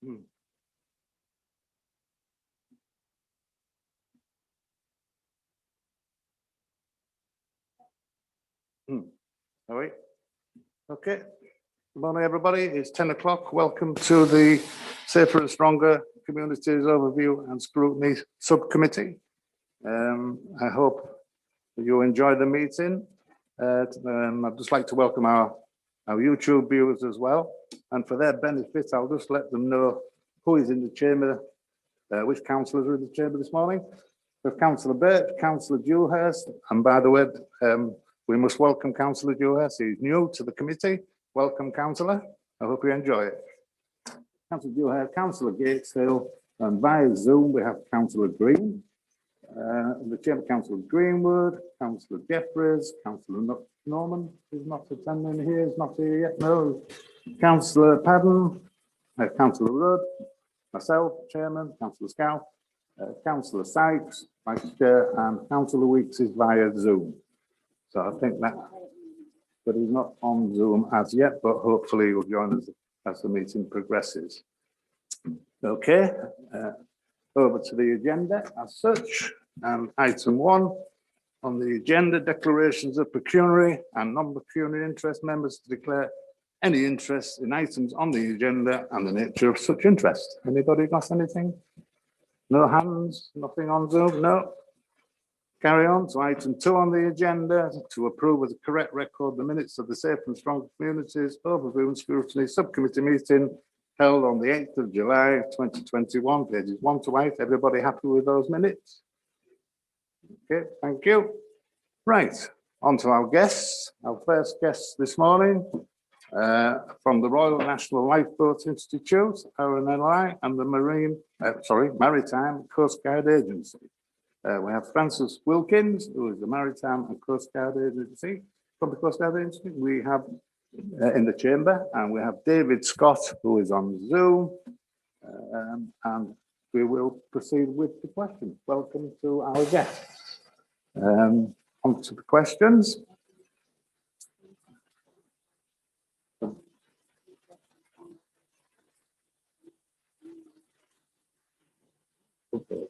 Hmm. All right. Okay. Good morning, everybody. It's 10 o'clock. Welcome to the Safer and Stronger Communities Overview and Scrutiny Subcommittee. I hope you enjoy the meeting. I'd just like to welcome our YouTube viewers as well. And for their benefit, I'll just let them know who is in the chamber, which councillors are in the chamber this morning. We have Councillor Birch, Councillor Dewhurst, and by the way, we must welcome Councillor Dewhurst. He's new to the committee. Welcome, Councillor. I hope you enjoy it. Councillor Dewhurst, Councillor Gateshill, and via Zoom we have Councillor Green. The chamber, Councillor Greenwood, Councillor Jeffries, Councillor Norman is not attending here, is not here yet. No. Councillor Padden, Councillor Rudd, myself, Chairman, Councillor Scow, Councillor Sykes, Vice Chair, and Councillor Weeks is via Zoom. So I think that, but he's not on Zoom as yet, but hopefully he will join us as the meeting progresses. Okay, over to the agenda as such. Item 1 on the agenda, declarations of pecuniary and non-pecuniary interest. Members to declare any interest in items on the agenda and the nature of such interest. Anybody got anything? No hands? Nothing on Zoom? No. Carry on to item 2 on the agenda, to approve as a correct record the minutes of the Safe and Strong Communities Overview and Scrutiny Subcommittee meeting held on the 8th of July 2021, pages 1 to 8. Everybody happy with those minutes? Okay, thank you. Right, on to our guests. Our first guests this morning from the Royal National Lifeboat Institute, RNLI, and the Maritime Coast Guard Agency. We have Francis Wilkins, who is the Maritime and Coast Guard Agency, from the Coast Guard Agency. We have in the chamber, and we have David Scott, who is on Zoom, and we will proceed with the questions. Welcome to our guests. On to the questions. Okay.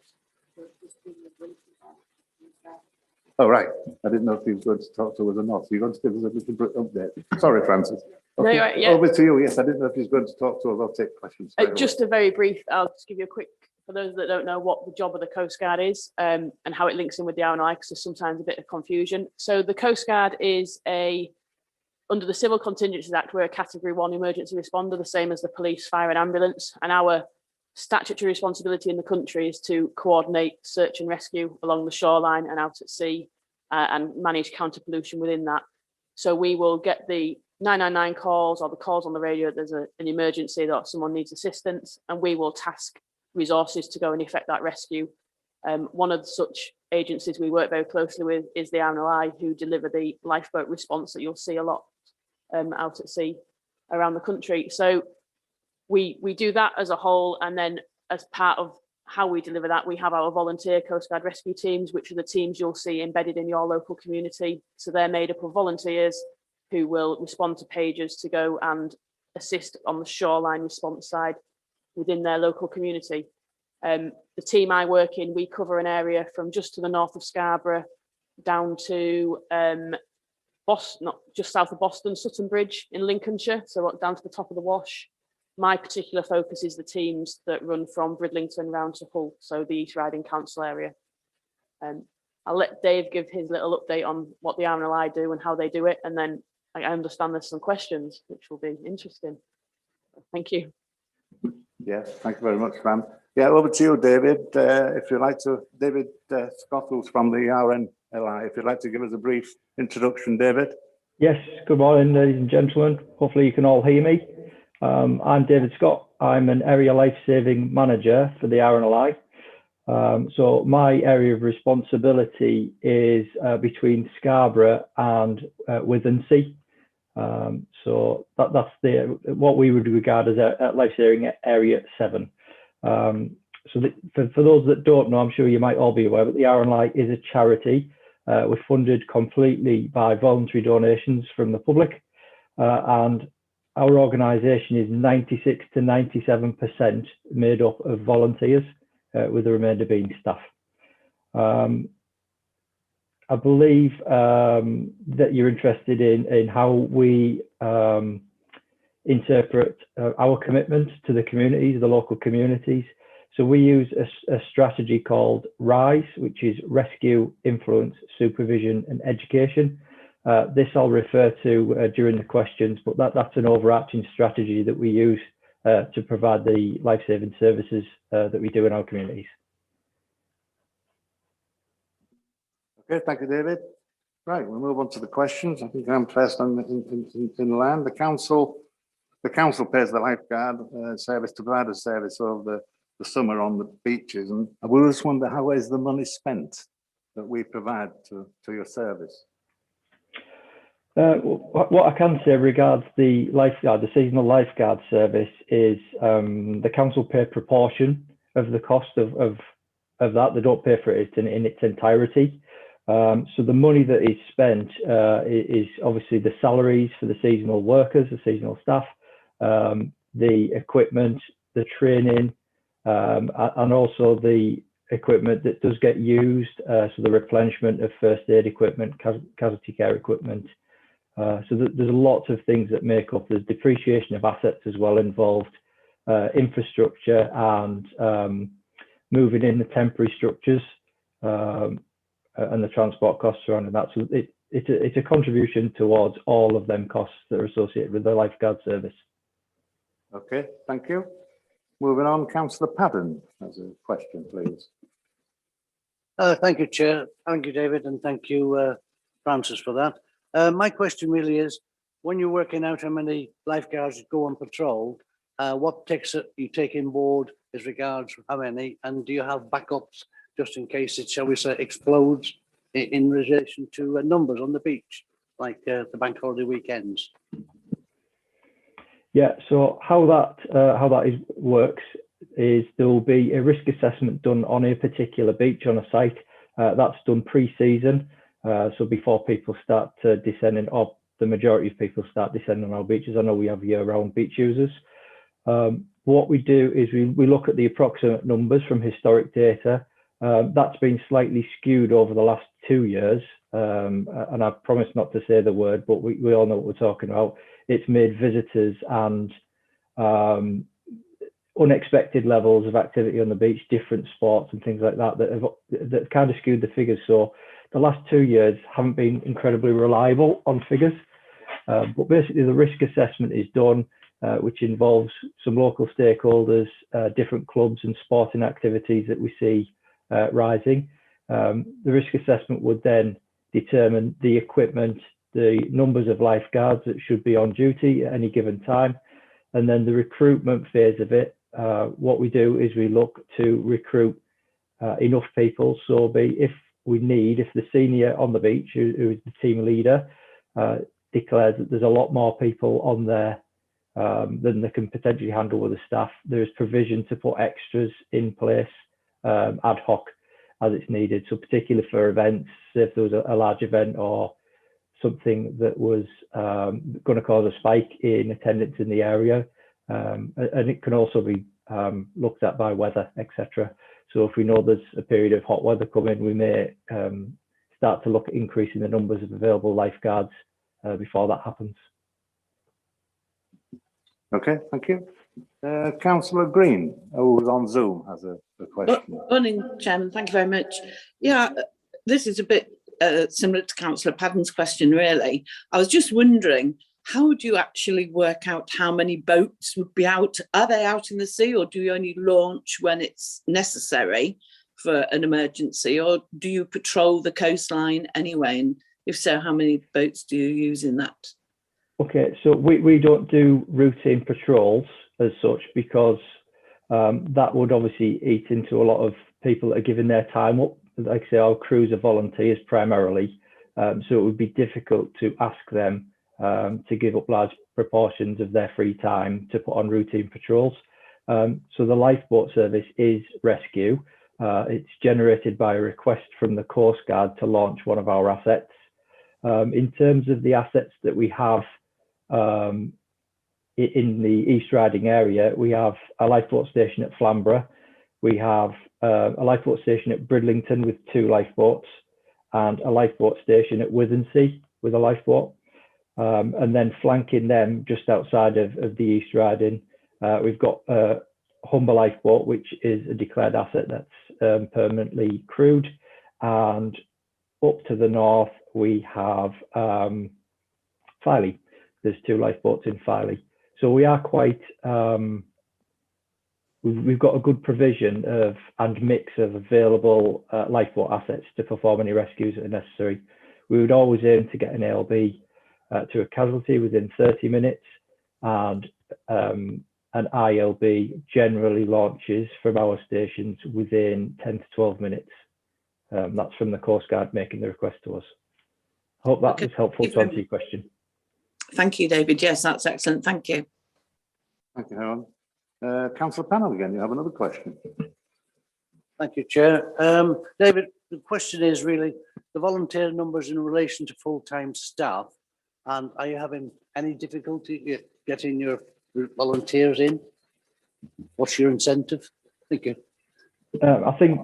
Oh, right. I didn't know if he was going to talk to us or not. So you're going to give us a little update. Sorry, Francis. Okay. No, right, yeah. Over to you. Yes, I didn't know if he was going to talk to us. I'll take questions. Just a very brief, I'll just give you a quick, for those that don't know what the job of the Coast Guard is and how it links in with the RNLI, because there's sometimes a bit of confusion. So the Coast Guard is under the Civil Contingencies Act, we're a Category 1 emergency responder, the same as the police, fire and ambulance. And our statutory responsibility in the country is to coordinate search and rescue along the shoreline and out at sea and manage counter pollution within that. So we will get the 999 calls or the calls on the radio. There's an emergency that someone needs assistance, and we will task resources to go and effect that rescue. One of such agencies we work very closely with is the RNLI, who deliver the lifeboat response that you'll see a lot out at sea around the country. So we do that as a whole, and then as part of how we deliver that, we have our volunteer Coast Guard rescue teams, which are the teams you'll see embedded in your local community. So they're made up of volunteers who will respond to pages to go and assist on the shoreline response side within their local community. The team I work in, we cover an area from just to the north of Scarborough down to Boston, not just south of Boston, Sutton Bridge in Lincolnshire, so down to the top of the Wash. My particular focus is the teams that run from Bridlington round to Hull, so the East Riding Council area. I'll let Dave give his little update on what the RNLI do and how they do it, and then I understand there's some questions which will be interesting. Thank you. Yes, thank you very much, Fran. Yeah, over to you, David. If you'd like to, David Scott, who's from the RNLI, if you'd like to give us a brief introduction, David. Yes, good morning, ladies and gentlemen. Hopefully you can all hear me. I'm David Scott. I'm an area life-saving manager for the RNLI. So my area of responsibility is between Scarborough and Withensea. So that's what we would regard as a life-saving area 7. So for those that don't know, I'm sure you might all be aware, but the RNLI is a charity. We're funded completely by voluntary donations from the public, and our organisation is 96 to 97% made up of volunteers, with the remainder being staff. I believe that you're interested in how we interpret our commitment to the communities, the local communities. So we use a strategy called RISE, which is Rescue, Influence, Supervision and Education. This I'll refer to during the questions, but that's an overarching strategy that we use to provide the life-saving services that we do in our communities. Okay, thank you, David. Right, we'll move on to the questions. I think I'm first on in land. The council pays the lifeguard service to provide a service over the summer on the beaches, and I will just wonder how is the money spent that we provide to your service? What I can say regards the lifeguard, the seasonal lifeguard service, is the council pay a proportion of the cost of that. They don't pay for it in its entirety. So the money that is spent is obviously the salaries for the seasonal workers, the seasonal staff, the equipment, the training, and also the equipment that does get used, so the replenishment of first aid equipment, casualty care equipment. So there's lots of things that make up. There's depreciation of assets as well involved, infrastructure, and moving in the temporary structures, and the transport costs surrounding that. So it's a contribution towards all of them costs that are associated with the lifeguard service. Okay, thank you. Moving on, Councillor Padden has a question, please. Thank you, Chair. Thank you, David, and thank you, Francis, for that. My question really is, when you're working out how many lifeguards go on patrol, what takes you take in board as regards how many, and do you have backups just in case it, shall we say, explodes in relation to numbers on the beach, like the bank holiday weekends? Yeah, so how that works is there will be a risk assessment done on a particular beach on a site. That's done pre-season, so before people start descending, or the majority of people start descending on our beaches. I know we have year-round beach users. What we do is we look at the approximate numbers from historic data. That's been slightly skewed over the last 2 years, and I promise not to say the word, but we all know what we're talking about. It's made visitors and unexpected levels of activity on the beach, different sports and things like that that kind of skewed the figures. So the last 2 years haven't been incredibly reliable on figures, but basically the risk assessment is done, which involves some local stakeholders, different clubs and sporting activities that we see rising. The risk assessment would then determine the equipment, the numbers of lifeguards that should be on duty at any given time, and then the recruitment phase of it. What we do is we look to recruit enough people. So if the senior on the beach, who is the team leader, declares that there's a lot more people on there than they can potentially handle with the staff, there is provision to put extras in place ad hoc as it's needed. So particularly for events, if there was a large event or something that was going to cause a spike in attendance in the area, and it can also be looked at by weather, etc. So if we know there's a period of hot weather coming, we may start to look at increasing the numbers of available lifeguards before that happens. Okay, thank you. Councillor Green, who is on Zoom, has a question. Morning, Chairman. Thank you very much. Yeah, this is a bit similar to Councillor Padden's question, really. I was just wondering, how do you actually work out how many boats would be out? Are they out in the sea, or do you only launch when it's necessary for an emergency, or do you patrol the coastline anyway? And if so, how many boats do you use in that? Okay, so we don't do routine patrols as such, because that would obviously eat into a lot of people that are giving their time up. Like I say, our crews are volunteers primarily, so it would be difficult to ask them to give up large proportions of their free time to put on routine patrols. So the lifeboat service is rescue. It's generated by a request from the Coast Guard to launch one of our assets. In terms of the assets that we have in the East Riding area, we have a lifeboat station at Flamborough. We have a lifeboat station at Bridlington with 2 lifeboats, and a lifeboat station at Withensea with a lifeboat. And then flanking them just outside of the East Riding, we've got Humber Lifeboat, which is a declared asset that's permanently crewed. And up to the north, we have Filey. There's 2 lifeboats in Filey. So we are quite, we've got a good provision of and mix of available lifeboat assets to perform any rescues that are necessary. We would always aim to get an ALB to a casualty within 30 minutes, and an ILB generally launches from our stations within 10 to 12 minutes. That's from the Coast Guard making the request to us. I hope that was helpful to answer your question. Thank you, David. Yes, that's excellent. Thank you. Thank you, Helen. Councillor Pennell again, you have another question. Thank you, Chair. David, the question is really the volunteer numbers in relation to full-time staff. And are you having any difficulty getting your volunteers in? What's your incentive? Thank you. I think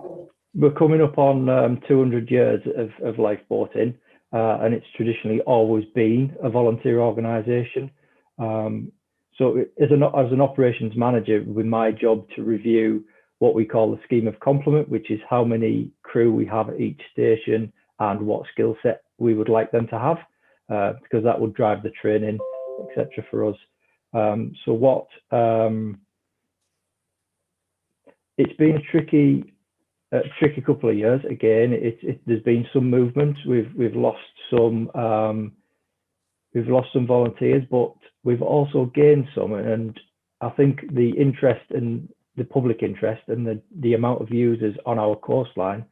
we're coming up on 200 years of lifeboating, and it's traditionally always been a volunteer organisation. So as an operations manager, it would be my job to review what we call the scheme of complement, which is how many crew we have at each station and what skill set we would like them to have, because that would drive the training, etc. for us. So what it's been a tricky couple of years. Again, there's been some movement. We've lost some volunteers, but we've also gained some. And I think the interest and the public interest and the amount of users on our coastline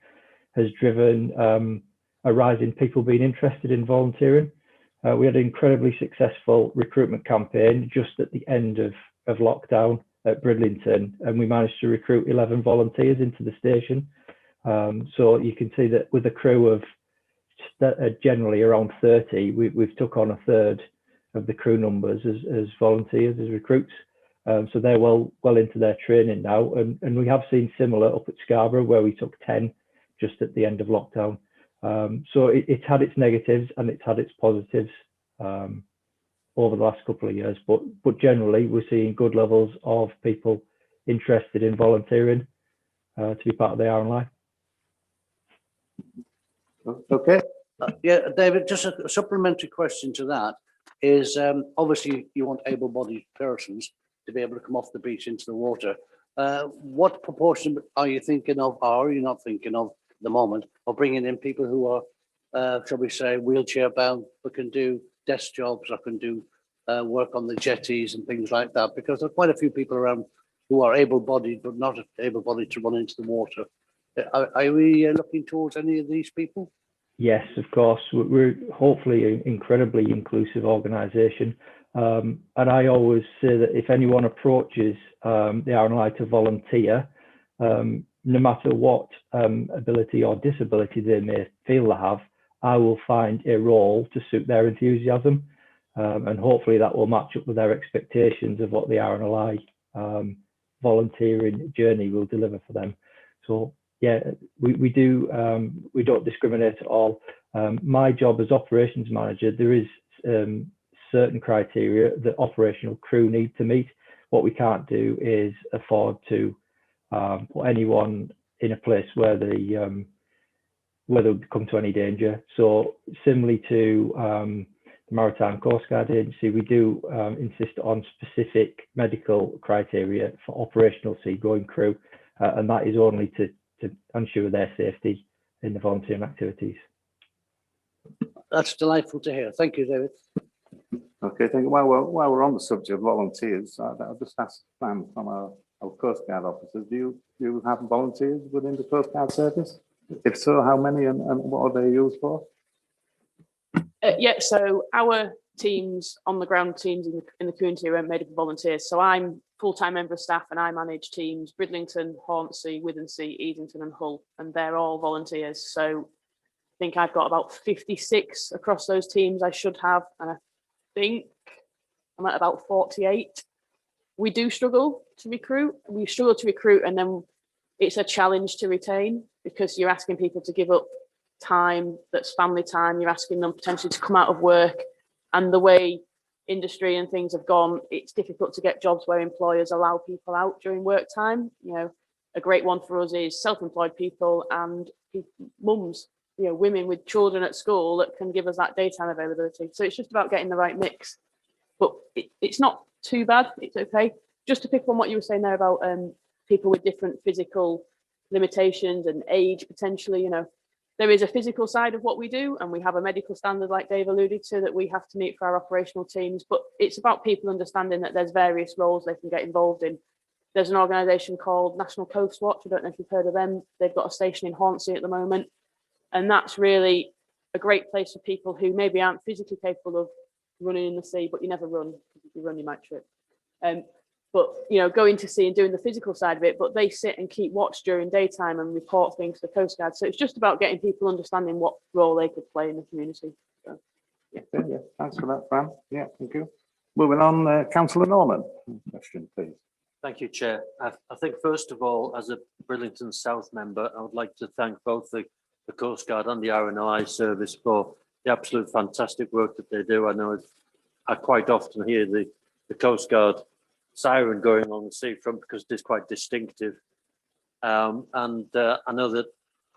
has driven a rise in people being interested in volunteering. We had an incredibly successful recruitment campaign just at the end of lockdown at Bridlington, and we managed to recruit 11 volunteers into the station. So you can see that with a crew of generally around 30, we've took on a third of the crew numbers as volunteers, as recruits. So they're well into their training now, and we have seen similar up at Scarborough, where we took 10 just at the end of lockdown. So it's had its negatives and it's had its positives over the last couple of years, but generally we're seeing good levels of people interested in volunteering to be part of the RNLI. Okay. Yeah, David, just a supplementary question to that is obviously you want able-bodied persons to be able to come off the beach into the water. What proportion are you thinking of, or are you not thinking of at the moment, of bringing in people who are, shall we say, wheelchair bound, but can do desk jobs or can do work on the jetties and things like that? Because there are quite a few people around who are able-bodied but not able-bodied to run into the water. Are we looking towards any of these people? Yes, of course. We're hopefully an incredibly inclusive organisation. And I always say that if anyone approaches the RNLI to volunteer, no matter what ability or disability they may feel they have, I will find a role to suit their enthusiasm. And hopefully that will match up with their expectations of what the RNLI volunteering journey will deliver for them. So yeah, we don't discriminate at all. My job as operations manager, there is certain criteria that operational crew need to meet. What we can't do is afford to put anyone in a place where they come to any danger. So similarly to the Maritime Coast Guard Agency, we do insist on specific medical criteria for operational seagoing crew, and that is only to ensure their safety in the volunteering activities. That's delightful to hear. Thank you, David. Okay, thank you. While we're on the subject of volunteers, I'll just ask Sam from our Coast Guard officers, do you have volunteers within the Coast Guard service? If so, how many and what are they used for? Yeah, so our teams, on the ground teams in the community are made up of volunteers. So I'm full-time member of staff and I manage teams Bridlington, Hornsey, Withensea, Easington and Hull, and they're all volunteers. So I think I've got about 56 across those teams I should have, and I think I'm at about 48. We do struggle to recruit. We struggle to recruit, and then it's a challenge to retain because you're asking people to give up time that's family time. You're asking them potentially to come out of work, and the way industry and things have gone, it's difficult to get jobs where employers allow people out during work time. You know, a great one for us is self-employed people and mums, you know, women with children at school that can give us that daytime availability. So it's just about getting the right mix. But it's not too bad. It's okay. Just to pick on what you were saying there about people with different physical limitations and age potentially, you know, there is a physical side of what we do, and we have a medical standard, like Dave alluded to, that we have to meet for our operational teams. But it's about people understanding that there's various roles they can get involved in. There's an organisation called National Coast Watch. I don't know if you've heard of them. They've got a station in Hornsey at the moment, and that's really a great place for people who maybe aren't physically capable of running in the sea, but you never run, because if you run, you might trip. But, you know, going to sea and doing the physical side of it, but they sit and keep watch during daytime and report things to the Coast Guard. So it's just about getting people understanding what role they could play in the community. So, yeah. Yeah, thanks for that, Fran. Yeah, thank you. Moving on, Councillor Norman, question, please. Thank you, Chair. I think first of all, as a Bridlington South member, I would like to thank both the Coast Guard and the RNLI service for the absolute fantastic work that they do. I know I quite often hear the Coast Guard siren going on the seafront because it's quite distinctive. And I know that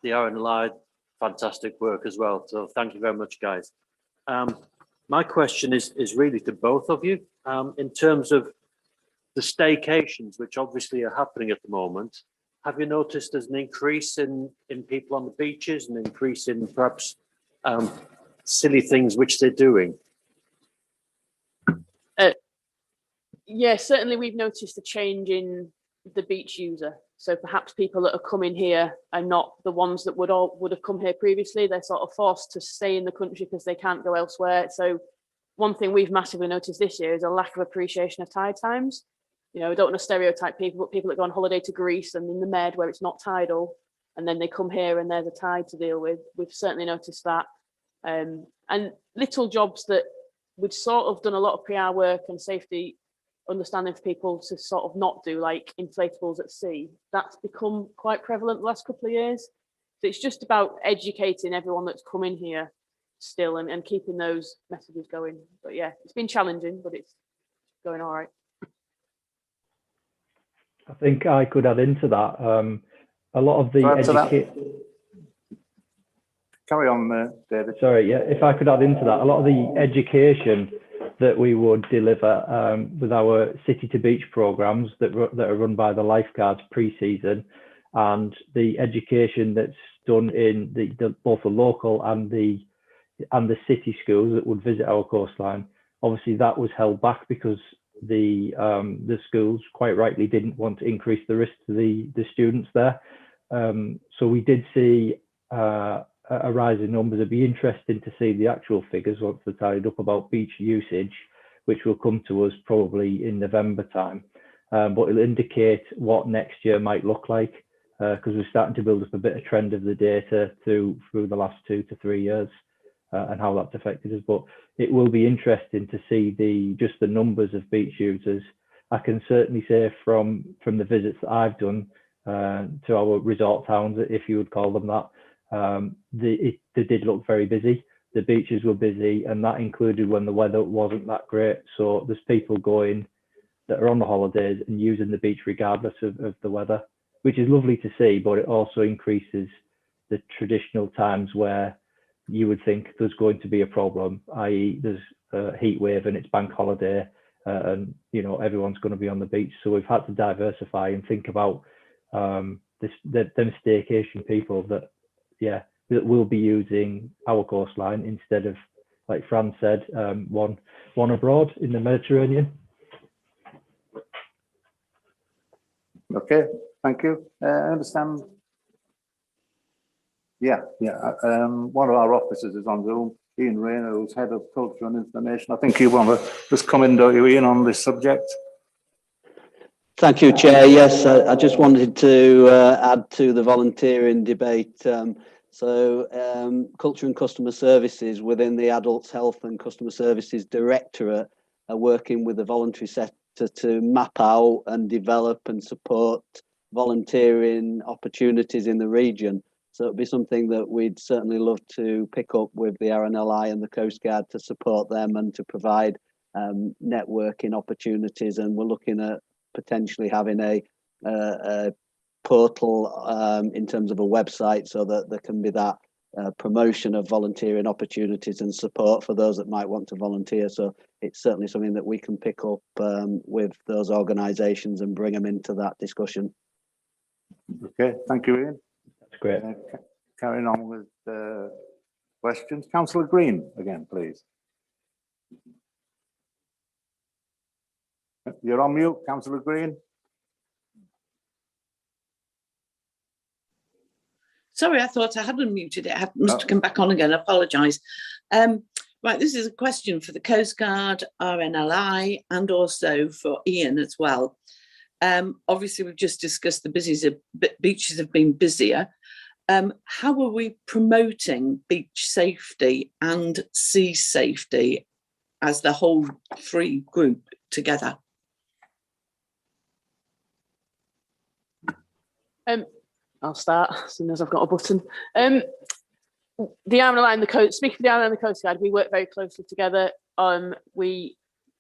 the RNLI fantastic work as well. So thank you very much, guys. My question is really to both of you in terms of the staycations, which obviously are happening at the moment. Have you noticed there's an increase in people on the beaches, an increase in perhaps silly things which they're doing? Yeah, certainly we've noticed a change in the beach user. So perhaps people that are coming here are not the ones that would have come here previously. They're sort of forced to stay in the country because they can't go elsewhere. So one thing we've massively noticed this year is a lack of appreciation of tide times. You know, I don't want to stereotype people, but people that go on holiday to Greece and in the Med where it's not tidal, and then they come here and there's a tide to deal with. We've certainly noticed that. And little jobs that we'd sort of done a lot of PR work and safety understanding for people to sort of not do, like inflatables at sea. That's become quite prevalent the last couple of years. So it's just about educating everyone that's coming here still and keeping those messages going. But yeah, it's been challenging, but it's going all right. I think I could add into that. A lot of the Carry on, David. Sorry, yeah, if I could add into that, a lot of the education that we would deliver with our city to beach programs that are run by the Lifeguards pre-season, and the education that's done in both the local and the city schools that would visit our coastline. Obviously, that was held back because the schools quite rightly didn't want to increase the risk to the students there. So we did see a rise in numbers. It'd be interesting to see the actual figures once they're tallied up about beach usage, which will come to us probably in November time. But it'll indicate what next year might look like, because we're starting to build up a bit of trend of the data through the last 2 to 3 years and how that's affected us. But it will be interesting to see just the numbers of beach users. I can certainly say from the visits that I've done to our resort towns, if you would call them that, they did look very busy. The beaches were busy, and that included when the weather wasn't that great. So there's people going that are on the holidays and using the beach regardless of the weather, which is lovely to see, but it also increases the traditional times where you would think there's going to be a problem, i.e. there's a heat wave and it's bank holiday and you know everyone's going to be on the beach. So we've had to diversify and think about them staycation people that will be using our coastline instead of, like Fran said, one abroad in the Mediterranean. Okay, thank you. I understand. Yeah. One of our officers is on Zoom, Ian Rayner, who's head of culture and information. I think you want to just come in, don't you, Ian, on this subject? Thank you, Chair. Yes, I just wanted to add to the volunteering debate. Culture and Customer Services within the Adults Health and Customer Services Directorate working with the voluntary sector to map out and develop and support volunteering opportunities in the region. So it'd be something that we'd certainly love to pick up with the RNLI and the Coast Guard to support them and to provide networking opportunities. And we're looking at potentially having a portal in terms of a website so that there can be that promotion of volunteering opportunities and support for those that might want to volunteer. So it's certainly something that we can pick up with those organisations and bring them into that discussion. Okay, thank you, Ian. That's great. Carrying on with questions. Councillor Green again, please. You're on mute, Councillor Green. Sorry, I thought I had unmuted it. I must have come back on again. I apologise. Right, this is a question for the Coast Guard, RNLI, and also for Ian as well. Obviously, we've just discussed the beaches have been busier. How are we promoting beach safety and sea safety as the whole three group together? I'll start as soon as I've got a button. The RNLI and the Coast, speaking of the RNLI and the Coast Guard, we work very closely together.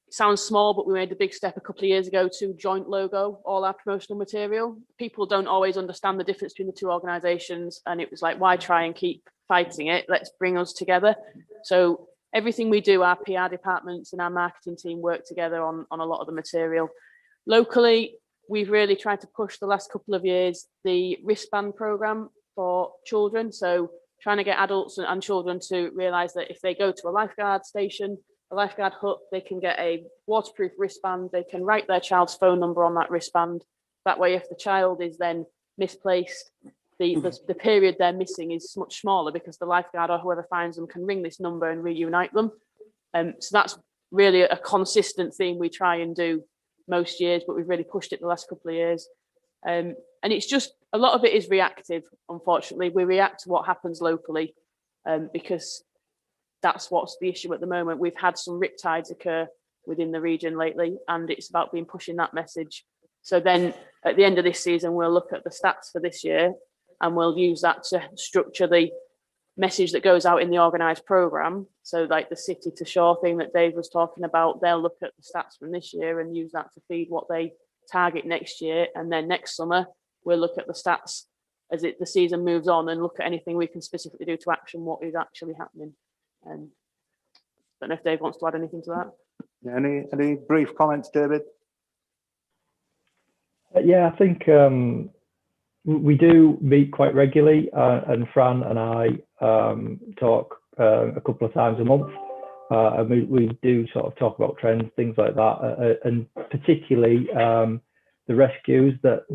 Sounds small, but we made a big step a couple of years ago to joint logo all our promotional material. People don't always understand the difference between the two organisations, and it was like, why try and keep fighting it? Let's bring us together. So everything we do, our PR departments and our marketing team work together on a lot of the material. Locally, we've really tried to push the last couple of years the wristband programme for children. So trying to get adults and children to realise that if they go to a lifeguard station, a lifeguard hut, they can get a waterproof wristband. They can write their child's phone number on that wristband. That way, if the child is then misplaced, the period they're missing is much smaller because the lifeguard or whoever finds them can ring this number and reunite them. So that's really a consistent theme we try and do most years, but we've really pushed it the last couple of years. And it's just, a lot of it is reactive, unfortunately. We react to what happens locally because that's what's the issue at the moment. We've had some riptides occur within the region lately, and it's about pushing that message. So then at the end of this season, we'll look at the stats for this year and we'll use that to structure the message that goes out in the organised programme. So like the city to shore thing that Dave was talking about, they'll look at the stats from this year and use that to feed what they target next year. And then next summer, we'll look at the stats as the season moves on and look at anything we can specifically do to action what is actually happening. Don't know if Dave wants to add anything to that. Yeah, any brief comments, David? Yeah, I think we do meet quite regularly, and Fran and I talk a couple of times a month, and we do sort of talk about trends, things like that, and particularly the rescues that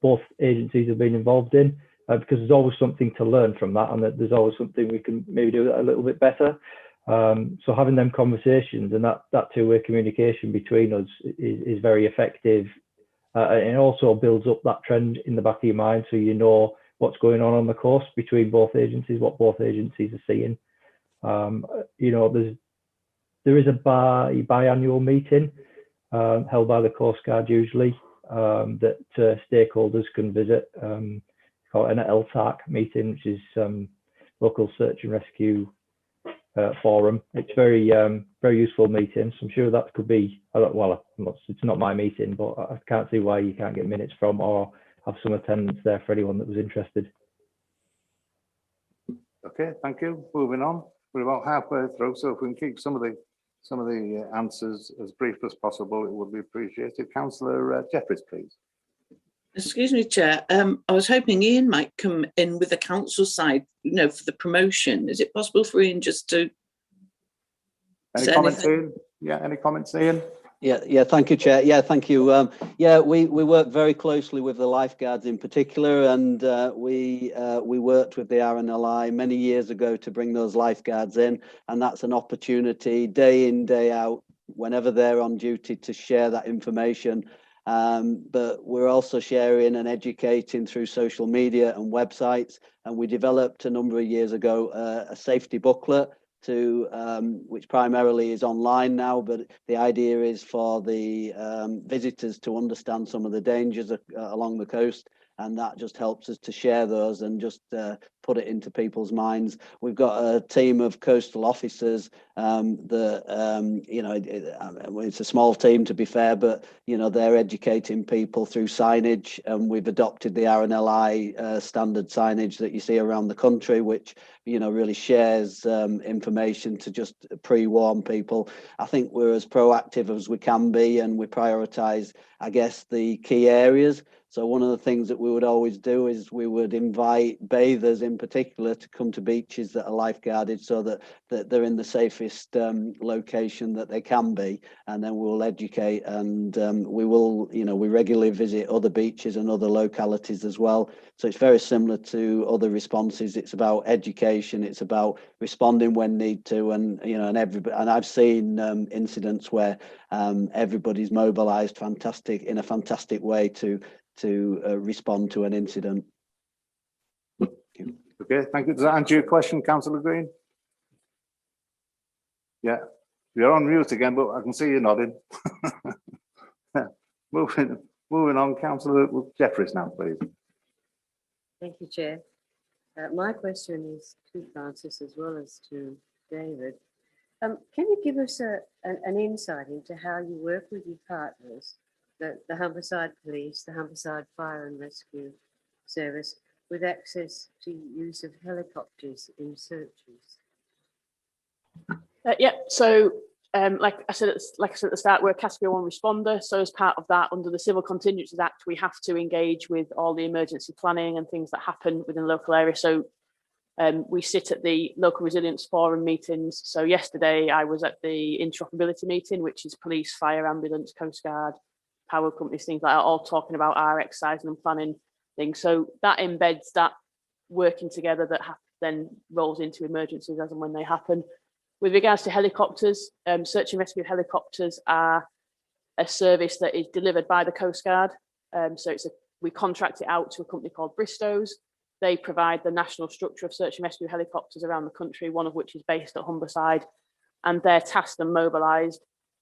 both agencies have been involved in, because there's always something to learn from that, and that there's always something we can maybe do a little bit better. So having them conversations and that two-way communication between us is very effective. And it also builds up that trend in the back of your mind, so you know what's going on the coast between both agencies, what both agencies are seeing. You know, there is a biannual meeting held by the Coast Guard usually that stakeholders can visit. Called an LTAC meeting, which is local search and rescue forum. It's very useful meeting. So I'm sure that could be, well, it's not my meeting, but I can't see why you can't get minutes from or have some attendance there for anyone that was interested. Okay, thank you. Moving on. We're about halfway through, so if we can keep some of the answers as brief as possible, it would be appreciated. Councillor Jeffries, please. Excuse me, Chair. I was hoping Ian might come in with the council side, you know, for the promotion. Is it possible for Ian just to Any comments, Ian? Yeah, any comments, Ian? Yeah, thank you, Chair. Yeah, thank you. Yeah, we work very closely with the lifeguards in particular, and we worked with the RNLI many years ago to bring those lifeguards in, and that's an opportunity day in, day out, whenever they're on duty, to share that information. But we're also sharing and educating through social media and websites, and we developed a number of years ago a safety booklet to which primarily is online now, but the idea is for the visitors to understand some of the dangers along the coast, and that just helps us to share those and just put it into people's minds. We've got a team of coastal officers that you know, it's a small team to be fair, but you know, they're educating people through signage, and we've adopted the RNLI standard signage that you see around the country, which you know really shares information to just pre-warn people. I think we're as proactive as we can be, and we prioritize, I guess, the key areas. So one of the things that we would always do is we would invite bathers in particular to come to beaches that are lifeguarded, so that they're in the safest location that they can be, and then we'll educate, and we will, you know, we regularly visit other beaches and other localities as well. So it's very similar to other responses. It's about education, it's about responding when need to, and you know, and I've seen incidents where everybody's mobilized in a fantastic way to respond to an incident. Okay, thank you. Does that answer your question, Councillor Green? Yeah, you're on mute again, but I can see you nodding. Moving on, Councillor Jeffries now, please. Thank you, Chair. My question is to Francis as well as to David. Can you give us an insight into how you work with your partners, the Humberside Police, the Humberside Fire and Rescue Service, with access to use of helicopters in searches? Yeah, so like I said at the start, we're a Category 1 responder. So as part of that, under the Civil Contingencies Act, we have to engage with all the emergency planning and things that happen within the local area. So we sit at the local resilience forum meetings. So yesterday I was at the interoperability meeting, which is police, fire, ambulance, coast guard, power companies, things like that, all talking about our exercising and planning things. So that embeds that working together that then rolls into emergencies as and when they happen. With regards to helicopters, search and rescue helicopters are a service that is delivered by the Coast Guard. So we contract it out to a company called Bristow's. They provide the national structure of search and rescue helicopters around the country, one of which is based at Humberside, and they're tasked and mobilised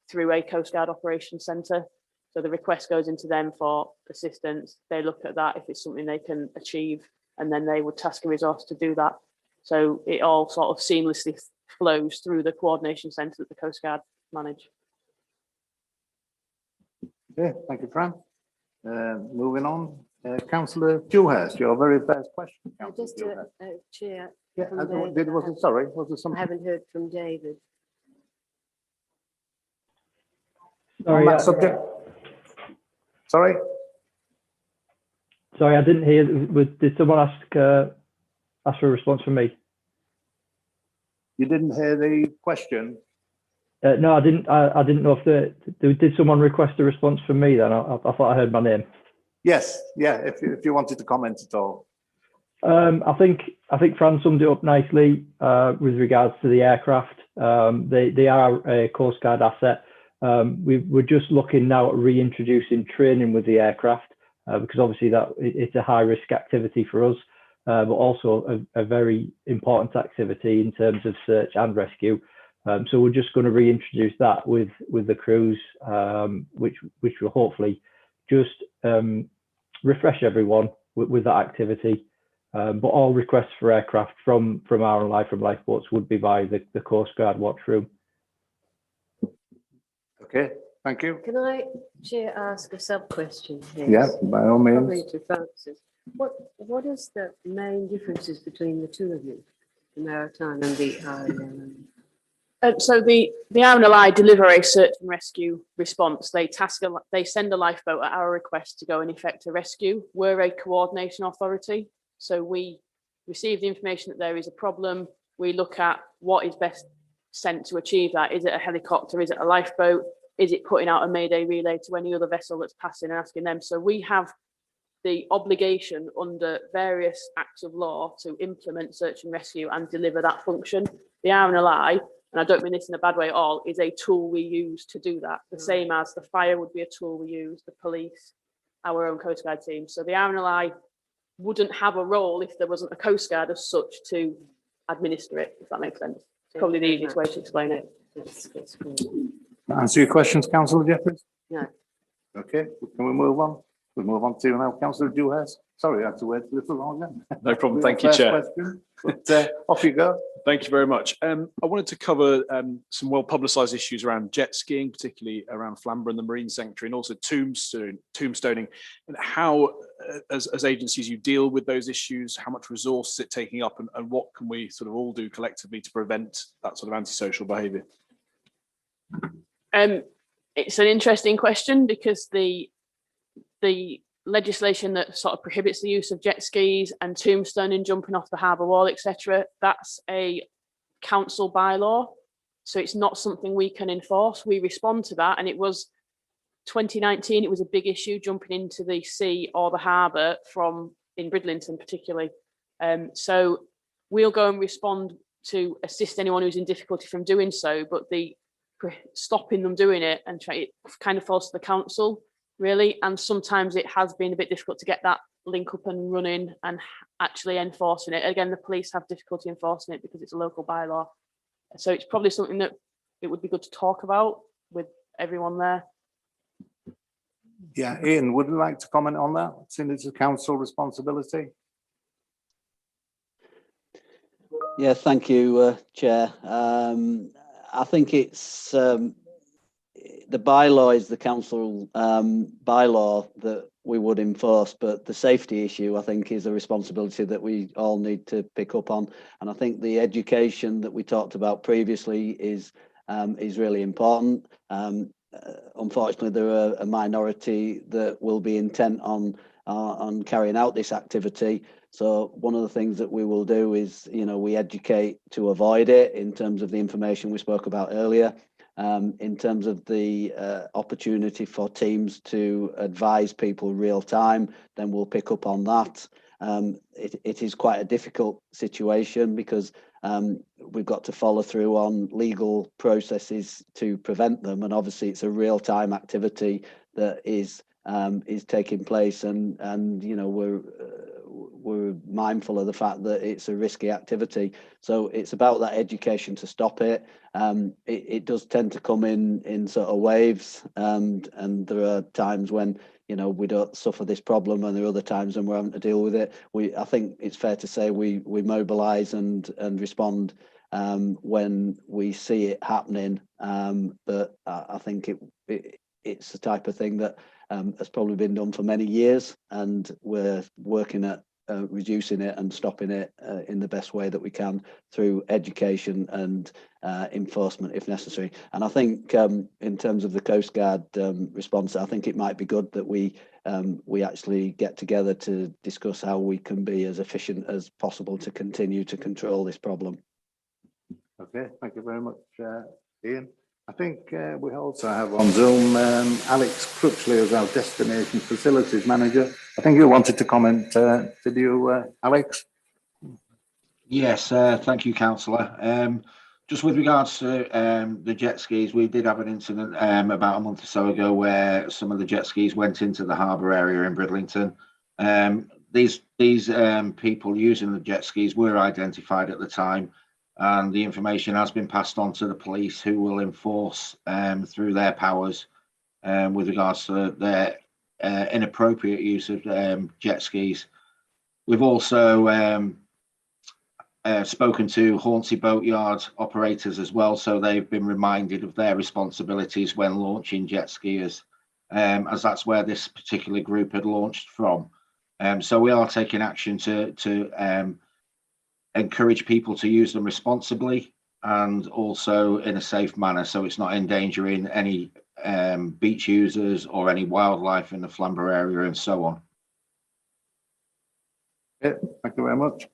through a Coast Guard operations centre. So the request goes into them for assistance. They look at that if it's something they can achieve, and then they would task a resource to do that. So it all sort of seamlessly flows through the coordination centre that the Coast Guard manage. Okay, thank you, Fran. Moving on, Councillor Dewhurst, your very first question. Just Chair. Yeah, from was David, there I something haven't heard from David. on that subject? Sorry? Sorry, I didn't hear. Did someone ask for a response from me? You didn't hear the question? No, I didn't. I didn't know if did someone request a response from me then? I thought I heard my name. Yes, yeah, if you wanted to comment at all. I think Fran summed it up nicely with regards to the aircraft. They are a Coast Guard asset. We're just looking now at reintroducing training with the aircraft because obviously it's a high risk activity for us, but also a very important activity in terms of search and rescue. So we're just going to reintroduce that with the crews, which will hopefully just refresh everyone with that activity. But all requests for aircraft from RNLI, from Lifeboats, would be by the Coast Guard watchroom. Okay, thank you. Can I, Chair, ask a sub-question here? Yeah, by all means. Probably to Francis. What is the main differences between the two of you, the maritime and the RNLI? So the RNLI deliver a search and rescue response. They send a lifeboat at our request to go and effect a rescue. We're a coordination authority, so we receive the information that there is a problem. We look at what is best sent to achieve that. Is it a helicopter? Is it a lifeboat? Is it putting out a Mayday relay to any other vessel that's passing and asking them? So we have the obligation under various acts of law to implement search and rescue and deliver that function. The RNLI, and I don't mean this in a bad way at all, is a tool we use to do that. The same as the fire would be a tool we use, the police, our own Coast Guard team. So the RNLI wouldn't have a role if there wasn't a Coast Guard as such to administer it, if that makes sense. Probably the easiest way to explain it. That's good. Answer your questions, councillor Jeffries? No. Okay, can we move on? We move on to now, councillor Dewhurst. Sorry, I had to wait a little longer. No problem. Thank you, First Chair. question, but, off you go. Thank you very much. I wanted to cover some well-publicised issues around jet skiing, particularly around Flamborough and the Marine Sanctuary, and also tombstoning, and how, as agencies, you deal with those issues, how much resource is it taking up, and what can we sort of all do collectively to prevent that sort of antisocial behaviour? It's an interesting question because the legislation that sort of prohibits the use of jet skis and tombstoning, jumping off the harbour wall, etc., that's a council bylaw, so it's not something we can enforce. We respond to that, and it was 2019. It was a big issue jumping into the sea or the harbour from in Bridlington particularly. So we'll go and respond to assist anyone who's in difficulty from doing so, but the stopping them doing it and try it kind of falls to the council really, and sometimes it has been a bit difficult to get that link up and running and actually enforcing it. Again, the police have difficulty enforcing it because it's a local bylaw, so it's probably something that it would be good to talk about with everyone there. Yeah, Ian, would you like to comment on that, since it's a council responsibility? Yeah, thank you, Chair. I think it's the bylaw is the council bylaw that we would enforce, but the safety issue, I think, is a responsibility that we all need to pick up on. And I think the education that we talked about previously is really important. Unfortunately, there are a minority that will be intent on carrying out this activity. So one of the things that we will do is, we educate to avoid it in terms of the information we spoke about earlier. In terms of the opportunity for teams to advise people real time, then we'll pick up on that. It is quite a difficult situation because we've got to follow through on legal processes to prevent them, and obviously it's a real time activity that is taking place, and we're mindful of the fact that it's a risky activity. So it's about that education to stop it. It does tend to come in sort of waves, and there are times when we don't suffer this problem, and there are other times when we're having to deal with it. I think it's fair to say we mobilise and respond when we see it happening. But I think it's the type of thing that has probably been done for many years, and we're working at reducing it and stopping it in the best way that we can through education and enforcement if necessary. And I think in terms of the Coast Guard response, I think it might be good that we actually get together to discuss how we can be as efficient as possible to continue to control this problem. Okay, thank you very much, Ian. I think we also have on Zoom Alex Crutchley as our Destination Facilities Manager. I think you wanted to comment, did you, Alex? Yes, thank you, Councillor. Just with regards to the jet skis, we did have an incident about a month or so ago where some of the jet skis went into the harbour area in Bridlington. These people using the jet skis were identified at the time, and the information has been passed on to the police, who will enforce through their powers with regards to their inappropriate use of jet skis. We've also spoken to Hornsey Boatyard operators as well, so they've been reminded of their responsibilities when launching jet skiers, as that's where this particular group had launched from. So we are taking action to encourage people to use them responsibly and also in a safe manner, so it's not endangering any beach users or any wildlife in the Flamborough area and so on. Yeah, thank you very much.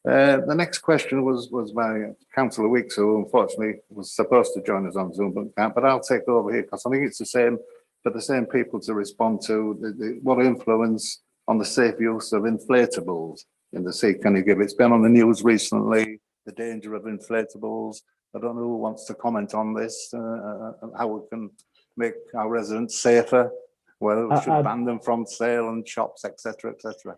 The next question was by Councillor Weeks, who unfortunately was supposed to join us on Zoom but can't, but I'll take over here because I think it's the same for the same people to respond to what influence on the safe use of inflatables in the sea can you give? It's been on the news recently, the danger of inflatables. I don't know who wants to comment on this, how we can make our residents safer, whether we should ban them from sale and shops, etc., etc.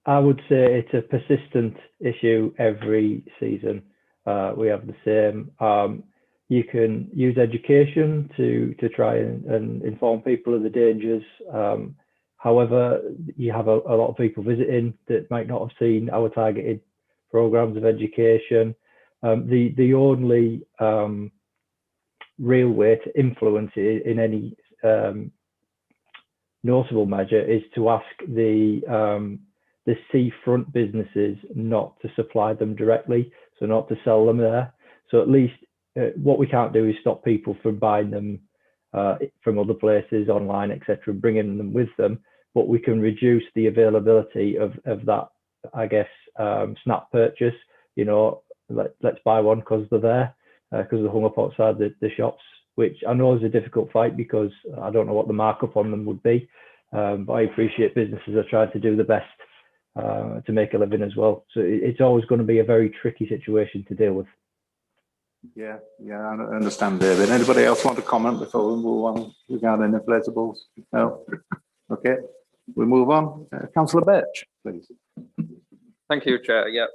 I would say it's a persistent issue every season. we have the same. You can use education to try and inform people of the dangers. However, you have a lot of people visiting that might not have seen our targeted programs of education. The only real way to influence it in any notable measure is to ask the seafront businesses not to supply them directly, so not to sell them there. So at least what we can't do is stop people from buying them from other places, online, etc., bringing them with them, but we can reduce the availability of that, I guess, snap purchase. You know, let's buy one because they're there, because they're hung up outside the shops, which I know is a difficult fight because I don't know what the markup on them would be, but I appreciate businesses are trying to do the best to make a living as well. So it's always going to be a very tricky situation to deal with. Yeah, I understand, David. Anybody else want to comment before we move on regarding inflatables? No? Okay, we move on. Councillor Birch, please. Thank you, Chair. Yeah,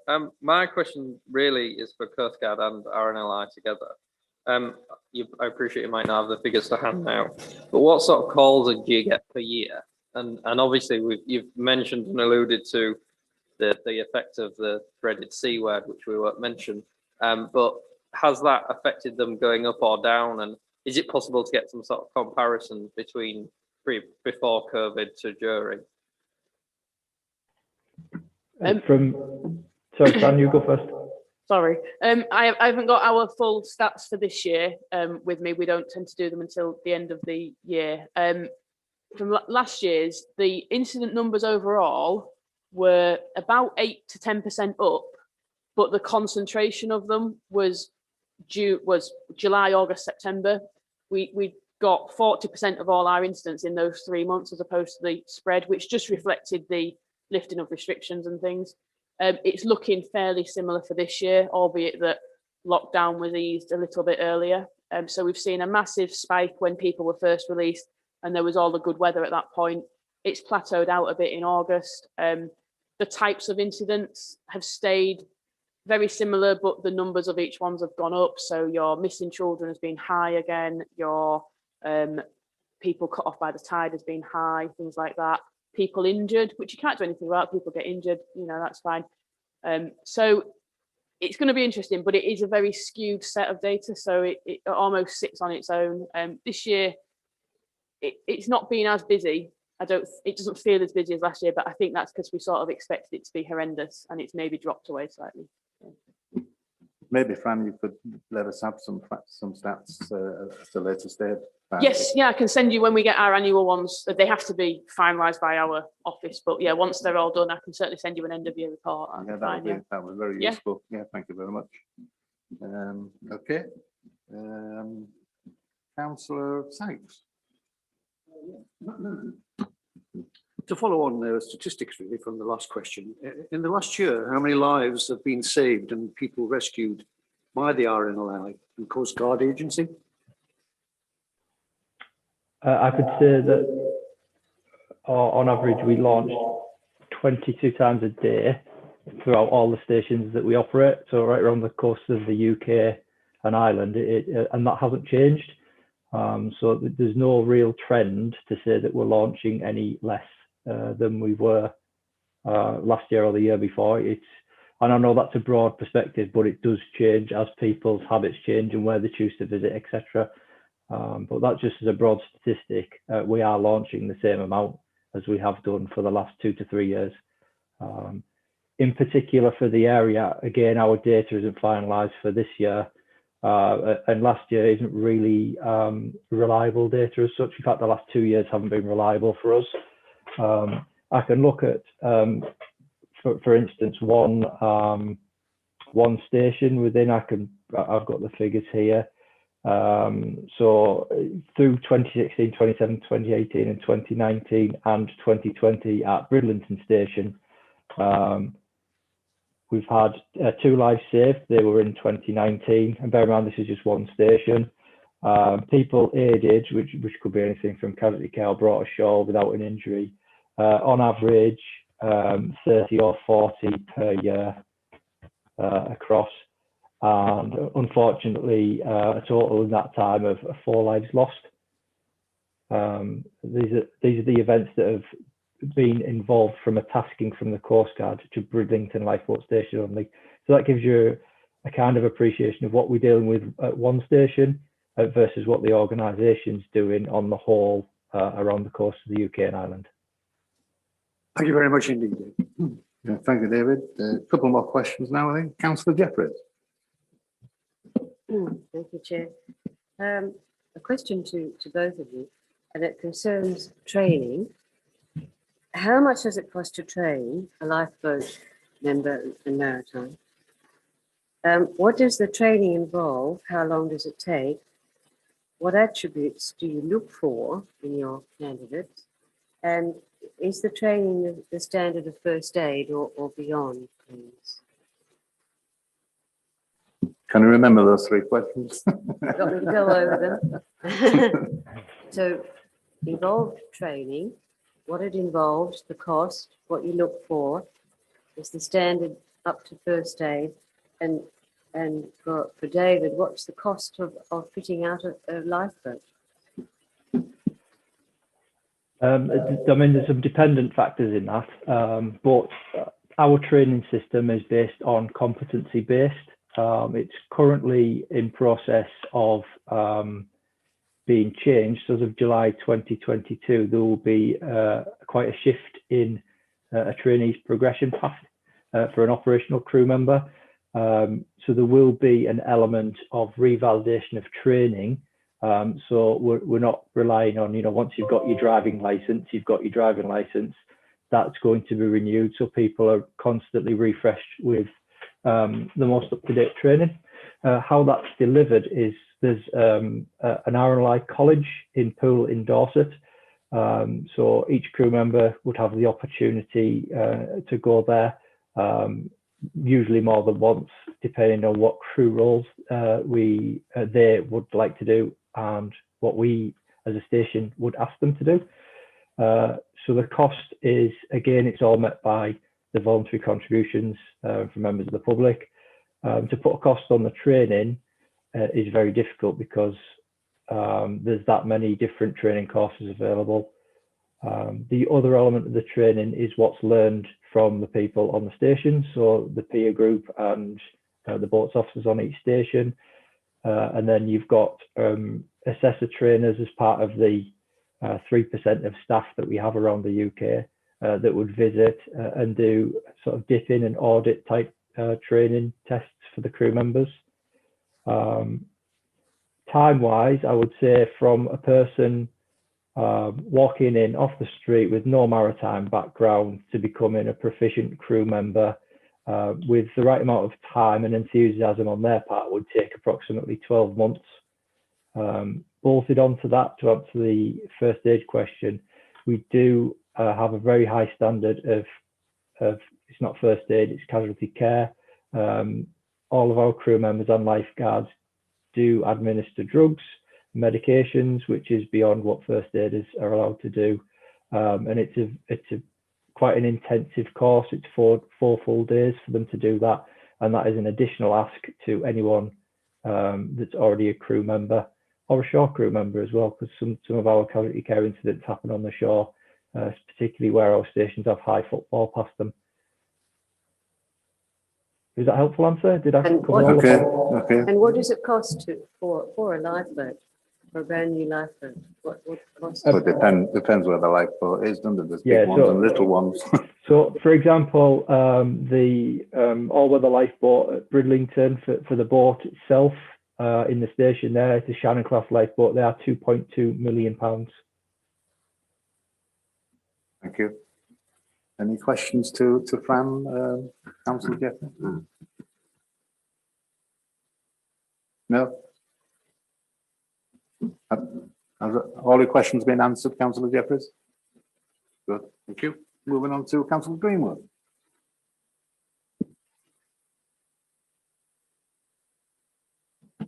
my question really is for Coast Guard and RNLI together. I appreciate you might not have the figures to hand now, but what sort of calls do you get per year? And obviously you've mentioned and alluded to the effect of the dreaded C word, which we won't mention, but has that affected them going up or down? And is it possible to get some sort of comparison between before COVID to during? Sorry, Dan, you go first. Sorry, I haven't got our full stats for this year with me. We don't tend to do them until the end of the year. From last year's, the incident numbers overall were about 8 to 10% up, but the concentration of them was July, August, September. We got 40% of all our incidents in those 3 months, as opposed to the spread, which just reflected the lifting of restrictions and things. It's looking fairly similar for this year, albeit that lockdown was eased a little bit earlier. So we've seen a massive spike when people were first released, and there was all the good weather at that point. It's plateaued out a bit in August. The types of incidents have stayed very similar, but the numbers of each ones have gone up. So your missing children has been high again. Your people cut off by the tide has been high, things like that. People injured, which you can't do anything about. People get injured, you know, that's fine. So it's going to be interesting, but it is a very skewed set of data. So it almost sits on its own. This year, it's not been as busy. It doesn't feel as busy as last year, but I think that's because we sort of expected it to be horrendous, and it's maybe dropped away slightly. Maybe, Fran, you could let us have some stats at a later stage. Yes, yeah, I can send you when we get our annual ones. They have to be finalised by our office, but yeah, once they're all done, I can certainly send you an end of year report. Yeah, that was very useful. Yeah, thank you very much. Okay, Councillor Sykes. To follow on the statistics really from the last question, in the last year, how many lives have been saved and people rescued by the RNLI and Coast Guard agency? I could say that on average we launched 22 times a day throughout all the stations that we operate, so right around the coast of the UK and Ireland, and that hasn't changed. So there's no real trend to say that we're launching any less than we were last year or the year before. And I know that's a broad perspective, but it does change as people's habits change and where they choose to visit, etc. But that just as a broad statistic, we are launching the same amount as we have done for the last 2 to 3 years. In particular for the area, again, our data isn't finalised for this year. And last year isn't really reliable data as such. In fact, the last 2 years haven't been reliable for us. I can look at, for instance, one station within. I've got the figures here. So through 2016, 2017, 2018, and 2019, and 2020 at Bridlington Station, we've had 2 lives saved. They were in 2019, and bear in mind this is just one station. People aided, which could be anything from casualty care or brought ashore without an injury, on average 30 or 40 per year across. and unfortunately, a total in that time of 4 lives lost. These are the events that have been involved from a tasking from the Coast Guard to Bridlington Lifeboat Station only. So that gives you a kind of appreciation of what we're dealing with at one station versus what the organisation's doing on the whole around the coast of the UK and Ireland. Thank you very much indeed. Yeah, thank you, David. A couple more questions now, I think. Councillor Jeffries. Thank you, Chair. A question to both of you, and it concerns training. How much does it cost to train a lifeboat member in maritime? What does the training involve? How long does it take? What attributes do you look for in your candidates? And is the training the standard of first aid or beyond, please? Can you remember those 3 questions? Got me to go over them. So, involved training, what it involves, the cost, what you look for, is the standard up to first aid, and for David, what's the cost of fitting out a lifeboat? I mean, there's some dependent factors in that, but our training system is based on competency based. It's currently in process of being changed. So as of July 2022, there will be quite a shift in a trainee's progression path for an operational crew member. So there will be an element of revalidation of training. So we're not relying on, once you've got your driving license, that's going to be renewed. So people are constantly refreshed with the most up-to-date training. How that's delivered is there's an RNLI college in Poole in Dorset. So each crew member would have the opportunity to go there, usually more than once, depending on what crew roles they would like to do and what we as a station would ask them to do. So the cost is, again, it's all met by the voluntary contributions from members of the public. To put a cost on the training is very difficult because there's that many different training courses available. The other element of the training is what's learned from the people on the station, so the peer group and the boats officers on each station. And then you've got assessor trainers as part of the 3% of staff that we have around the UK that would visit and do sort of dip in and audit type training tests for the crew members. Time-wise, I would say from a person walking in off the street with no maritime background to becoming a proficient crew member with the right amount of time and enthusiasm on their part would take approximately 12 months. Bolted onto that, to answer the first aid question, we do have a very high standard of it's not first aid, it's casualty care. All of our crew members and lifeguards do administer drugs, medications, which is beyond what first aiders are allowed to do. And it's quite an intensive course. It's four full days for them to do that. And that is an additional ask to anyone that's already a crew member or a shore crew member as well, because some of our casualty care incidents happen on the shore, particularly where our stations have high footfall past them. Is that a helpful answer? Did I cover all of that? Okay. And what does it cost for a lifeboat, for a brand new lifeboat? What cost? So it depends where the lifeboat is, doesn't it? There's Yeah, big ones and little ones. So, for example, the all-weather lifeboat at Bridlington for the boat itself in the station there, it's a Shannon class lifeboat. They are £2.2 million. Thank you. Any questions to Fran, Councillor Jeffrey? No? Have all your questions been answered, Councillor Jeffries? Good, thank you. Moving on to Councillor Greenwood.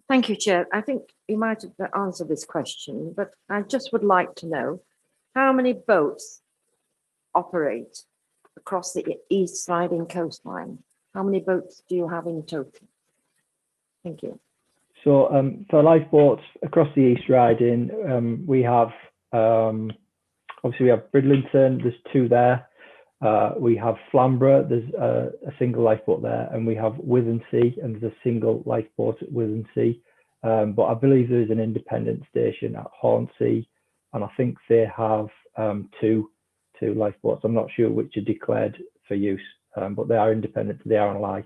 Thank you, Chair. I think you might have answered this question, but I just would like to know how many boats operate across the East Riding coastline? How many boats do you have in total? Thank you. So for lifeboats across the East Riding, we have obviously we have Bridlington. There's 2 there. We have Flamborough. There's a single lifeboat there, and we have Withensea, and there's a single lifeboat at Withensea. But I believe there is an independent station at Hornsea, and I think they have 2 lifeboats. I'm not sure which are declared for use, but they are independent to the RNLI.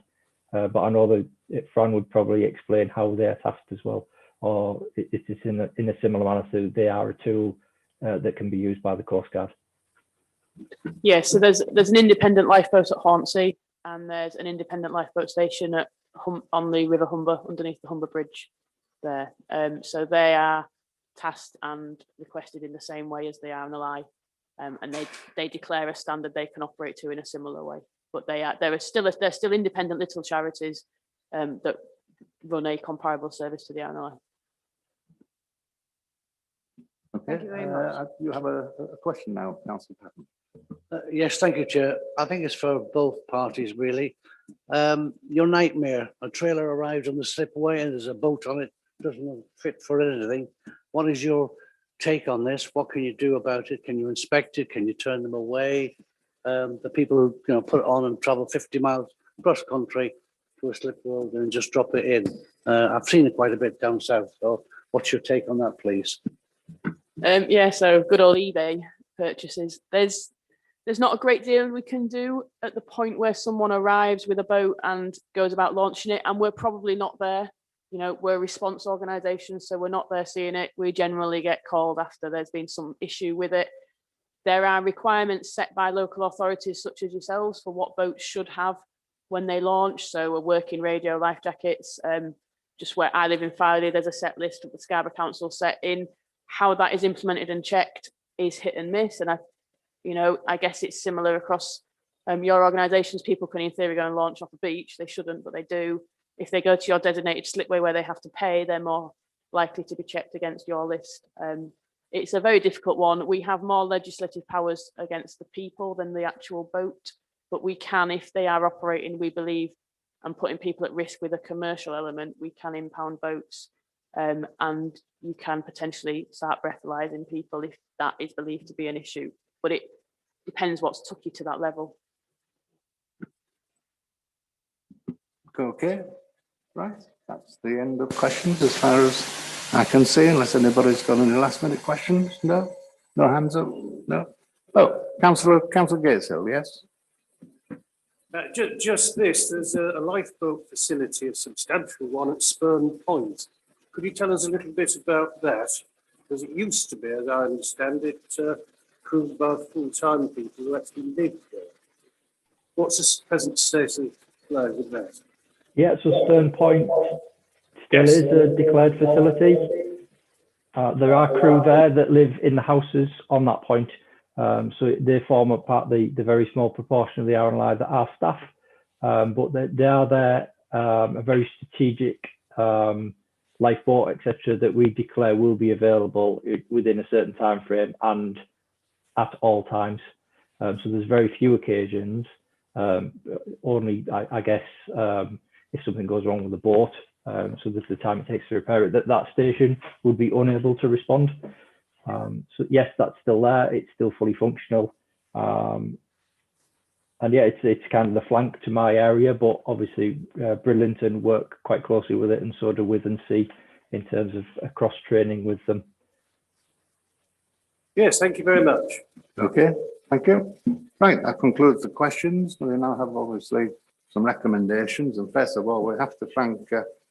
But I know that Fran would probably explain how they are tasked as well, or it's in a similar manner, so they are a tool that can be used by the Coast Guard. Yeah, so there's an independent lifeboat at Hornsea, and there's an independent lifeboat station at on the River Humber, underneath the Humber Bridge there. So they are tasked and requested in the same way as the RNLI, and they declare a standard they can operate to in a similar way. But they're still independent little charities that run a comparable service to the RNLI. Okay, Thank you very much. you have a question now, Councillor Patton. Yes, thank you, Chair. I think it's for both parties, really. Your nightmare, a trailer arrives on the slipway and there's a boat on it, doesn't fit for anything. What is your take on this? What can you do about it? Can you inspect it? Can you turn them away? The people who put it on and travel 50 miles cross country to a slip road and just drop it in. I've seen it quite a bit down south. So what's your take on that, please? Yeah, so good old eBay purchases. There's not a great deal we can do at the point where someone arrives with a boat and goes about launching it, and we're probably not there. We're a response organisation, so we're not there seeing it. We generally get called after there's been some issue with it. There are requirements set by local authorities such as yourselves for what boats should have when they launch. So a working radio, life jackets. Just where I live in Farley, there's a set list of the Scarborough Council set in. How that is implemented and checked is hit and miss. And I guess it's similar across your organisations. People can in theory go and launch off a beach. They shouldn't, but they do. If they go to your designated slipway where they have to pay, they're more likely to be checked against your list. It's a very difficult one. We have more legislative powers against the people than the actual boat, but we can, if they are operating, we believe, and putting people at risk with a commercial element, we can impound boats, and you can potentially start breathalyzing people if that is believed to be an issue. But it depends what's took you to that level. Okay, right. That's the end of questions as far as I can see, unless anybody's got any last minute questions. No? No hands up? No? Oh, Councillor Gatehill, yes? Just this, there's a lifeboat facility, a substantial one at Spurn Point. Could you tell us a little bit about that? Because it used to be, as I understand it, crewed by full-time people who actually live there. What's the present state of play with that? Yeah, so Stern Point still is a declared facility. There are crew there that live in the houses on that point. So they form a part of the very small proportion of the RNLI that are staff. But they are there, a very strategic lifeboat, etc., that we declare will be available within a certain time frame and at all times. So there's very few occasions, only I guess if something goes wrong with the boat, so there's the time it takes to repair it, that station would be unable to respond. So yes, that's still there. It's still fully functional. And yeah, it's kind of the flank to my area, but obviously Bridlington work quite closely with it, and so do Withensea in terms of cross training with them. Yes, thank you very much. Okay, thank you. Right, that concludes the questions. We now have obviously some recommendations, and first of all, we have to thank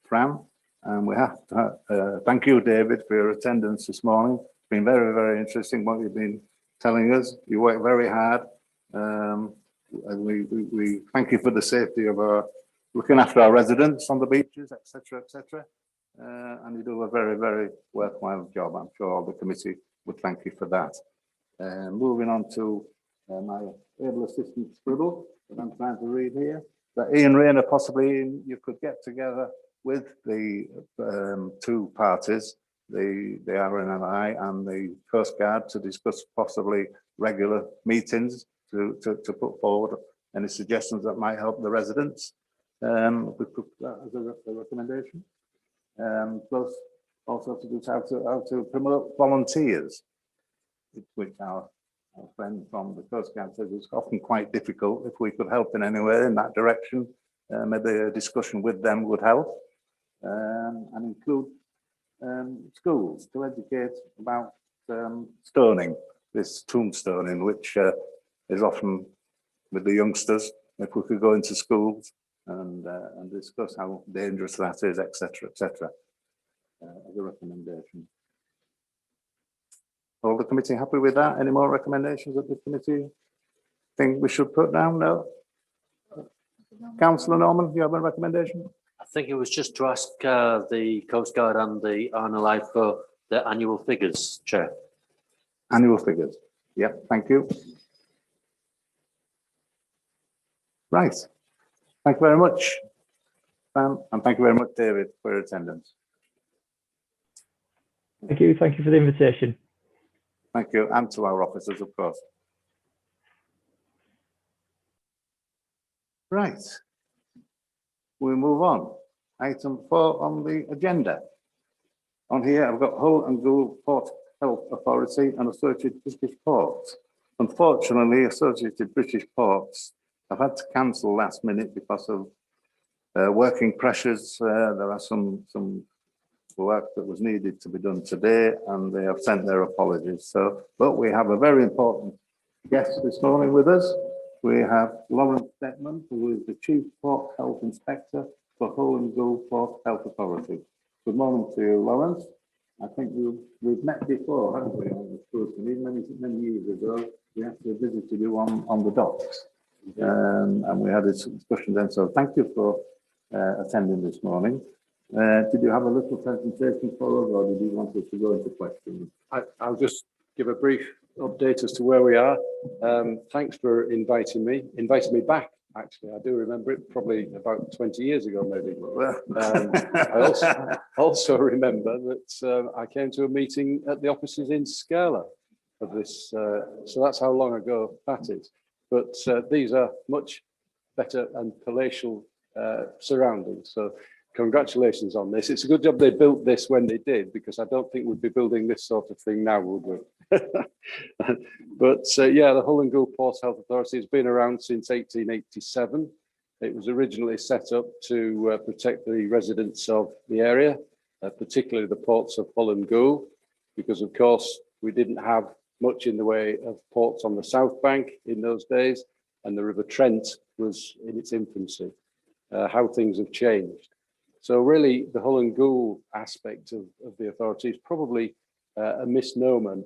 Fran, and we have to thank you, David, for your attendance this morning. It's been very, very interesting what you've been telling us. You work very hard, and we thank you for the safety of looking after our residents on the beaches, etc., etc. And you do a very, very worthwhile job. I'm sure all the committee would thank you for that. Moving on to my able assistant scribble that I'm trying to read here. That Ian Rayner, possibly you could get together with the 2 parties, the RNLI and the Coast Guard, to discuss possibly regular meetings to put forward any suggestions that might help the residents. We put that as a recommendation. plus also to do how to promote volunteers, which our friend from the Coast Guard says it's often quite difficult. If we could help in any way in that direction, maybe a discussion with them would help, and include schools to educate about stoning, this tombstoning, which is often with the youngsters. If we could go into schools and discuss how dangerous that is, etc., etc., as a recommendation. All the committee happy with that? Any more recommendations that the committee think we should put down? No. Councillor Norman, do you have a recommendation? I think it was just to ask the Coast Guard and the RNLI for their annual figures, Chair. Annual figures. Yeah, thank you. Right. Thank you very much, Sam, and thank you very much, David, for your attendance. Thank you. Thank you for the invitation. Thank you, and to our officers, of course. Right. We move on. Item 4 on the agenda. On here, I've got Hull and Gould Port Health Authority and Associated British Ports. Unfortunately, Associated British Ports have had to cancel last minute because of working pressures. There are some work that was needed to be done today, and they have sent their apologies. So, but we have a very important guest this morning with us. We have Lawrence Detman, who is the Chief Port Health Inspector for Hull and Gould Port Health Authority. Good morning to you, Lawrence. I think we've met before, haven't we, on the Scrutiny, many years ago. We actually visited you on the docks, and we had a discussion then. So thank you for attending this morning. Did you have a little presentation for us, or did you want us to go into questions? I'll just give a brief update as to where we are. Thanks for inviting me back. Actually, I do remember it probably about 20 years ago, maybe. I also remember that I came to a meeting at the offices in Scala of this. So that's how long ago that is. But these are much better and palatial surroundings. So congratulations on this. It's a good job they built this when they did, because I don't think we'd be building this sort of thing now, would we? But yeah, the Hull and Gould Port Health Authority has been around since 1887. It was originally set up to protect the residents of the area, particularly the ports of Hull and Gould, because of course we didn't have much in the way of ports on the south bank in those days, and the River Trent was in its infancy. How things have changed. So really the Hull and Gould aspect of the authority is probably a misnomer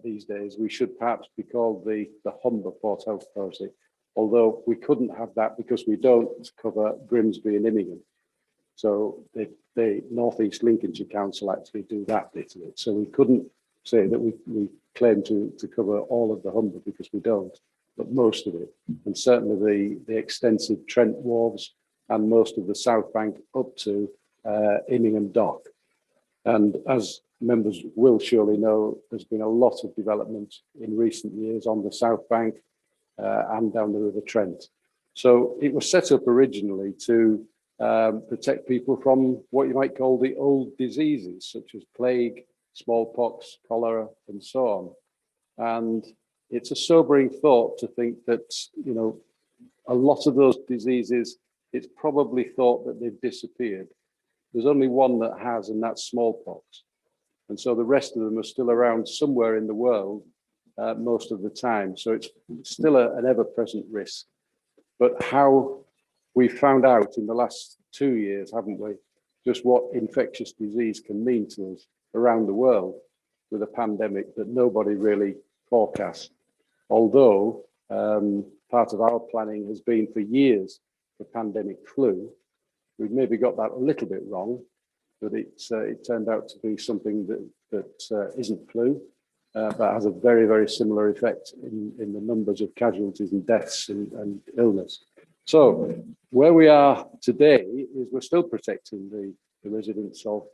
these days. We should perhaps be called the Humber Port Health Authority, although we couldn't have that because we don't cover Grimsby and Immingham. So the North East Lincolnshire Council actually do that bit of it. So we couldn't say that we claim to cover all of the Humber, because we don't, but most of it. And certainly the extensive Trent wharves and most of the south bank up to Immingham Dock. And as members will surely know, there's been a lot of development in recent years on the south bank and down the River Trent. So it was set up originally to protect people from what you might call the old diseases, such as plague, smallpox, cholera, and so on. And it's a sobering thought to think that, you know, a lot of those diseases, it's probably thought that they've disappeared. There's only one that has, and that's smallpox. And so the rest of them are still around somewhere in the world most of the time. So it's still an ever-present risk. But how we found out in the last 2 years, haven't we, just what infectious disease can mean to us around the world with a pandemic that nobody really forecast. Although part of our planning has been for years the pandemic flu. We've maybe got that a little bit wrong, but it turned out to be something that isn't flu, but has a very, very similar effect in the numbers of casualties and deaths and illness. So where we are today is we're still protecting the residents of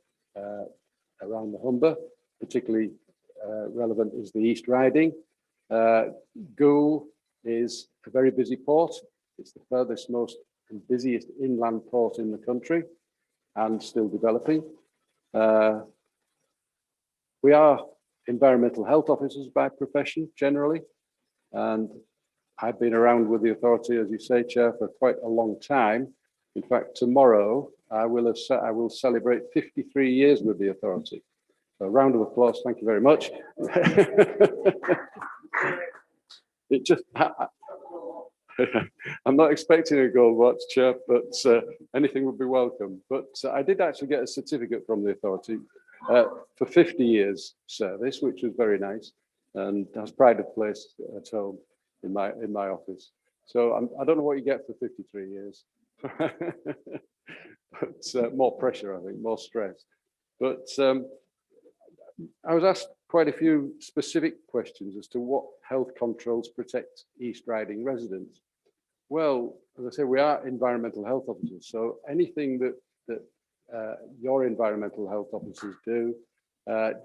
around the Humber, particularly relevant is the East Riding. Gould is a very busy port. It's the furthest most and busiest inland port in the country and still developing. We are environmental health officers by profession generally, and I've been around with the authority, as you say, Chair, for quite a long time. In fact, tomorrow I will celebrate 53 years with the authority. So a round of applause, thank you very much. It just, I'm not expecting a gold watch, Chair, but anything would be welcome. But I did actually get a certificate from the authority for 50 years service, which was very nice and has pride of place at home in my office. So I don't know what you get for 53 years, but more pressure, I think, more stress. But I was asked quite a few specific questions as to what health controls protect East Riding residents. Well, as I say, we are environmental health officers, so anything that your environmental health officers do,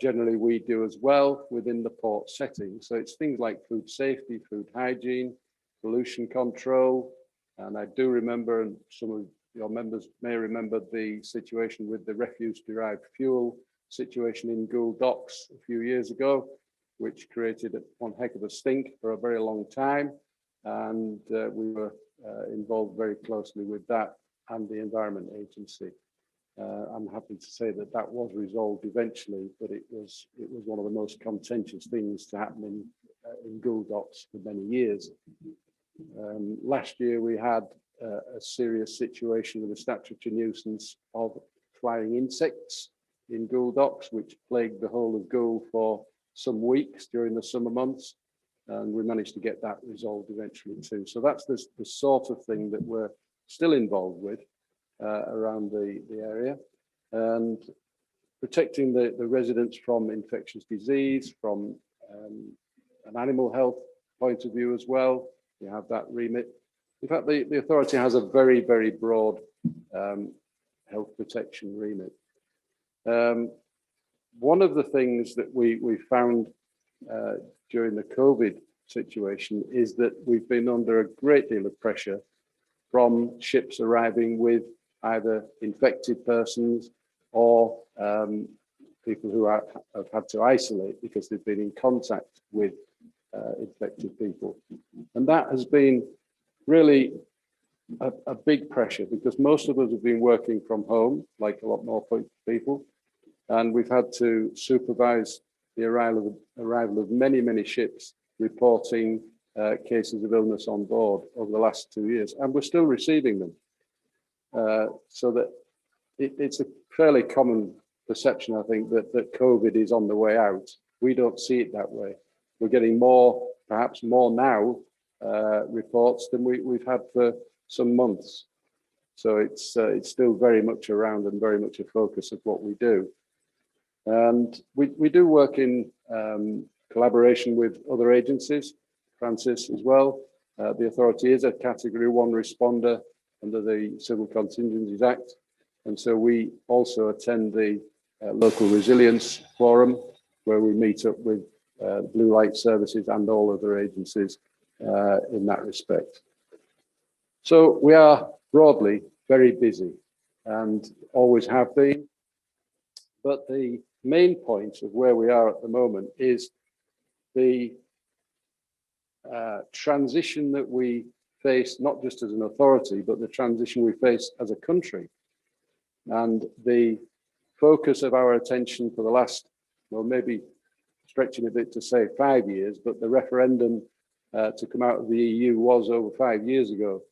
generally we do as well within the port setting. So it's things like food safety, food hygiene, pollution control. And I do remember, and some of your members may remember, the situation with the refuse-derived fuel situation in Gould Docks a few years ago, which created one heck of a stink for a very long time. And we were involved very closely with that and the Environment Agency. I'm happy to say that that was resolved eventually, but it was one of the most contentious things to happen in Gould Docks for many years. Last year we had a serious situation with a statutory nuisance of flying insects in Gould Docks, which plagued the whole of Gould for some weeks during the summer months, and we managed to get that resolved eventually too. So that's the sort of thing that we're still involved with around the area, and protecting the residents from infectious disease, from an animal health point of view as well. We have that remit. In fact, the authority has a very, very broad health protection remit. One of the things that we found during the COVID situation is that we've been under a great deal of pressure from ships arriving with either infected persons or people who have had to isolate because they've been in contact with infected people. And that has been really a big pressure, because most of us have been working from home, like a lot more people, and we've had to supervise the arrival of many, many ships reporting cases of illness on board over the last 2 years, and we're still receiving them. So that it's a fairly common perception, I think, that COVID is on the way out. We don't see it that way. We're getting more, perhaps more now, reports than we've had for some months. So it's still very much around and very much a focus of what we do. And we do work in collaboration with other agencies, Francis as well. The authority is a Category 1 responder under the Civil Contingencies Act. And so we also attend the local resilience forum, where we meet up with Blue Light Services and all other agencies in that respect. So we are broadly very busy and always have been. But the main point of where we are at the moment is the transition that we face, not just as an authority, but the transition we face as a country. And the focus of our attention for the last, well, maybe stretching a bit to say 5 years, but the referendum to come out of the EU was over 5 years ago.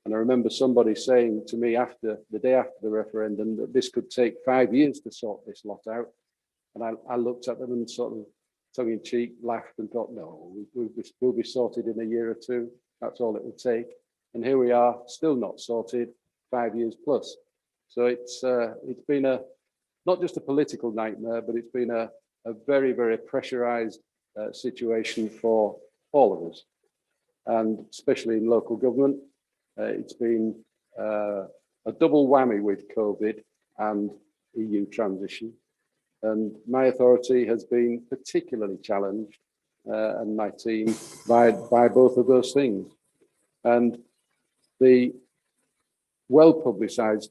And I remember somebody saying to me the day after the referendum, that this could take 5 years to sort this lot out. And I looked at them and sort of tongue in cheek laughed and thought, no, we'll be sorted in a year or two. That's all it would take. And here we are, still not sorted, 5 years plus. So it's been not just a political nightmare, but it's been a very, very pressurized situation for all of us, and especially in local government. It's been a double whammy with COVID and EU transition. And my authority has been particularly challenged, and my team, by both of those things. And the well-publicized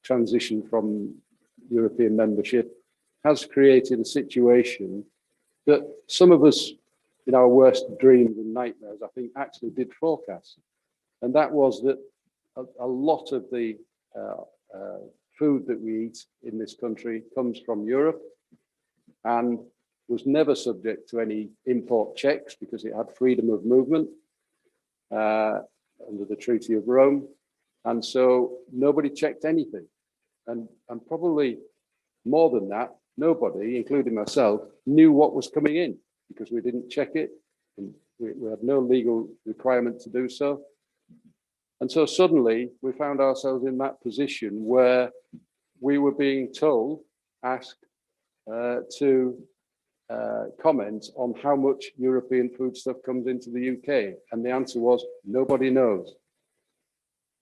transition from European membership has created a situation that some of us in our worst dreams and nightmares, I think, actually did forecast. And that was that a lot of the food that we eat in this country comes from Europe and was never subject to any import checks because it had freedom of movement under the Treaty of Rome. And so nobody checked anything. And probably more than that, nobody, including myself, knew what was coming in because we didn't check it. And we had no legal requirement to do so. And so suddenly we found ourselves in that position where we were being told, asked to comment on how much European foodstuff comes into the UK. And the answer was, nobody knows.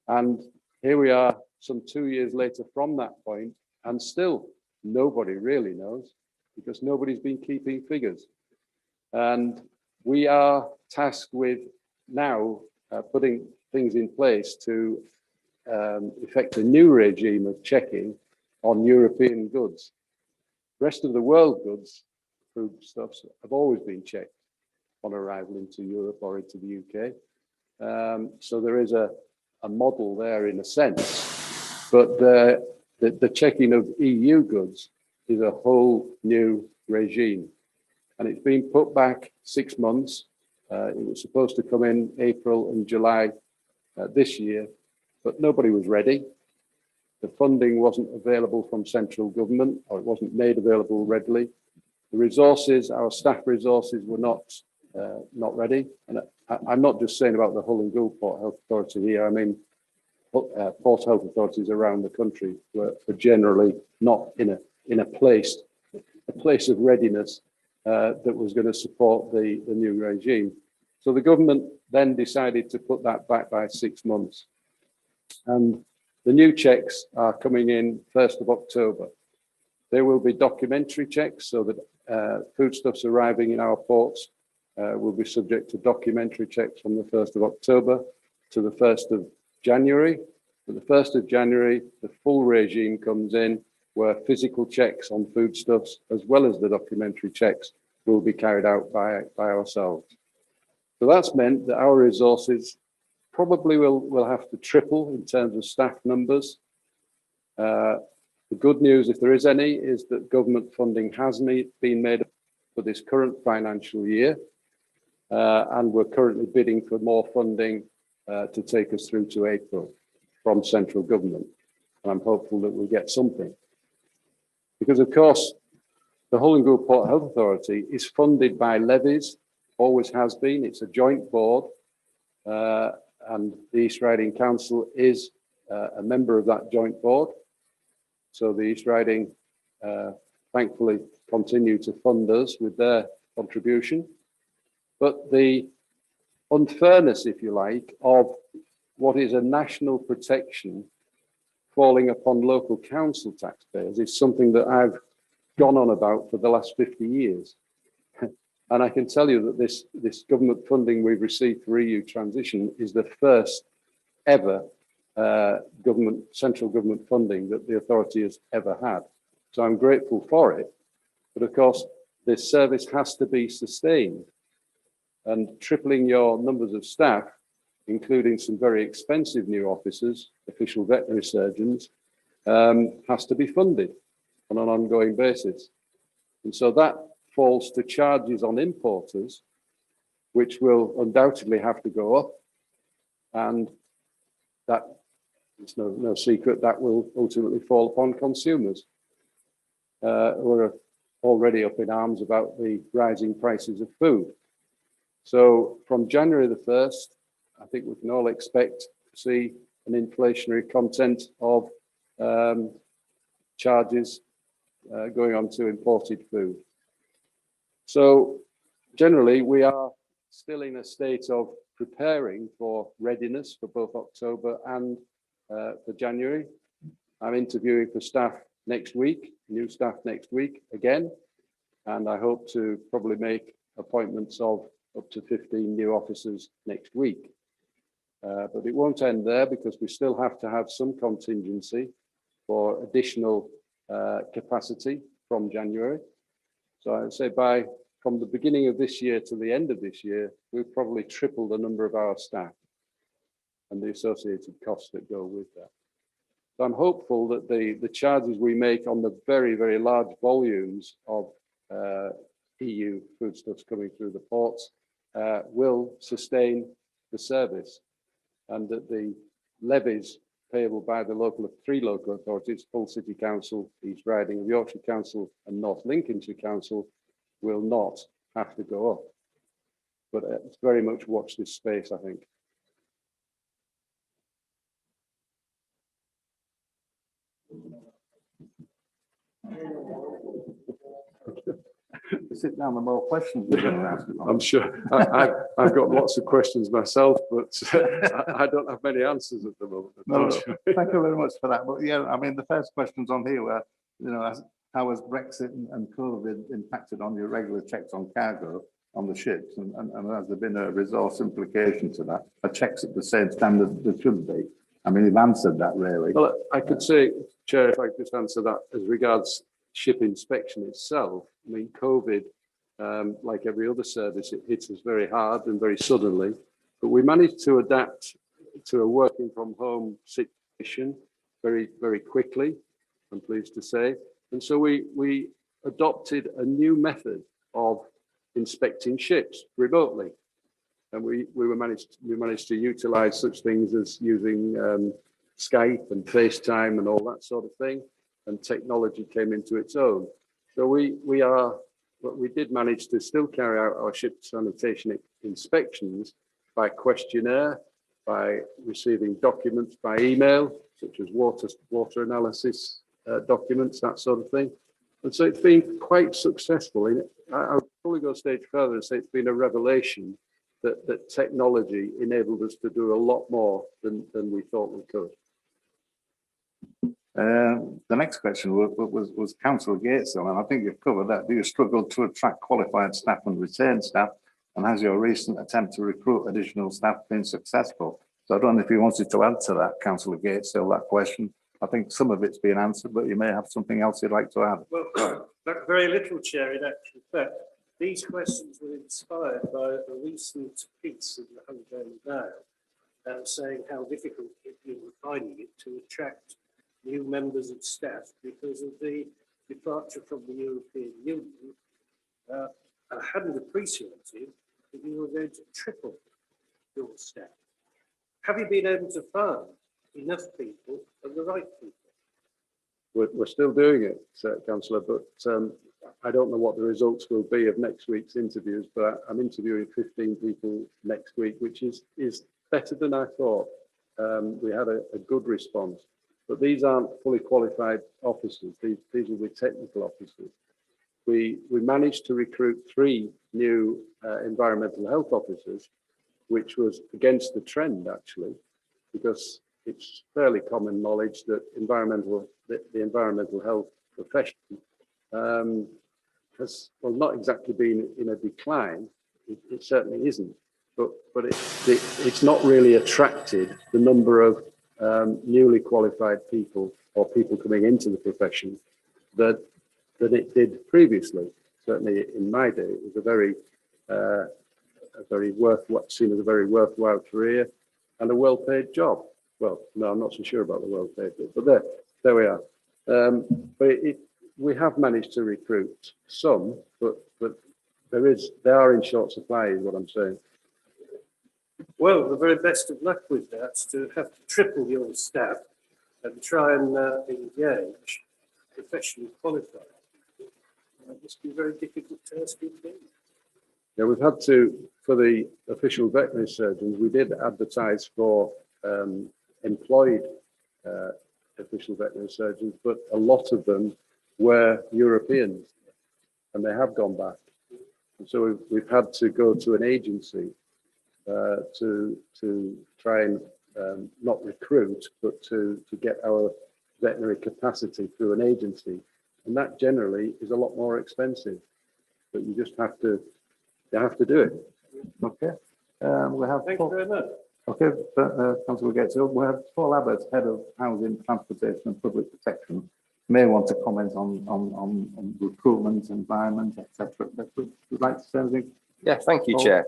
And here we are some 2 years later from that point, and still nobody really knows because nobody's been keeping figures. And we are tasked with now putting things in place to effect a new regime of checking on European goods. Rest of the world goods, foodstuffs, have always been checked on arrival into Europe or into the UK. So there is a model there in a sense, but the checking of EU goods is a whole new regime. And it's been put back 6 months. It was supposed to come in April and July this year, but nobody was ready. The funding wasn't available from central government, or it wasn't made available readily. The resources, our staff resources, were not ready. And I'm not just saying about the Hull and Gould Port Health Authority here. I mean, port health authorities around the country were generally not in a place of readiness that was going to support the new regime. So the government then decided to put that back by 6 months. And the new checks are coming in 1st of October. There will be documentary checks so that foodstuffs arriving in our ports will be subject to documentary checks from the 1st of October to the 1st of January. At the 1st of January, the full regime comes in where physical checks on foodstuffs as well as the documentary checks will be carried out by ourselves. So that's meant that our resources probably will have to triple in terms of staff numbers. The good news, if there is any, is that government funding has been made for this current financial year. And we're currently bidding for more funding to take us through to April from central government. And I'm hopeful that we'll get something. Because of course, the Hull and Gould Port Health Authority is funded by levies, always has been. It's a joint board. And the East Riding Council is a member of that joint board. So the East Riding thankfully continue to fund us with their contribution. But the unfairness, if you like, of what is a national protection falling upon local council taxpayers is something that I've gone on about for the last 50 years. And I can tell you that this government funding we've received for EU transition is the first ever central government funding that the authority has ever had. So I'm grateful for it. But of course, this service has to be sustained. And tripling your numbers of staff, including some very expensive new officers, official veterinary surgeons, has to be funded on an ongoing basis. And so that falls to charges on importers, which will undoubtedly have to go up. And that, it's no secret, that will ultimately fall upon consumers who are already up in arms about the rising prices of food. So from January the 1st, I think we can all expect to see an inflationary content of charges going on to imported food. So generally, we are still in a state of preparing for readiness for both October and for January. I'm interviewing for staff next week, new staff next week again, and I hope to probably make appointments of up to 15 new officers next week. But it won't end there because we still have to have some contingency for additional capacity from January. So I would say from the beginning of this year to the end of this year, we've probably tripled the number of our staff and the associated costs that go with that. So I'm hopeful that the charges we make on the very, very large volumes of EU foodstuffs coming through the ports will sustain the service, and that the levies payable by the three local authorities, Hull City Council, East Riding of Yorkshire Council and North Lincolnshire Council, will not have to go up. But it's very much watch this space, I think. Sit down, the more questions we're going to ask. I'm sure I've got lots of questions myself, but I don't have many answers at the moment. No, thank you very much for that. But yeah, I mean, the first questions on here were, you know, how has Brexit and COVID impacted on your regular checks on cargo on the ships? And has there been a resource implication to that? Are checks at the same standard they should be? I mean, you've answered that really. Well, I could say, Chair, if I could just answer that as regards ship inspection itself. I mean, COVID, like every other service, it hits us very hard and very suddenly, but we managed to adapt to a working from home situation very, very quickly, I'm pleased to say. And so we adopted a new method of inspecting ships remotely. And we managed to utilize such things as using Skype and FaceTime and all that sort of thing. And technology came into its own. So we did manage to still carry out our ship sanitation inspections by questionnaire, by receiving documents by email, such as water analysis documents, that sort of thing. And so it's been quite successful. I would probably go a stage further and say it's been a revelation that technology enabled us to do a lot more than we thought we could. The next question was Councillor Gatesdale, and I think you've covered that. Do you struggle to attract qualified staff and retain staff? And has your recent attempt to recruit additional staff been successful? So I don't know if you wanted to add to that, Councillor Gatesdale, that question. I think some of it's been answered, but you may have something else you'd like to add. Well, very little, Chair, in actual fact. These questions were inspired by a recent piece in the Humber Mail saying how difficult you were finding it to attract new members of staff because of the departure from the European Union. I hadn't appreciated that you were going to triple your staff. Have you been able to find enough people and the right people? We're still doing it, Councillor, but I don't know what the results will be of next week's interviews, but I'm interviewing 15 people next week, which is better than I thought. We had a good response. But these aren't fully qualified officers. These will be technical officers. We managed to recruit 3 new environmental health officers, which was against the trend actually, because it's fairly common knowledge that the environmental health profession has, well, not exactly been in a decline. It certainly isn't, but it's not really attracted the number of newly qualified people or people coming into the profession that it did previously. Certainly in my day, it was seen as a very worthwhile career and a well-paid job. Well, no, I'm not so sure about the well-paid bit, but there we are. But we have managed to recruit some, but they are in short supply, is what I'm saying. Well, the very best of luck with that, to have to triple your staff and try and engage professionally qualified. It must be a very difficult task indeed. Yeah, we've had to, for the official veterinary surgeons, we did advertise for employed official veterinary surgeons, but a lot of them were Europeans and they have gone back. And so we've had to go to an agency to try and not recruit, but to get our veterinary capacity through an agency. And that generally is a lot more expensive, but you just have to do it. Okay. We have Thank you very much. Okay, Councillor Gatesdale, we have Paul Abbott, Head of Housing, Transportation and Public Protection. may want to comment on recruitment, environment, etc. Would you like to say anything? Yeah, thank you, Paul? Chair.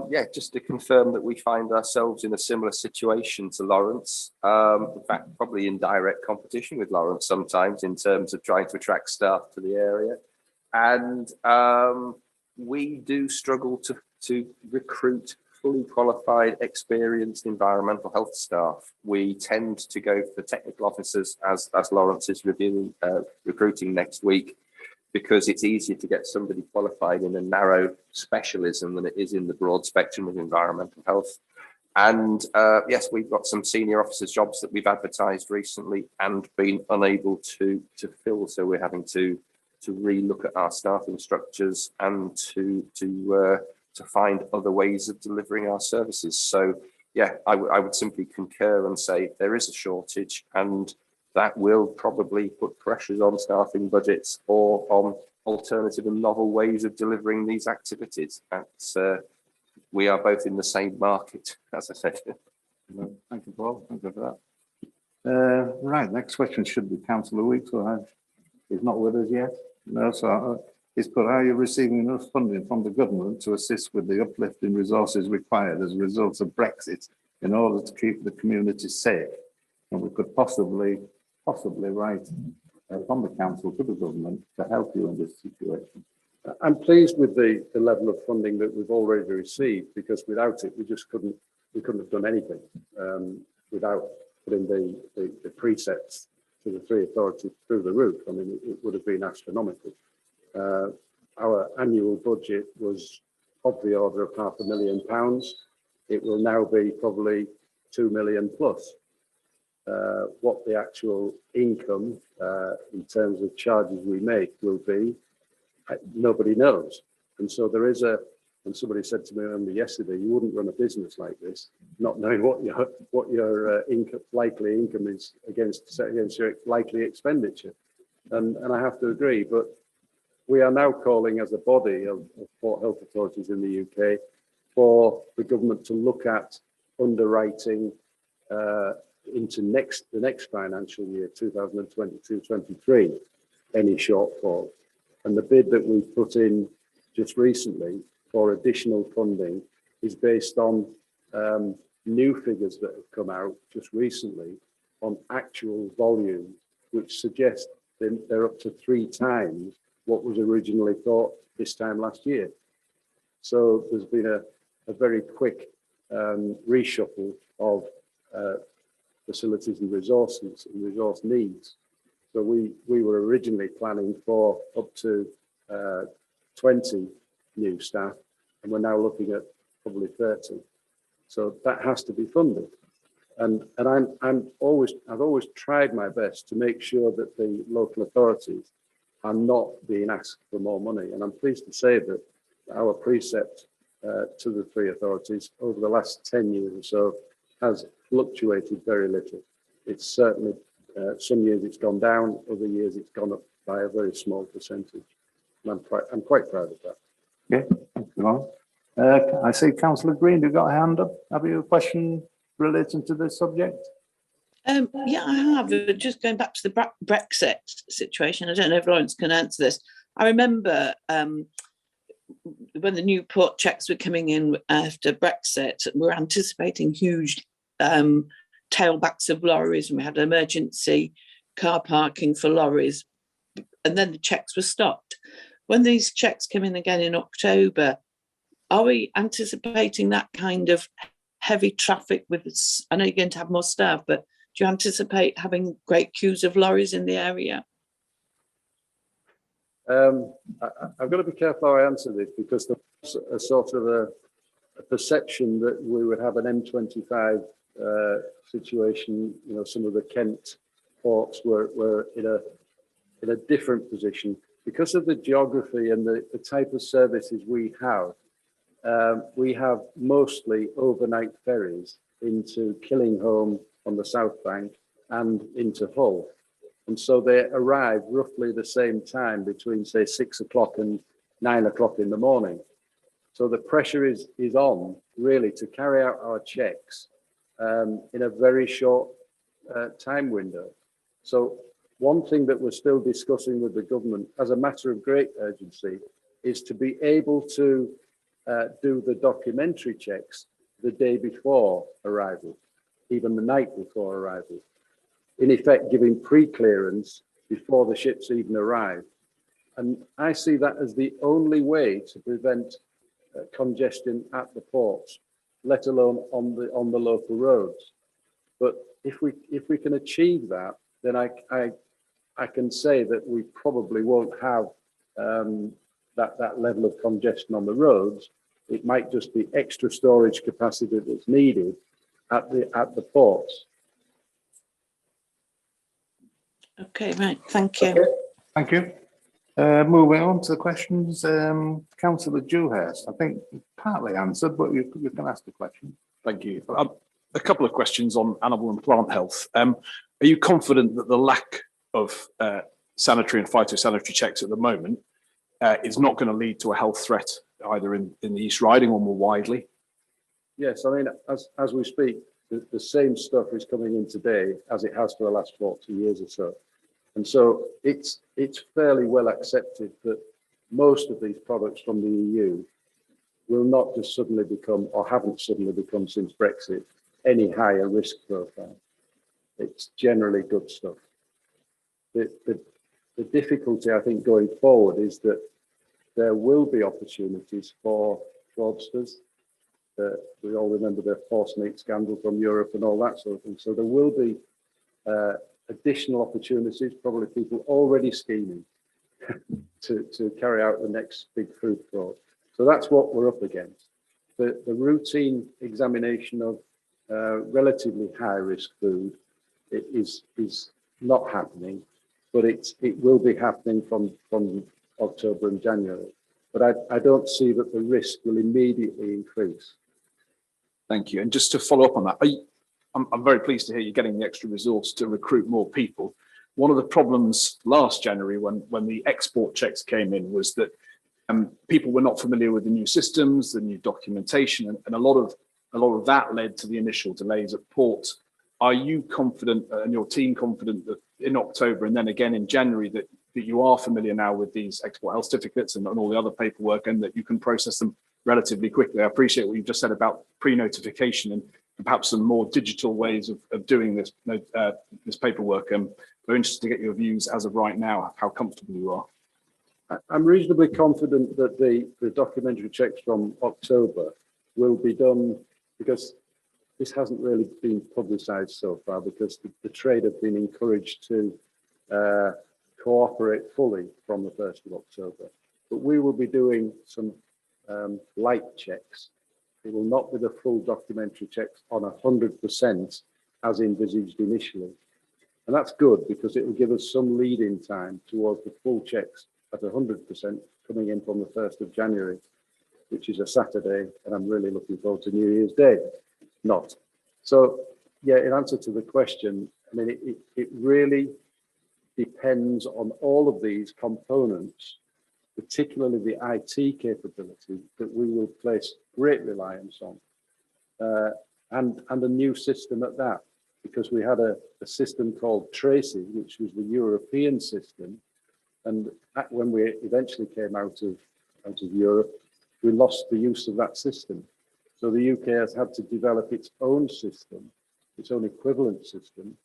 Yeah, just to confirm that we find ourselves in a similar situation to Lawrence. In fact, probably in direct competition with Lawrence sometimes in terms of trying to attract staff to the area. And we do struggle to recruit fully qualified, experienced environmental health staff. We tend to go for technical officers, as Lawrence is reviewing, recruiting next week, because it's easier to get somebody qualified in a narrow specialism than it is in the broad spectrum of environmental health. And yes, we've got some senior officers' jobs that we've advertised recently and been unable to fill. So we're having to re-look at our staffing structures and to find other ways of delivering our services. So yeah, I would simply concur and say there is a shortage, and that will probably put pressures on staffing budgets or on alternative and novel ways of delivering these activities. That's, we are both in the same market, as I said. Thank you, Paul. Thank you for that. Right, next question should be Councillor Weeks, or he's not with us yet. No, so it's put, are you receiving enough funding from the government to assist with the uplift in resources required as a result of Brexit in order to keep the community safe? And we could possibly write from the council to the government to help you in this situation. I'm pleased with the level of funding that we've already received, because without it, we couldn't have done anything without putting the precepts to the three authorities through the roof. I mean, it would have been astronomical. Our annual budget was of the order of £500,000. It will now be probably 2 million plus. What the actual income in terms of charges we make will be, nobody knows. And so there is and somebody said to me only yesterday, you wouldn't run a business like this, not knowing what your likely income is against your likely expenditure. And I have to agree, but we are now calling as a body of port health authorities in the UK for the government to look at underwriting into the next financial year, 2022-23, any shortfall. And the bid that we've put in just recently for additional funding is based on new figures that have come out just recently on actual volume, which suggest they're up to 3 times what was originally thought this time last year. So there's been a very quick reshuffle of facilities and resources and resource needs. So we were originally planning for up to 20 new staff, and we're now looking at probably 30. So that has to be funded. And I've always tried my best to make sure that the local authorities are not being asked for more money. And I'm pleased to say that our precept to the 3 authorities over the last 10 years or so has fluctuated very little. It's certainly, some years it's gone down, other years it's gone up by a very small percentage. And I'm quite proud of that. Okay, thank you, Ron. I see Councillor Green, you've got a hand up. Have you a question relating to this subject? Yeah, I have. Just going back to the Brexit situation, I don't know if Lawrence can answer this. I remember when the new port checks were coming in after Brexit, we were anticipating huge tailbacks of lorries, and we had emergency car parking for lorries, and then the checks were stopped. When these checks come in again in October, are we anticipating that kind of heavy traffic with, I know you're going to have more staff, but do you anticipate having great queues of lorries in the area? I've got to be careful how I answer this, because there's a sort of a perception that we would have an M25 situation. You know, some of the Kent ports were in a different position because of the geography and the type of services we have. We have mostly overnight ferries into Killingholme on the south bank and into Hull. And so they arrive roughly the same time between, say, 6 o'clock and 9 o'clock in the morning. So the pressure is on really to carry out our checks in a very short time window. So one thing that we're still discussing with the government as a matter of great urgency is to be able to do the documentary checks the day before arrival, even the night before arrival. In effect, giving pre-clearance before the ships even arrive. And I see that as the only way to prevent congestion at the ports, let alone on the local roads. But if we can achieve that, then I can say that we probably won't have that level of congestion on the roads. It might just be extra storage capacity that's needed at the ports. Okay, right. Thank you. Okay, thank you. Moving on to the questions, Councillor Dewhurst, I think partly answered, but you can ask the question. Thank you. A couple of questions on animal and plant health. Are you confident that the lack of sanitary and phytosanitary checks at the moment is not going to lead to a health threat either in the East Riding or more widely? Yes, I mean, as we speak, the same stuff is coming in today as it has for the last 40 years or so. And so it's fairly well accepted that most of these products from the EU will not just suddenly become, or haven't suddenly become since Brexit, any higher risk profile. It's generally good stuff. The difficulty, I think, going forward is that there will be opportunities for fraudsters. We all remember the horse meat scandal from Europe and all that sort of thing. So there will be additional opportunities, probably people already scheming to carry out the next big food fraud. So that's what we're up against. The routine examination of relatively high risk food is not happening, but it will be happening from October and January. But I don't see that the risk will immediately increase. Thank you. And just to follow up on that, I'm very pleased to hear you're getting the extra resource to recruit more people. One of the problems last January when the export checks came in was that people were not familiar with the new systems, the new documentation, and a lot of that led to the initial delays at port. Are you confident and your team confident that in October and then again in January that you are familiar now with these export health certificates and all the other paperwork and that you can process them relatively quickly? I appreciate what you've just said about pre-notification and perhaps some more digital ways of doing this paperwork. We're interested to get your views as of right now, how comfortable you are. I'm reasonably confident that the documentary checks from October will be done, because this hasn't really been publicised so far, because the trade have been encouraged to cooperate fully from the 1st of October. But we will be doing some light checks. It will not be the full documentary checks on 100% as envisaged initially. And that's good because it will give us some lead-in time towards the full checks at 100% coming in from the 1st of January, which is a Saturday, and I'm really looking forward to New Year's Day. Not. So, yeah, in answer to the question, I mean, it really depends on all of these components, particularly the IT capability that we will place great reliance on, and a new system at that, because we had a system called Tracy, which was the European system, and when we eventually came out of Europe, we lost the use of that system. So the UK has had to develop its own system, its own equivalent system,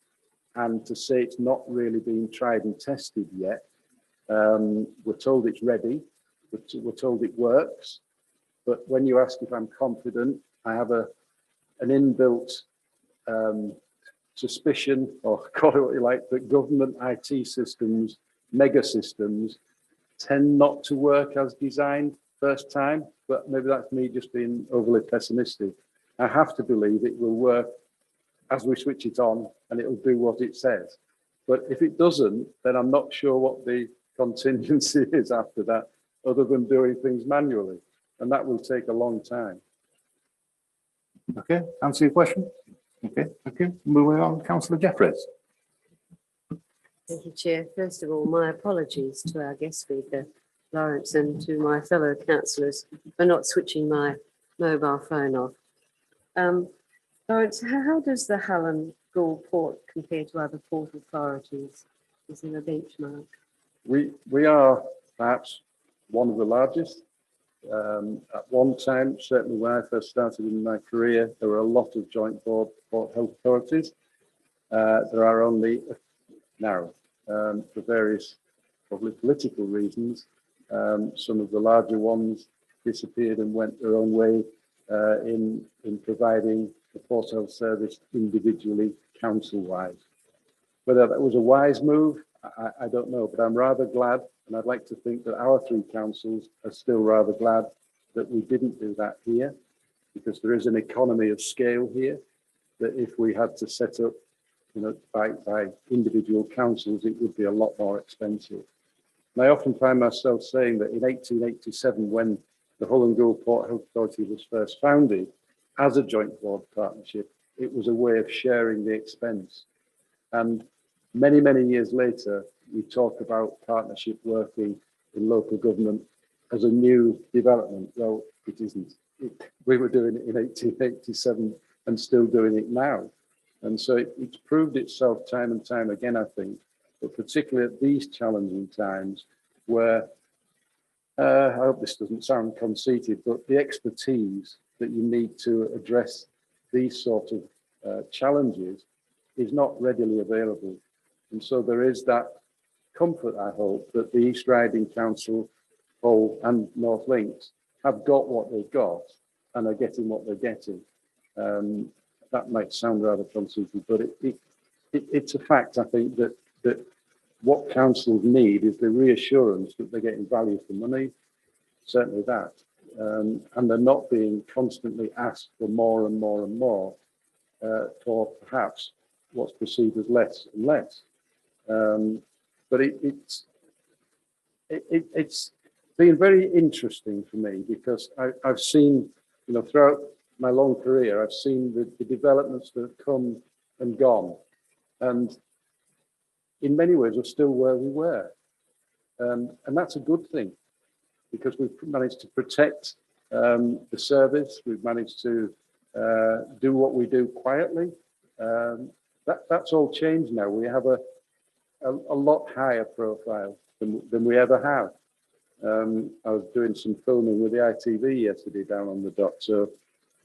and to say it's not really being tried and tested yet. We're told it's ready, we're told it works, but when you ask if I'm confident, I have an inbuilt suspicion, or call it what you like, that government IT systems, mega systems, tend not to work as designed first time, but maybe that's me just being overly pessimistic. I have to believe it will work as we switch it on and it will do what it says. But if it doesn't, then I'm not sure what the contingency is after that, other than doing things manually. And that will take a long time. Okay, answer your question. Okay, thank you. Moving on, Councillor Jeffries. Thank you, Chair. First of all, my apologies to our guest speaker, Lawrence, and to my fellow councillors for not switching my mobile phone off. Lawrence, how does the Hull and Gould port compare to other port authorities Is there a benchmark? We are perhaps one of the largest. At one time, certainly when I first started in my career, there were a lot of joint board port health authorities. There are only now, for various probably political reasons, some of the larger ones disappeared and went their own way in providing the Port Health Service individually, council-wise. Whether that was a wise move, I don't know, but I'm rather glad, and I'd like to think that our three councils are still rather glad that we didn't do that here, because there is an economy of scale here, that if we had to set up, you know, by individual councils, it would be a lot more expensive. And I often find myself saying that in 1887, when the Hull and Gould Port Health Authority was first founded as a joint board partnership, it was a way of sharing the expense. And many, many years later, we talk about partnership working in local government as a new development. Well, it isn't. We were doing it in 1887 and still doing it now. And so it's proved itself time and time again, I think, but particularly at these challenging times where, I hope this doesn't sound conceited, but the expertise that you need to address these sort of challenges is not readily available. And so there is that comfort, I hope, that the East Riding Council, Hull and North Links have got what they've got and are getting what they're getting. That might sound rather conceited, but it's a fact, I think, that what councils need is the reassurance that they're getting value for money, certainly that, and they're not being constantly asked for more and more and more for perhaps what's perceived as less and less. But it's been very interesting for me because I've seen, you know, throughout my long career, I've seen the developments that have come and gone, and in many ways we're still where we were, and that's a good thing because we've managed to protect the service. We've managed to do what we do quietly. That's all changed now. We have a lot higher profile than we ever have. I was doing some filming with the ITV yesterday down on the dock, so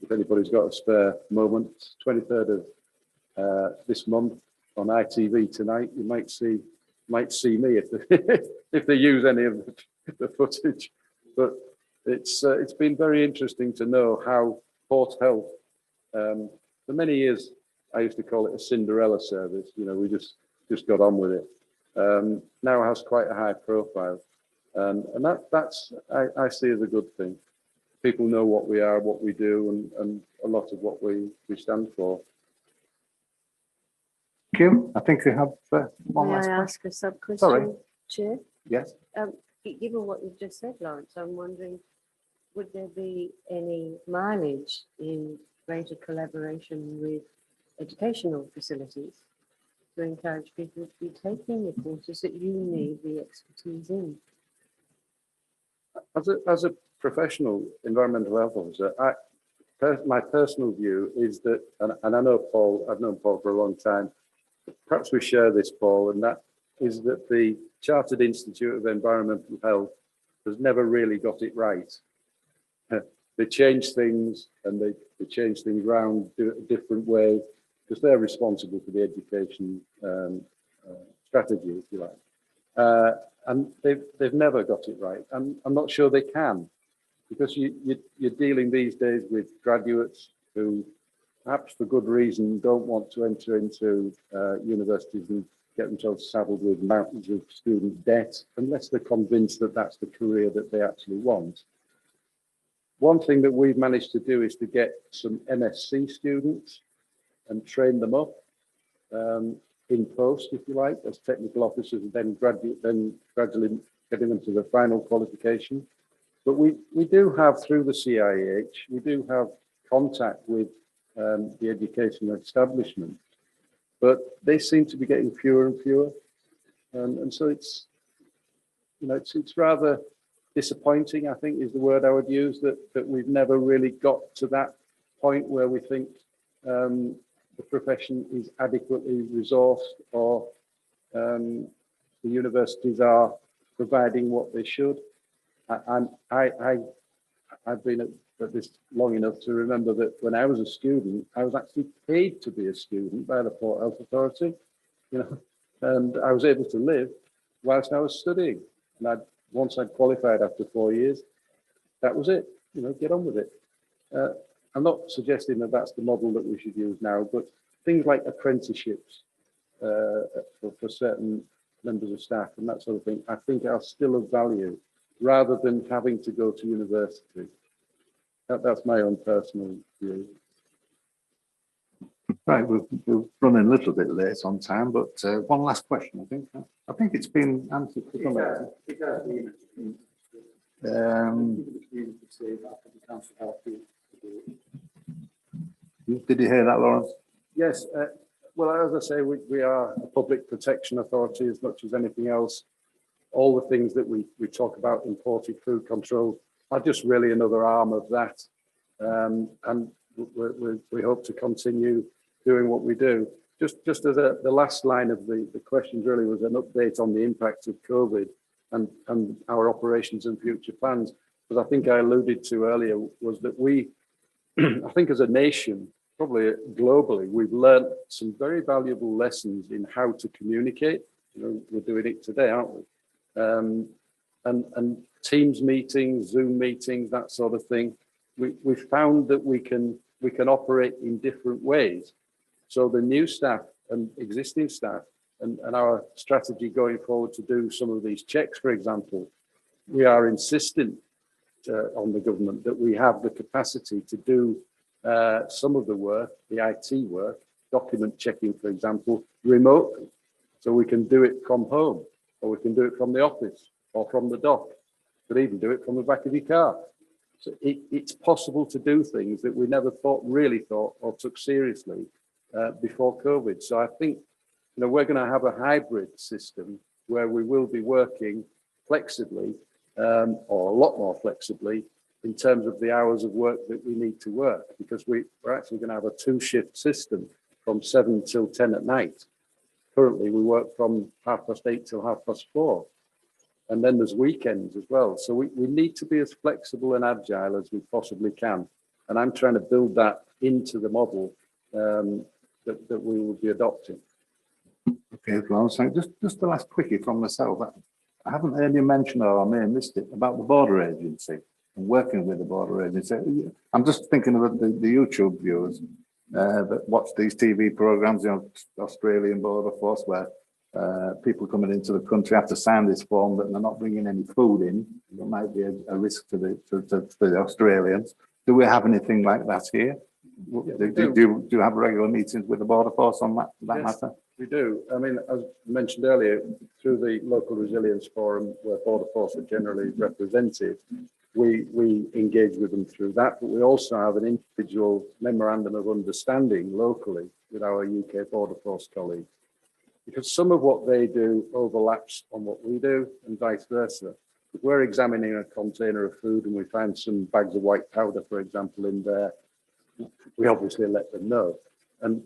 if anybody's got a spare moment, 23rd of this month on ITV tonight, you might see me if they, if they use any of the footage. But it's been very interesting to know how Port Health, for many years, I used to call it a Cinderella service. You know, we just got on with it. Now it has quite a high profile, and that's I see as a good thing. People know what we are, what we do, and a lot of what we stand for. Kim, I think you have one May I last ask a sub question, Sorry. Chair? Yes. Given what you've just said, Lawrence, I'm wondering, would there be any mileage in greater collaboration with educational facilities to encourage people to be taking the courses that you need the expertise in? As a professional environmental health officer, my personal view is that, and I know Paul, I've known Paul for a long time, perhaps we share this, Paul, and that is that the Chartered Institute of Environmental Health has never really got it right. They change things and they change things around, do it a different way, because they're responsible for the education strategy, if you like. And they've never got it right. And I'm not sure they can, because you're dealing these days with graduates who, perhaps for good reason, don't want to enter into universities and get themselves saddled with mountains of student debt unless they're convinced that that's the career that they actually want. One thing that we've managed to do is to get some MSc students and train them up in post, if you like, as technical officers, and then gradually getting them to the final qualification. But we do have, through the CIH, we do have contact with the educational establishment, but they seem to be getting fewer and fewer, and so it's, you know, it's rather disappointing, I think is the word I would use, that we've never really got to that point where we think the profession is adequately resourced or the universities are providing what they should. I've been at this long enough to remember that when I was a student, I was actually paid to be a student by the Port Health Authority, you know, and I was able to live whilst I was studying. And once I'd qualified after 4 years, that was it, you know, get on with it. I'm not suggesting that that's the model that we should use now, but things like apprenticeships for certain members of staff and that sort of thing, I think are still of value rather than having to go to university. That's my own personal view. Right, we're running a little bit late on time, but one last question, I think. I think it's been answered. Did you hear that, Lawrence? Yes, well, as I say, we are a public protection authority as much as anything else. All the things that we talk about, imported food control, are just really another arm of that. And we hope to continue doing what we do. Just as the last line of the questions really was an update on the impact of COVID and our operations and future plans. Because I think I alluded to earlier was that we, I think as a nation, probably globally, we've learned some very valuable lessons in how to communicate. You know, we're doing it today, aren't we? And Teams meetings, Zoom meetings, that sort of thing. We found that we can operate in different ways. So the new staff and existing staff and our strategy going forward to do some of these checks, for example, we are insistent on the government that we have the capacity to do some of the work, the IT work, document checking, for example, remotely. So we can do it from home, or we can do it from the office, or from the dock. Could even do it from the back of your car. So it's possible to do things that we never really thought or took seriously before COVID. So I think, you know, we're going to have a hybrid system where we will be working flexibly, or a lot more flexibly, in terms of the hours of work that we need to work, because we're actually going to have a 2-shift system from 7 till 10 at night. Currently, we work from 8:30 till 4:30. And then there's weekends as well. So we need to be as flexible and agile as we possibly can. And I'm trying to build that into the model that we will be adopting. Okay, Lawrence, just the last quickie from myself. I haven't heard you mention, or I may have missed it, about the border agency and working with the border agency. I'm just thinking about the YouTube viewers that watch these TV programs, you know, Australian Border Force, where people coming into the country have to sign this form that they're not bringing any food in. There might be a risk to the Australians. Do we have anything like that here? Do you have regular meetings with the Border Force on that matter? We do. I mean, as mentioned earlier, through the local resilience forum where Border Force are generally represented, we engage with them through that, but we also have an individual memorandum of understanding locally with our UK Border Force colleagues, because some of what they do overlaps on what we do and vice versa. If we're examining a container of food and we find some bags of white powder, for example, in there, we obviously let them know. And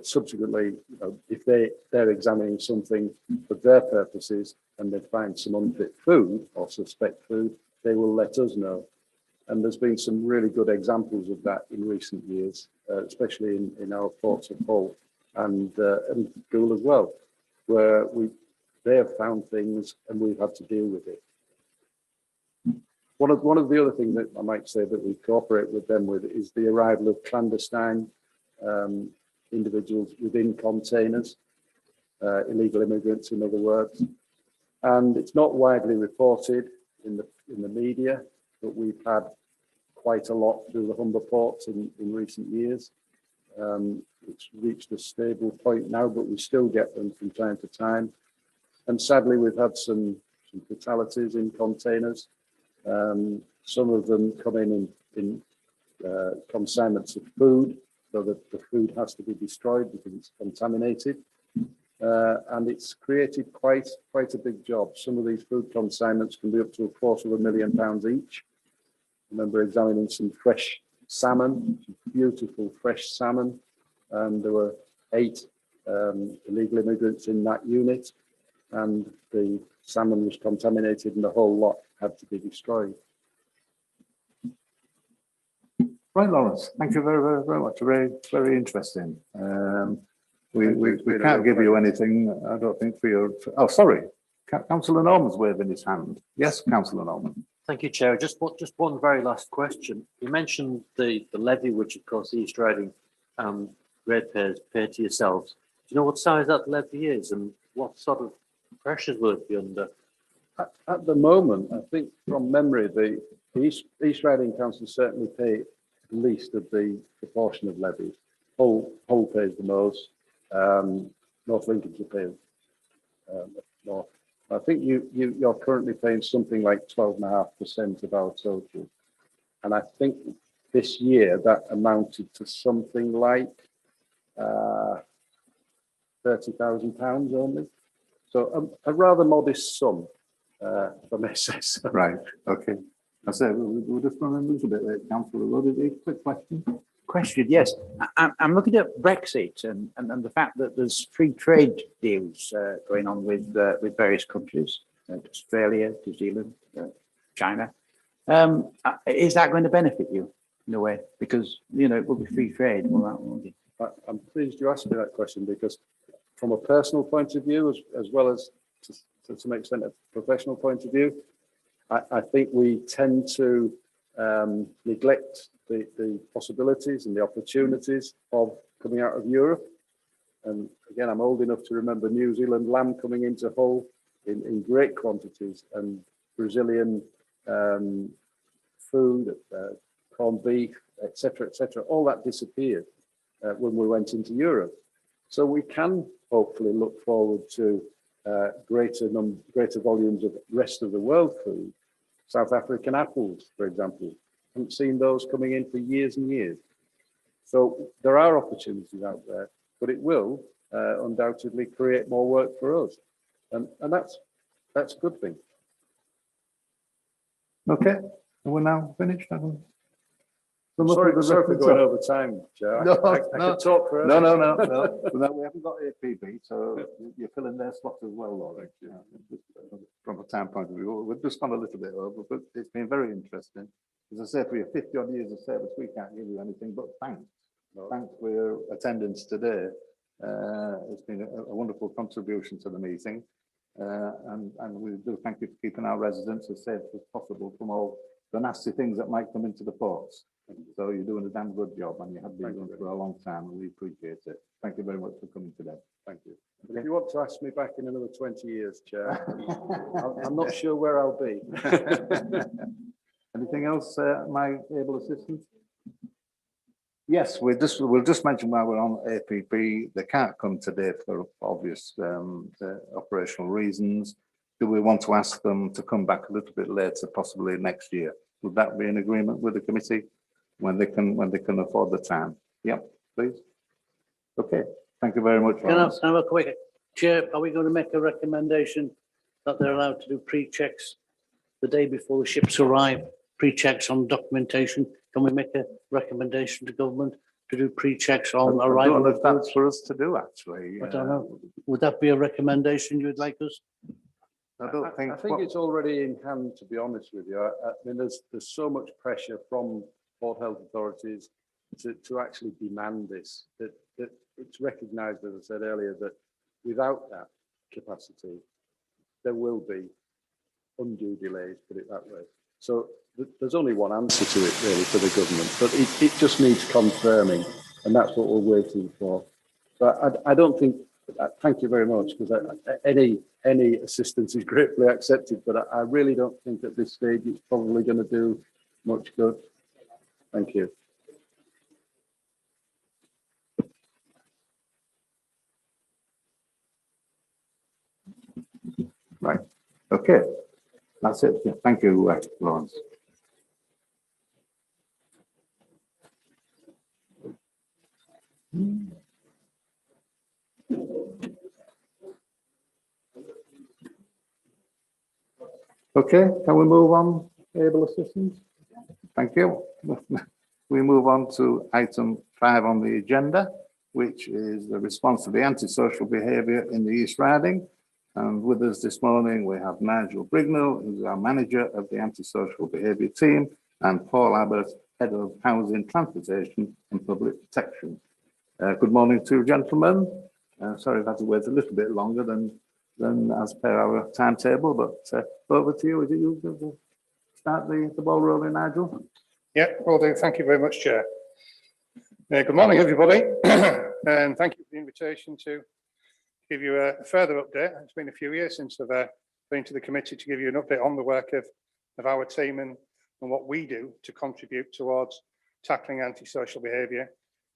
subsequently, you know, if they're examining something for their purposes and they find some unfit food or suspect food, they will let us know. And there's been some really good examples of that in recent years, especially in our ports of Hull and Goole as well, where they have found things and we've had to deal with it. One of the other things that I might say that we cooperate with them with is the arrival of clandestine individuals within containers, illegal immigrants, in other words. And it's not widely reported in the media, but we've had quite a lot through the Humber ports in recent years. It's reached a stable point now, but we still get them from time to time. And sadly, we've had some fatalities in containers. Some of them come in consignments of food, so that the food has to be destroyed because it's contaminated. And it's created quite a big job. Some of these food consignments can be up to £250,000 each. I remember examining some fresh salmon, beautiful fresh salmon, and there were 8 illegal immigrants in that unit. and the salmon was contaminated and the whole lot had to be destroyed. Right, Lawrence, thank you very much. Very interesting. We can't give you anything, I don't think, for your, oh, sorry. Councillor Norman's waving his hand. Yes, Councillor Norman. Thank you, Chair. Just one very last question. You mentioned the levy, which of course the East Riding ratepayers pay to yourselves. Do you know what size that levy is and what sort of pressures will it be under? At the moment, I think from memory, the East Riding Council certainly pay at least of the proportion of levies. Hull pays the most. North Lincolnshire pays more. I think you're currently paying something like 12.5% of our total. And I think this year that amounted to something like £30,000 only. So a rather modest sum, if I may say so. Right, okay. I said, we'll just run a little bit late, Councillor Ruddy. Quick question. Yes. I'm looking at Brexit and the fact that there's free trade deals going on with various countries, Australia, New Zealand, China. Is that going to benefit you in a way? Because, you know, it will be free trade. I'm pleased you asked me that question because from a personal point of view, as well as to some extent a professional point of view, I think we tend to neglect the possibilities and the opportunities of coming out of Europe. And again, I'm old enough to remember New Zealand lamb coming into Hull in great quantities and Brazilian food, corned beef, etc., all that disappeared when we went into Europe. So we can hopefully look forward to greater volumes of rest of the world food. South African apples, for example. I haven't seen those coming in for years and years. So there are opportunities out there, but it will undoubtedly create more work for us. And that's a good thing. Okay, we're now finished. Sorry for going over time, Joe. I could talk forever. No, we haven't got APB, so you're filling their slot as well, Laurie. From a time point of view, we've just gone a little bit over, but it's been very interesting. As I say, for your 50 odd years of service, we can't give you anything but thanks. Thanks for your attendance today. It's been a wonderful contribution to the meeting. And we do thank you for keeping our residents as safe as possible from all the nasty things that might come into the ports. So you're doing a damn good job and you have been doing it for a long time and we appreciate it. Thank you very much for coming today. Thank you. Okay. If you want to ask me back in another 20 years, Chair, I'm not sure where I'll be. Anything else, my able assistant? Yes, we'll just mention while we're on APP, they can't come today for obvious operational reasons. Do we want to ask them to come back a little bit later, possibly next year? Would that be in agreement with the committee when they can afford the time? Yep, please. Okay, thank you very much. Can I have a quick, Chair, are we going to make a recommendation that they're allowed to do pre-checks the day before the ships arrive? Pre-checks on documentation. Can we make a recommendation to government to do pre-checks on arrival? I don't know if that's for us to do, actually. I don't know. Would that be a recommendation you'd like us? I think it's already in hand, to be honest with you. I mean, there's so much pressure from Port Health authorities to actually demand this, that it's recognised, as I said earlier, that without that capacity, there will be undue delays, put it that way. So there's only one answer to it really for the government, but it just needs confirming, and that's what we're waiting for. So I don't think, thank you very much, because any assistance is gratefully accepted, but I really don't think at this stage it's probably going to do much good. Thank you. Right. Okay. That's it. Yeah. Thank you, Lawrence. Okay, can we move on, able assistance? Thank you. We move on to item 5 on the agenda, which is the response to the antisocial behaviour in the East Riding. And with us this morning, we have Nigel Brignall, who's our manager of the antisocial behaviour team, and Paul Abbott, head of housing, transportation and public protection. Good morning to you, gentlemen. Sorry I've had to wait a little bit longer than as per our timetable, but over to you. Is it you going to start the ball rolling, Nigel? Yeah, will do. Thank you very much, Chair. Good morning, everybody, and thank you for the invitation to give you a further update. It's been a few years since I've been to the committee to give you an update on the work of our team and what we do to contribute towards tackling antisocial behaviour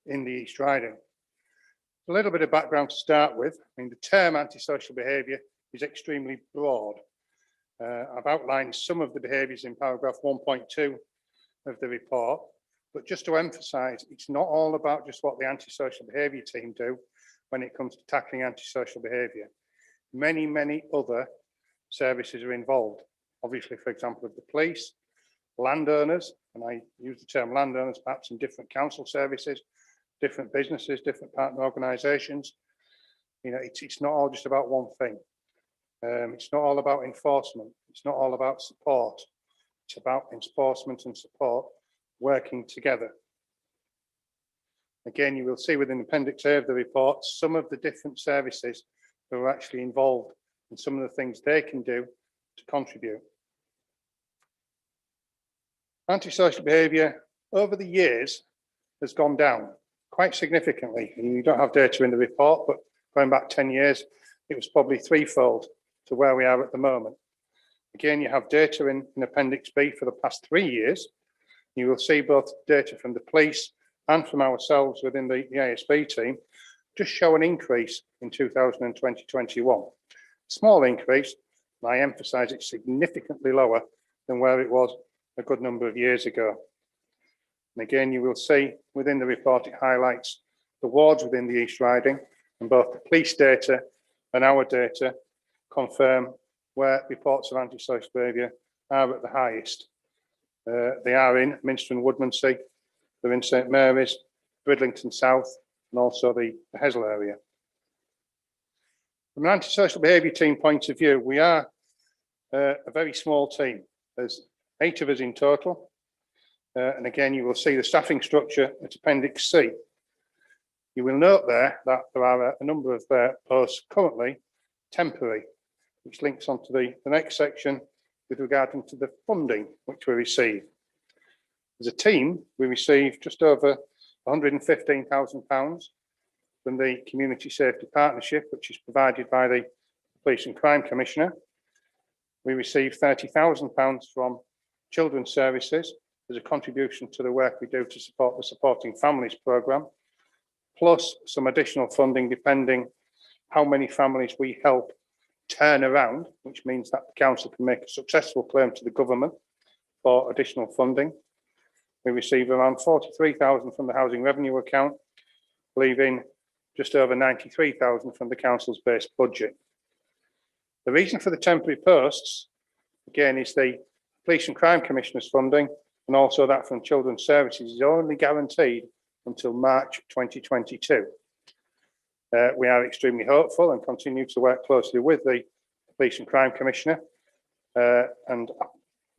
in the East Riding. A little bit of background to start with. I mean, the term antisocial behaviour is extremely broad. I've outlined some of the behaviours in paragraph 1.2 of the report, but just to emphasise, it's not all about just what the antisocial behaviour team do when it comes to tackling antisocial behaviour. Many, many other services are involved. Obviously, for example, of the police, landowners, and I use the term landowners perhaps in different council services, different businesses, different partner organisations. You know, it's not all just about one thing. It's not all about enforcement. It's not all about support. It's about enforcement and support working together. Again, you will see within Appendix A of the report some of the different services who are actually involved and some of the things they can do to contribute. Antisocial behaviour over the years has gone down quite significantly. And you don't have data in the report, but going back 10 years, it was probably threefold to where we are at the moment. Again, you have data in Appendix B for the past 3 years. You will see both data from the police and from ourselves within the ASB team just show an increase in 2020-21. Small increase, and I emphasise it's significantly lower than where it was a good number of years ago. And again, you will see within the report, it highlights the wards within the East Riding, and both the police data and our data confirm where reports of antisocial behaviour are at the highest. They are in Minster and Woodmansey, they're in St Mary's, Bridlington South, and also the Hesel area. From an antisocial behaviour team point of view, we are a very small team. There's 8 of us in total. And again, you will see the staffing structure at Appendix C. You will note there that there are a number of posts currently temporary, which links onto the next section with regard to the funding which we receive. As a team, we received just over £115,000 from the Community Safety Partnership, which is provided by the Police and Crime Commissioner. We received £30,000 from Children's Services as a contribution to the work we do to support the Supporting Families programme, plus some additional funding depending how many families we help turn around, which means that the council can make a successful claim to the government for additional funding. We receive around 43,000 from the housing revenue account, leaving just over 93,000 from the council's base budget. The reason for the temporary posts, again, is the Police and Crime Commissioner's funding, and also that from Children's Services is only guaranteed until March 2022. We are extremely hopeful and continue to work closely with the Police and Crime Commissioner and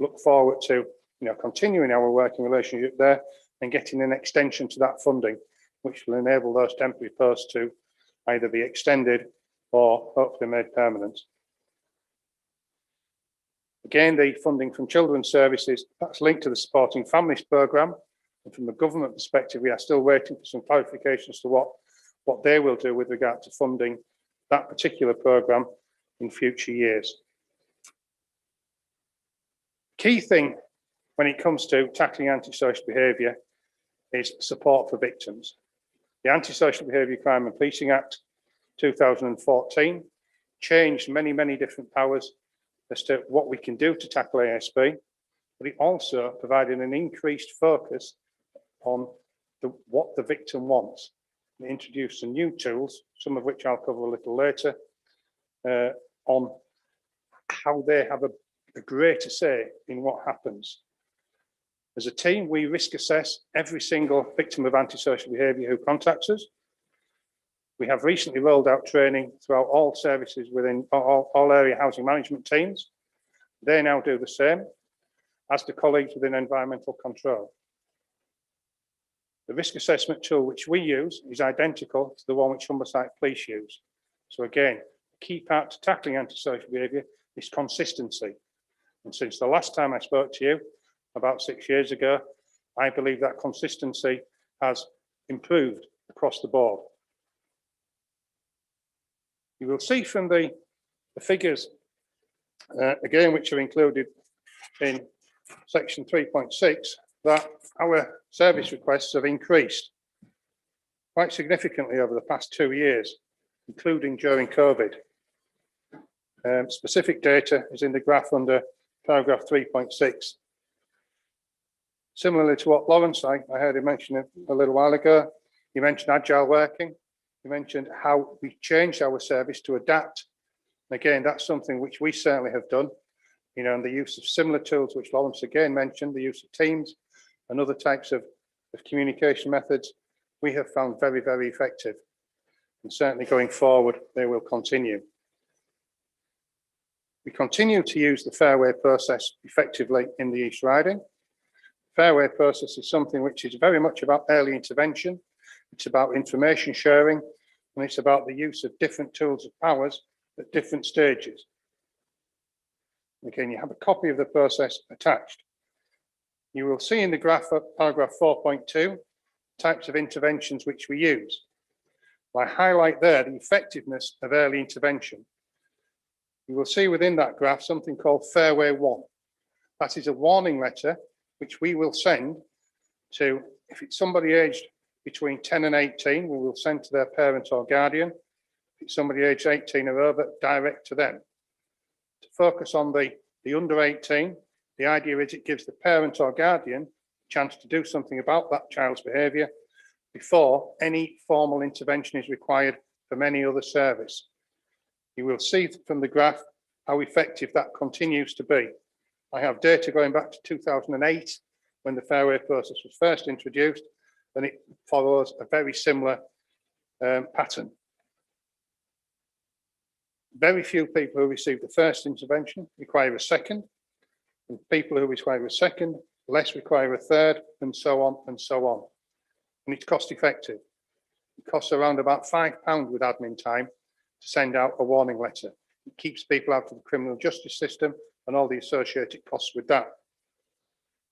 look forward to continuing our working relationship there and getting an extension to that funding, which will enable those temporary posts to either be extended or hopefully made permanent. Again, the funding from Children's Services, that's linked to the Supporting Families programme. And from a government perspective, we are still waiting for some clarifications to what they will do with regard to funding that particular programme in future years. Key thing when it comes to tackling antisocial behaviour is support for victims. The Antisocial Behaviour Crime and Policing Act 2014 changed many, many different powers as to what we can do to tackle ASB, but it also provided an increased focus on what the victim wants. It introduced some new tools, some of which I'll cover a little later, on how they have a greater say in what happens. As a team, we risk assess every single victim of antisocial behaviour who contacts us. We have recently rolled out training throughout all services within all area housing management teams. They now do the same, as do colleagues within environmental control. The risk assessment tool which we use is identical to the one which Humber Site Police use. So again, the key part to tackling antisocial behaviour is consistency. And since the last time I spoke to you, about 6 years ago, I believe that consistency has improved across the board. You will see from the figures, again, which are included in section 3.6, that our service requests have increased quite significantly over the past 2 years, including during COVID. Specific data is in the graph under paragraph 3.6. Similarly to what Lawrence, I heard him mention a little while ago, he mentioned agile working. He mentioned how we changed our service to adapt. And again, that's something which we certainly have done, you know, and the use of similar tools, which Lawrence again mentioned, the use of Teams and other types of communication methods, we have found very, very effective. And certainly going forward, they will continue. We continue to use the fairway process effectively in the East Riding. Fairway process is something which is very much about early intervention. It's about information sharing, and it's about the use of different tools of powers at different stages. Again, you have a copy of the process attached. You will see in the graph at paragraph 4.2 types of interventions which we use. I highlight there the effectiveness of early intervention. You will see within that graph something called Fairway 1. That is a warning letter which we will send to, if it's somebody aged between 10 and 18, we will send to their parent or guardian. If it's somebody aged 18 or over, direct to them. To focus on the under 18, the idea is it gives the parent or guardian a chance to do something about that child's behaviour before any formal intervention is required from any other service. You will see from the graph how effective that continues to be. I have data going back to 2008 when the fairway process was first introduced, and it follows a very similar pattern. Very few people who receive the first intervention require a second, and people who require a second, less require a third, and so on and so on. And it's cost effective. It costs around about £5 with admin time to send out a warning letter. It keeps people out of the criminal justice system and all the associated costs with that.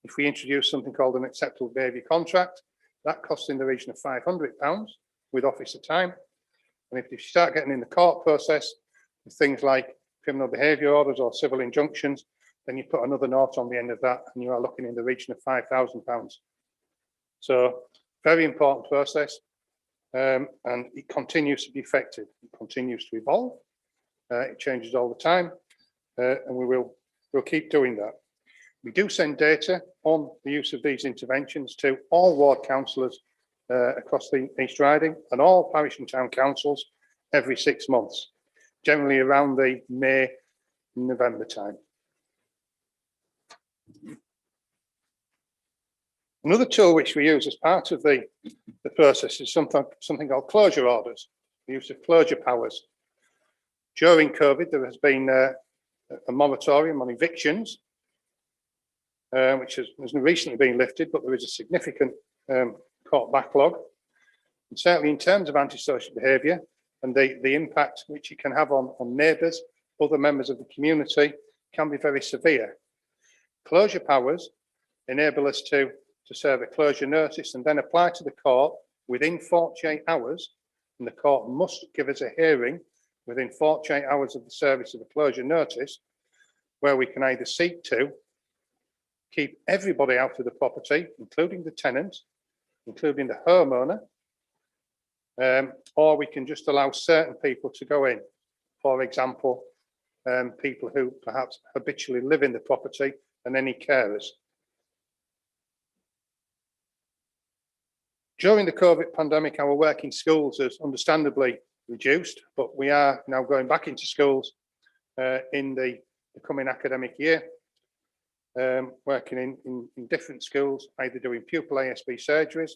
If we introduce something called an acceptable behaviour contract, that costs in the region of £500 with officer time. And if you start getting in the court process with things like criminal behaviour orders or civil injunctions, then you put another note on the end of that and you are looking in the region of £5,000. So very important process, and it continues to be effective. It continues to evolve. It changes all the time, and we'll keep doing that. We do send data on the use of these interventions to all ward councillors across the East Riding and all parish and town councils every 6 months, generally around the May, November time. Another tool which we use as part of the process is something called closure orders, the use of closure powers. During COVID, there has been a moratorium on evictions, which has recently been lifted, but there is a significant court backlog. And certainly in terms of antisocial behaviour and the impact which it can have on neighbours, other members of the community, can be very severe. Closure powers enable us to serve a closure notice and then apply to the court within 48 hours, and the court must give us a hearing within 48 hours of the service of a closure notice, where we can either seek to keep everybody out of the property, including the tenant, including the homeowner, or we can just allow certain people to go in. For example, people who perhaps habitually live in the property and any carers. During the COVID pandemic, our work in schools has understandably reduced, but we are now going back into schools in the coming academic year, working in different schools, either doing pupil ASB surgeries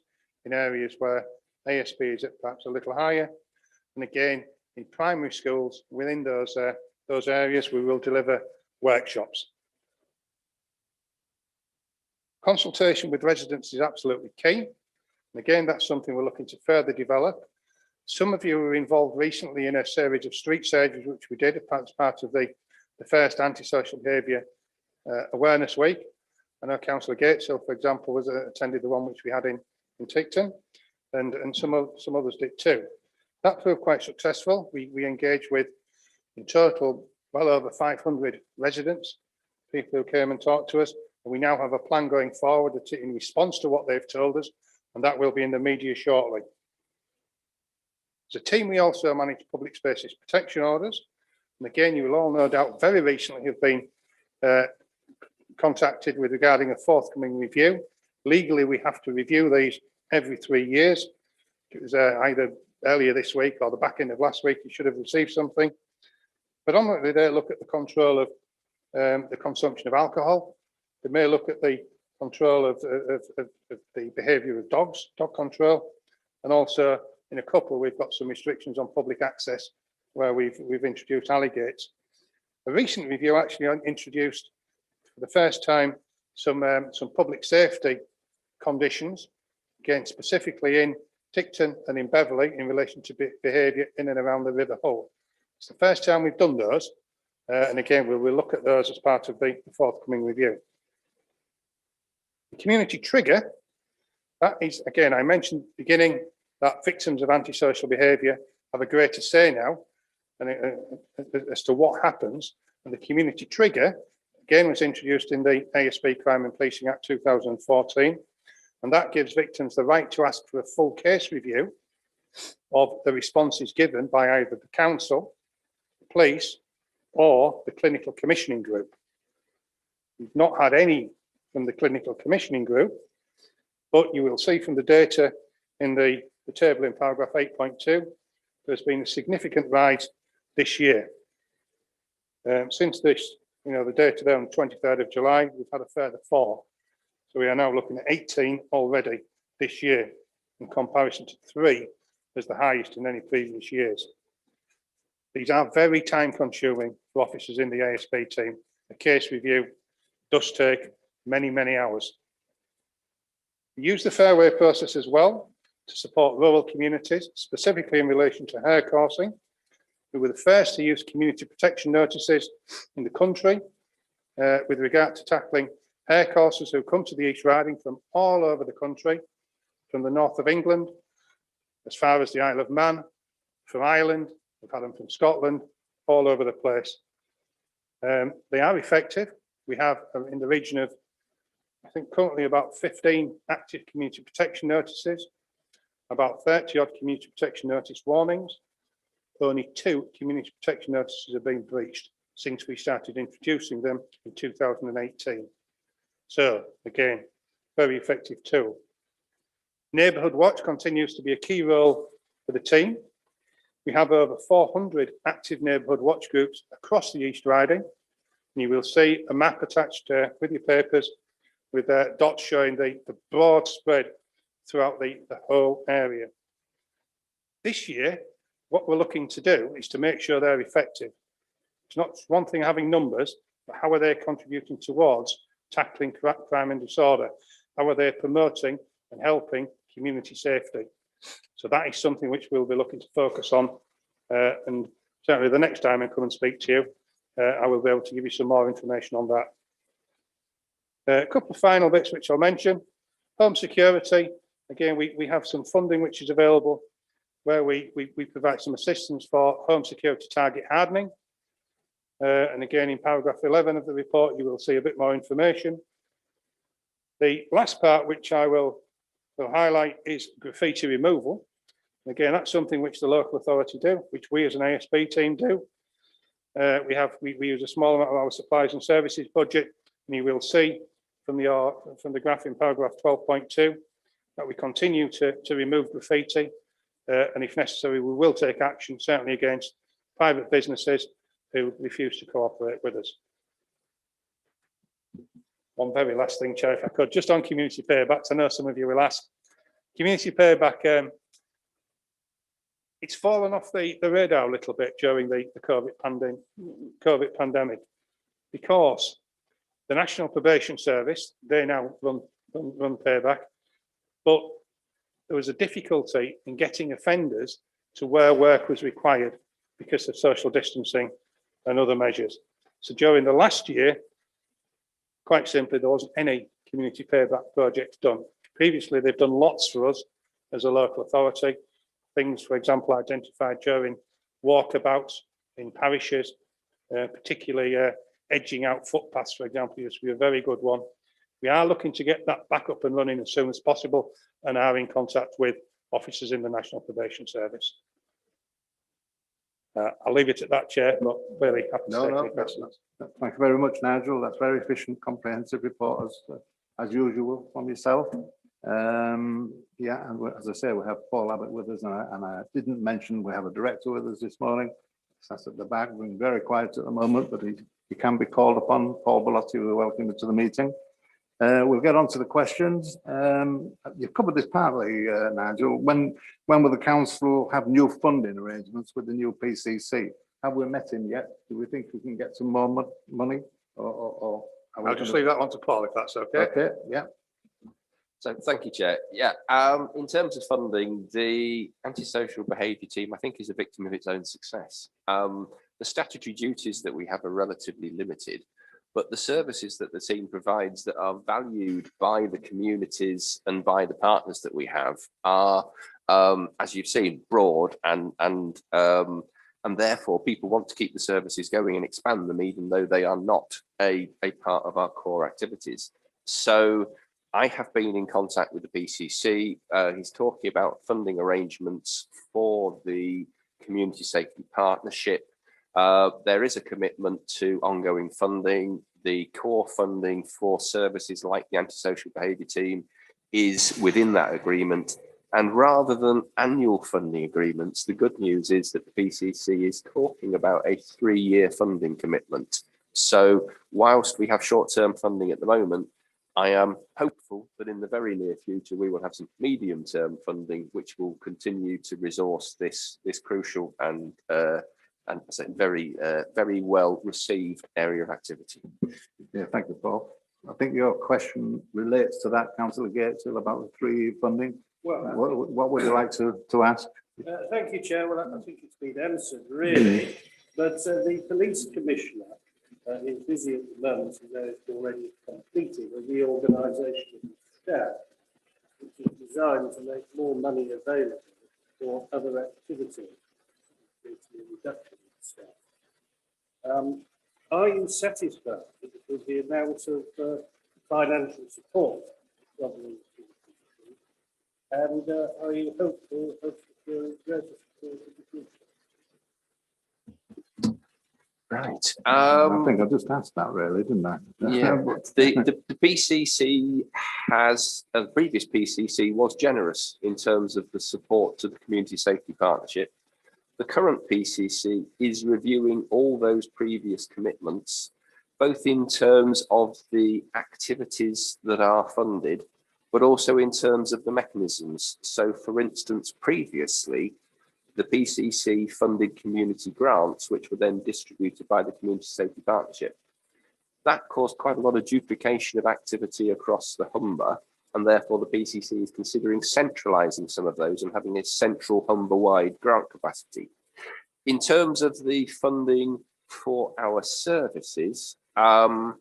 in areas where ASB is at perhaps a little higher, And again, in primary schools within those areas, we will deliver workshops. Consultation with residents is absolutely key. And again, that's something we're looking to further develop. Some of you were involved recently in a series of street surgeries, which we did as part of the first antisocial behaviour awareness week. I know Councillor Gateshill, for example, was attended the one which we had in Ticton, and some others did too. That proved quite successful. We engaged with, in total, well over 500 residents, people who came and talked to us. And we now have a plan going forward in response to what they've told us, and that will be in the media shortly. As a team, we also manage public spaces protection orders. And again, you will all no doubt very recently have been contacted with regarding a forthcoming review. Legally, we have to review these every 3 years. It was either earlier this week or the back end of last week, you should have received something. Predominantly, they look at the control of the consumption of alcohol. They may look at the control of the behaviour of dogs, dog control, and also in a couple, we've got some restrictions on public access where we've introduced alligators. A recent review actually introduced for the first time some public safety conditions, again specifically in Ticton and in Beverley in relation to behaviour in and around the River Hull. It's the first time we've done those, and again we'll look at those as part of the forthcoming review. The community trigger, that is, again, I mentioned at the beginning that victims of antisocial behaviour have a greater say now and as to what happens. And the community trigger, again, was introduced in the ASB Crime and Policing Act 2014. And that gives victims the right to ask for a full case review of the responses given by either the council, the police, or the clinical commissioning group. We've not had any from the clinical commissioning group, but you will see from the data in the table in paragraph 8.2, there's been a significant rise this year. Since this, the data there on the 23rd of July, we've had a further 4. So we are now looking at 18 already this year, in comparison to 3 as the highest in any previous years. These are very time consuming for officers in the ASB team. A case review does take many, many hours. We use the fairway process as well to support rural communities, specifically in relation to hare coursing. We were the first to use community protection notices in the country with regard to tackling hare coursers who come to the East Riding from all over the country, from the north of England, as far as the Isle of Man, from Ireland, we've had them from Scotland, all over the place. They are effective. We have in the region of, I think currently about 15 active community protection notices, about 30 odd community protection notice warnings. Only 2 community protection notices have been breached since we started introducing them in 2018. So again, very effective tool. Neighbourhood Watch continues to be a key role for the team. We have over 400 active neighbourhood watch groups across the East Riding. And you will see a map attached with your papers with dots showing the broad spread throughout the whole area. This year, what we're looking to do is to make sure they're effective. It's not one thing having numbers, but how are they contributing towards tackling crime and disorder? How are they promoting and helping community safety? So that is something which we'll be looking to focus on. And certainly the next time I come and speak to you, I will be able to give you some more information on that. A couple of final bits which I'll mention. Home security. Again, we have some funding which is available where we provide some assistance for home security target hardening. And again, in paragraph 11 of the report, you will see a bit more information. The last part, which I will highlight, is graffiti removal. Again, that's something which the local authority do, which we as an ASB team do. We use a small amount of our supplies and services budget, and you will see from the graph in paragraph 12.2 that we continue to remove graffiti, and if necessary, we will take action, certainly against private businesses who refuse to cooperate with us. One very last thing, Chair, if I could, just on community paybacks. I know some of you will ask. Community payback, it's fallen off the radar a little bit during the COVID pandemic, because the National Probation Service, they now run payback, but there was a difficulty in getting offenders to where work was required because of social distancing and other measures. So during the last year, quite simply, there wasn't any community payback projects done. Previously, they've done lots for us as a local authority. Things, for example, identified during walkabouts in parishes, particularly edging out footpaths, for example, used to be a very good one. We are looking to get that back up and running as soon as possible and are in contact with officers in the National Probation Service. I'll leave it at that, Chair, but really happy to take any questions. Thank you very much, Nigel. That's very efficient, comprehensive report as usual from yourself. Yeah, and as I say, we have Paul Abbott with us, and I didn't mention we have a director with us this morning. That's at the back, being very quiet at the moment, but he can be called upon. Paul Bellotti, we welcome you to the meeting. We'll get on to the questions. You've covered this partly, Nigel. When will the council have new funding arrangements with the new PCC? Have we met him yet? Do we think we can get some more money? Or I'll just leave that one to Paul, if that's okay. Okay, yeah. So thank you, Chair. Yeah, in terms of funding, the antisocial behaviour team, I think, is a victim of its own success. The statutory duties that we have are relatively limited, but the services that the team provides that are valued by the communities and by the partners that we have are, as you've seen, broad, and therefore people want to keep the services going and expand them, even though they are not a part of our core activities. So I have been in contact with the PCC. He's talking about funding arrangements for the Community Safety Partnership. There is a commitment to ongoing funding. The core funding for services like the antisocial behaviour team is within that agreement. And rather than annual funding agreements, the good news is that the PCC is talking about a 3-year funding commitment. So whilst we have short-term funding at the moment, I am hopeful that in the very near future we will have some medium-term funding which will continue to resource this crucial and I say very well received area of activity. Yeah, thank you, Paul. I think your question relates to that, Councillor Gatesville, about the 3-year funding. Well, what would you like to ask? thank you, Chair. Well, I think it's been answered really, but the police commissioner is busy at the moment, and they've already completed a reorganisation of the staff, which is designed to make more money available for other activities, including a reduction in staff. Are you satisfied with the amount of financial support from the PCC, and are you hopeful of securing greater support in the future? Right. I think I just asked that, really, didn't I? Yeah. the PCC has, the previous PCC was generous in terms of the support to the Community Safety Partnership. The current PCC is reviewing all those previous commitments, both in terms of the activities that are funded, but also in terms of the mechanisms. So, for instance, previously, the PCC funded community grants, which were then distributed by the Community Safety Partnership. That caused quite a lot of duplication of activity across the Humber, and therefore the PCC is considering centralising some of those and having a central Humber-wide grant capacity. In terms of the funding for our services, I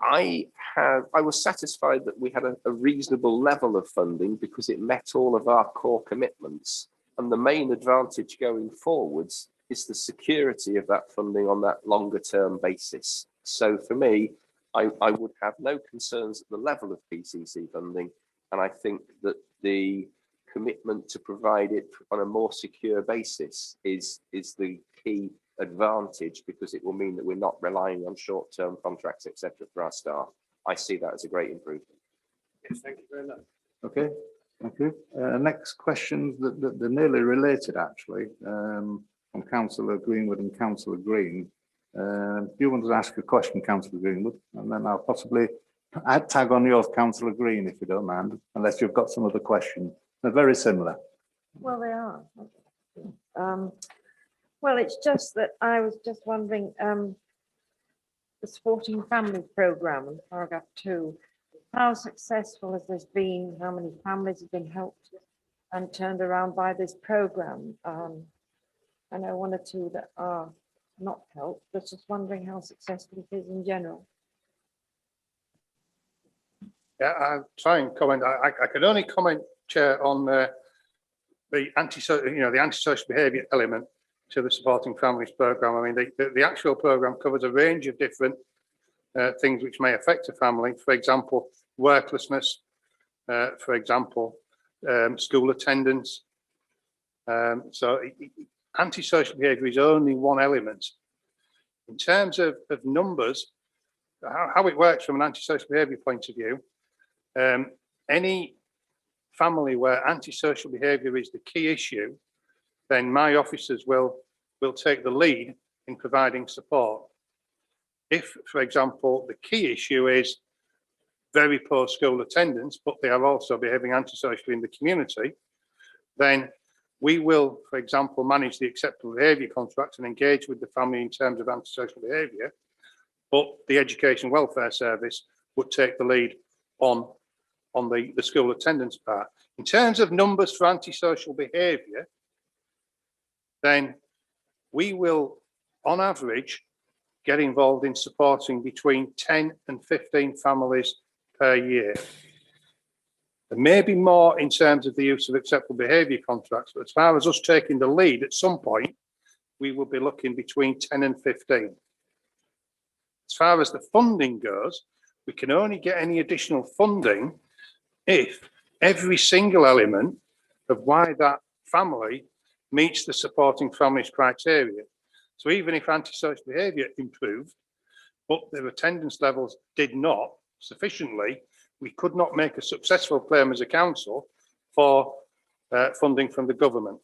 was satisfied that we had a reasonable level of funding because it met all of our core commitments. And the main advantage going forwards is the security of that funding on that longer term basis. So for me, I would have no concerns at the level of PCC funding. And I think that the commitment to provide it on a more secure basis is the key advantage, because it will mean that we're not relying on short-term contracts, etc. for our staff. I see that as a great improvement. Yes, thank you very much. Okay, thank you. Next questions that they're nearly related, actually, from Councillor Greenwood and Councillor Green. Do you want to ask a question, Councillor Greenwood? And then I'll possibly tag on yours, Councillor Green, if you don't mind, unless you've got some other question. They're very similar. Well, they are. Well, it's just that I was just wondering, the Supporting Families Programme in paragraph 2, how successful has this been? How many families have been helped and turned around by this programme? I know 1 or 2 that are not helped, but just wondering how successful it is in general. Yeah, I'll try and comment. I can only comment, Chair, on the antisocial behaviour element to the Supporting Families Programme. I mean, the actual programme covers a range of different things which may affect a family. For example, worklessness. For example, school attendance. So antisocial behaviour is only one element. In terms of numbers, how it works from an antisocial behaviour point of view, any family where antisocial behaviour is the key issue, then my officers will take the lead in providing support. If, for example, the key issue is very poor school attendance, but they are also behaving antisocially in the community, then we will, for example, manage the acceptable behaviour contract and engage with the family in terms of antisocial behaviour, but the Education Welfare Service would take the lead on the school attendance part. In terms of numbers for antisocial behaviour, then we will, on average, get involved in supporting between 10 and 15 families per year. There may be more in terms of the use of acceptable behaviour contracts, but as far as us taking the lead, at some point, we will be looking between 10 and 15. As far as the funding goes, we can only get any additional funding if every single element of why that family meets the Supporting Families criteria. So even if antisocial behaviour improved, but their attendance levels did not sufficiently, we could not make a successful claim as a council for funding from the government.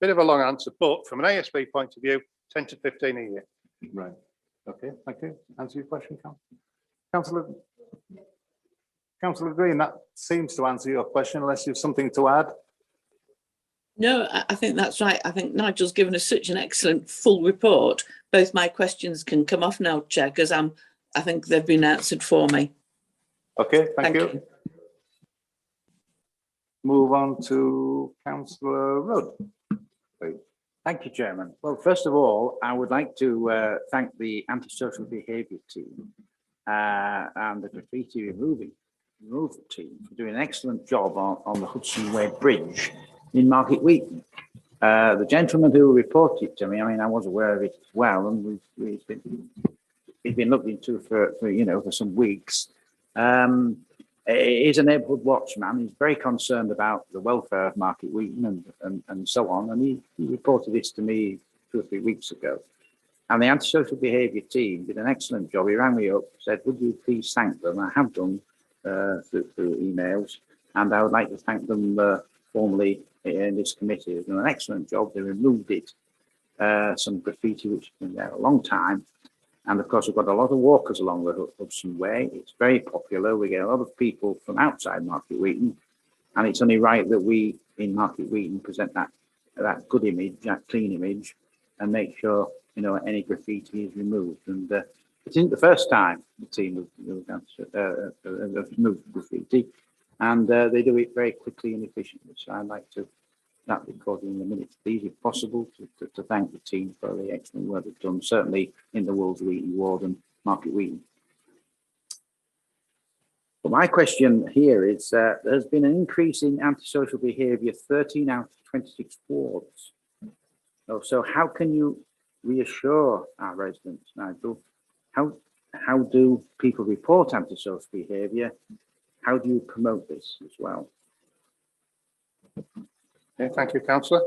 Bit of a long answer, but from an ASB point of view, 10 to 15 a year. Right. Okay, thank you. Answer your question, Councillor Green, that seems to answer your question, unless you have something to add. No, I think that's right. I think Nigel's given us such an excellent full report. Both my questions can come off now, Chair, because I think they've been answered for me. Okay, thank you. Move on to Councillor Rudd. Please. Thank you, Chairman. Well, first of all, I would like to thank the antisocial behaviour team and the graffiti removal team for doing an excellent job on the Hudson Way Bridge in Market Wheaton. The gentleman who reported to me, I mean, I was aware of it as well, and we've been looked into for some weeks. He's a neighbourhood watchman. He's very concerned about the welfare of Market Wheaton and so on. And he reported this to me 2 or 3 weeks ago. And the antisocial behaviour team did an excellent job. He rang me up, said, would you please thank them? I have done through emails, and I would like to thank them formally in this committee. They've done an excellent job. They removed it, some graffiti which has been there a long time. And of course, we've got a lot of walkers along the Hudson Way. It's very popular. We get a lot of people from outside Market Wheaton, and it's only right that we in Market Wheaton present that good image, that clean image, and make sure any graffiti is removed. And it isn't the first time the team have removed graffiti, and they do it very quickly and efficiently. So I'd like to that recorded in the minutes, please, if possible, to thank the team for the excellent work they've done, certainly in the Wolves Wheaton ward and Market Wheaton. But my question here is, there's been an increase in antisocial behaviour 13 out of 26 wards. So how can you reassure our residents, Nigel? How do people report antisocial behaviour? How do you promote this as well? Okay, thank you, Councillor.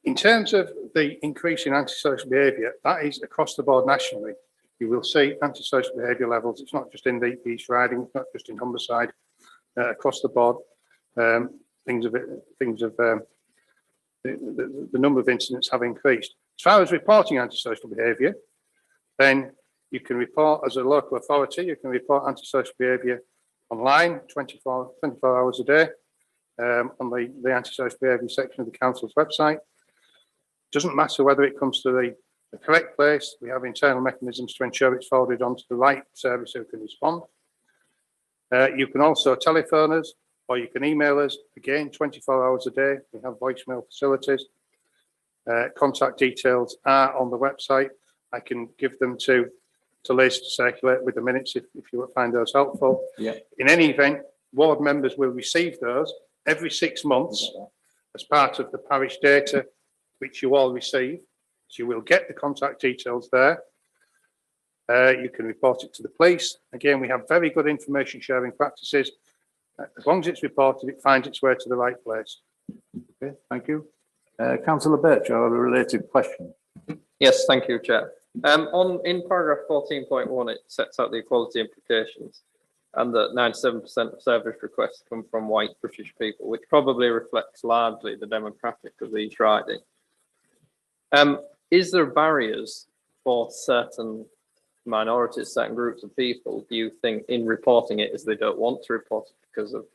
In terms of the increase in antisocial behaviour, that is across the board nationally. You will see antisocial behaviour levels. It's not just in the East Riding, it's not just in Humber side, across the board. The number of incidents have increased. As far as reporting antisocial behaviour, then you can report as a local authority, you can report antisocial behaviour online 24 hours a day. on the antisocial behaviour section of the council's website. Doesn't matter whether it comes to the correct place, we have internal mechanisms to ensure it's forwarded onto the right service who can respond. You can also telephone us or you can email us, again, 24 hours a day. We have voicemail facilities. Contact details are on the website. I can give them to Liz to circulate with the minutes if you find those helpful. Yeah. In any event, ward members will receive those every 6 months as part of the parish data, which you all receive. So you will get the contact details there. You can report it to the police. Again, we have very good information sharing practices. As long as it's reported, it finds its way to the right place. Okay, thank you. Councillor Birch, I have a related question. Yes, thank you, Chair. In paragraph 14.1, it sets out the equality implications and that 97% of service requests come from white British people, which probably reflects largely the demographic of these riding. Is there barriers for certain minorities, certain groups of people, do you think, in reporting it, as they don't want to report it because of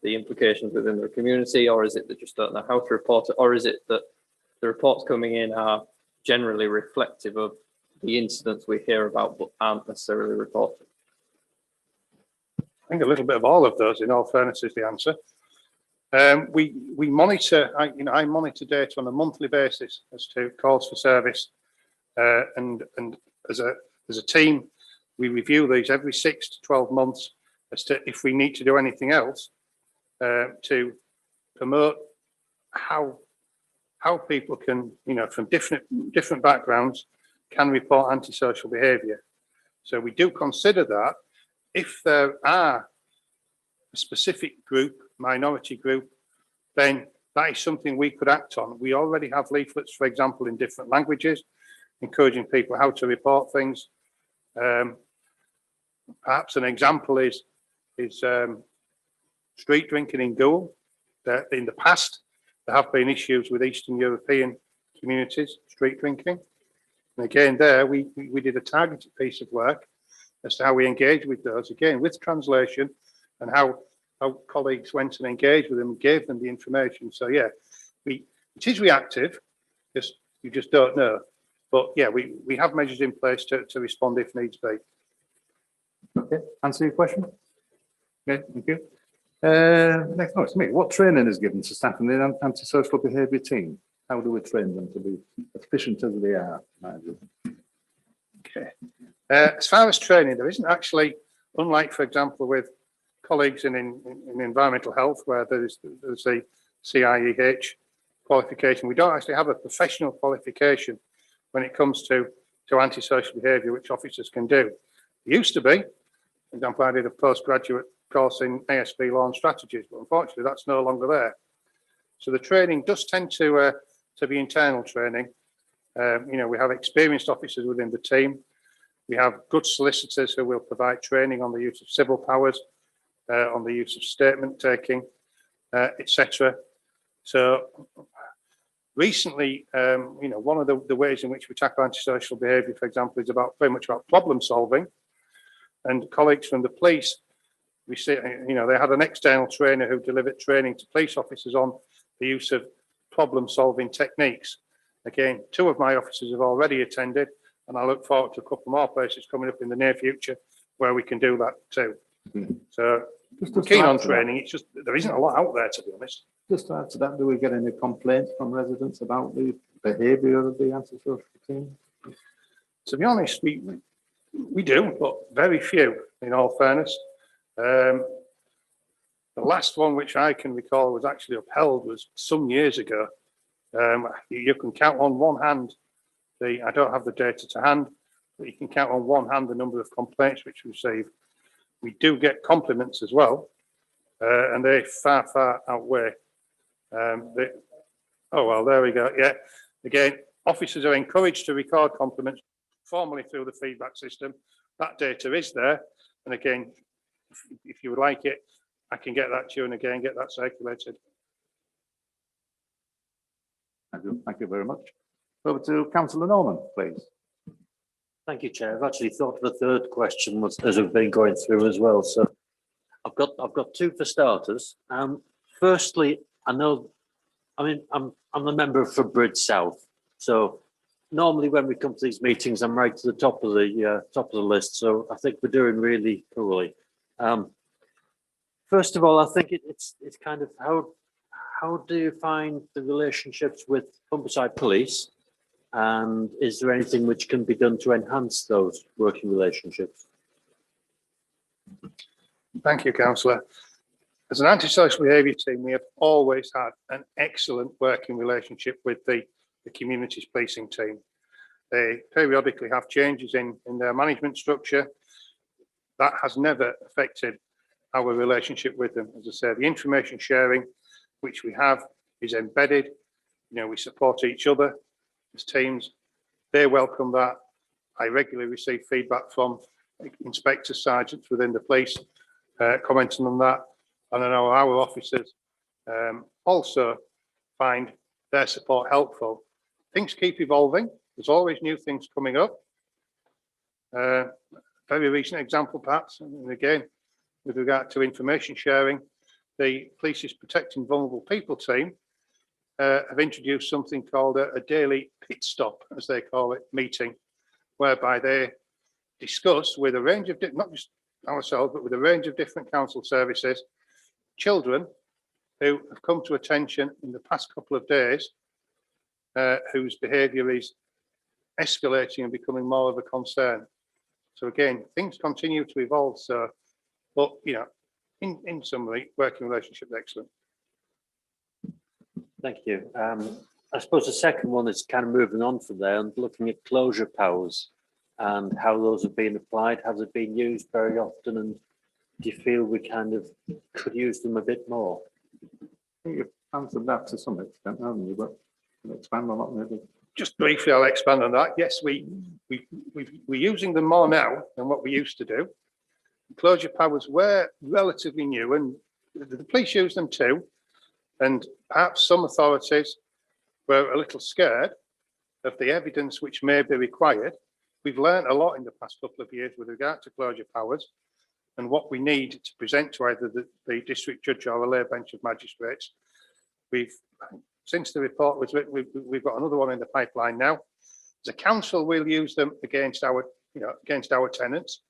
the implications within their community, or is it they just don't know how to report it, or is it that the reports coming in are generally reflective of the incidents we hear about but aren't necessarily reported? I think a little bit of all of those, in all fairness, is the answer. We monitor, I monitor data on a monthly basis as to calls for service, and as a team, we review these every 6 to 12 months as to if we need to do anything else to promote how people can, from different backgrounds, can report antisocial behaviour. So we do consider that if there are a specific group, minority group, then that is something we could act on. We already have leaflets, for example, in different languages, encouraging people how to report things. Perhaps an example is street drinking in Goole. In the past, there have been issues with Eastern European communities, street drinking. And again, there we did a targeted piece of work as to how we engage with those, again, with translation, and how colleagues went and engaged with them and gave them the information. So yeah, it is reactive, you just don't know. But yeah, we have measures in place to respond if needs be. Okay, answer your question. Okay, thank you. Next, it's me. What training is given to staff in the antisocial behaviour team? How do we train them to be efficient as they are? Okay. As far as training, there isn't actually, unlike, for example, with colleagues in environmental health, where there's a CIEH qualification, we don't actually have a professional qualification when it comes to antisocial behaviour, which officers can do. It used to be, for example, I did a postgraduate course in ASB law and strategies, but unfortunately that's no longer there. So the training does tend to be internal training. We have experienced officers within the team. We have good solicitors who will provide training on the use of civil powers, on the use of statement taking, etc. So recently, one of the ways in which we tackle antisocial behaviour, for example, is very much about problem solving. And colleagues from the police, we see, they had an external trainer who delivered training to police officers on the use of problem solving techniques. Again, 2 of my officers have already attended, and I look forward to a couple more places coming up in the near future where we can do that too. So we're keen on training. It's just there isn't a lot out there, to be honest. Just to add to that, do we get any complaints from residents about the behaviour of the antisocial team? To be honest, we do, but very few, in all fairness. The last one which I can recall was actually upheld was some years ago. You can count on one hand, I don't have the data to hand, but you can count on one hand the number of complaints which we receive. We do get compliments as well, and they far, far outweigh. Oh, well, there we go. Yeah, again, officers are encouraged to record compliments formally through the feedback system. That data is there. And again, if you would like it, I can get that to you and again, get that circulated. Thank you very much. Over to Councillor Norman, please. Thank you, Chair. I've actually thought of a third question as we've been going through as well. So I've got 2 for starters. firstly, I know, I mean, I'm a member for Bridge South, so normally when we come to these meetings, I'm right to the top of the list. So I think we're doing really poorly. First of all, I think it's kind of how do you find the relationships with Humberside Police, and is there anything which can be done to enhance those working relationships? Thank you, councillor. As an antisocial behaviour team, we have always had an excellent working relationship with the community's policing team. They periodically have changes in their management structure. That has never affected our relationship with them. As I said, the information sharing which we have is embedded. You know, we support each other as teams. They welcome that. I regularly receive feedback from inspectors, sergeants within the police commenting on that. And I know our officers also find their support helpful. Things keep evolving. There's always new things coming up. Very recent example, perhaps, and again, with regard to information sharing, the Police's Protecting Vulnerable People team have introduced something called a daily pit stop, as they call it, meeting, whereby they discuss with a range of, not just ourselves, but with a range of different council services, children who have come to attention in the past couple of days, whose behaviour is escalating and becoming more of a concern. So again, things continue to evolve. So, but you know, in summary, working relationship excellent. Thank you. I suppose the second one is kind of moving on from there and looking at closure powers and how those have been applied. Have they been used very often, and do you feel we kind of could use them a bit more? I think you've answered that to some extent, haven't you? But expand on that maybe. Just briefly, I'll expand on that. Yes, we're using them more now than what we used to do. Closure powers were relatively new, and the police use them too. And perhaps some authorities were a little scared of the evidence which may be required. We've learned a lot in the past couple of years with regard to closure powers and what we need to present to either the district judge or a lay bench of magistrates. Since the report was written, we've got another one in the pipeline now. As a council, we'll use them against our tenants,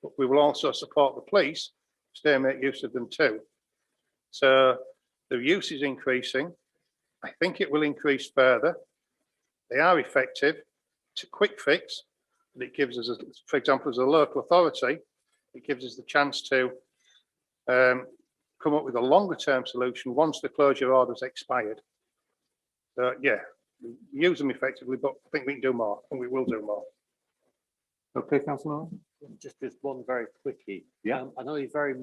but we will also support the police so they make use of them too. So the use is increasing. I think it will increase further. They are effective. It's a quick fix, but it gives us, for example, as a local authority, it gives us the chance to come up with a longer term solution once the closure order's expired. So yeah, we use them effectively, but I think we can do more, and we will do more. Okay, Councillor. Just one very quickie. Yeah. I know you very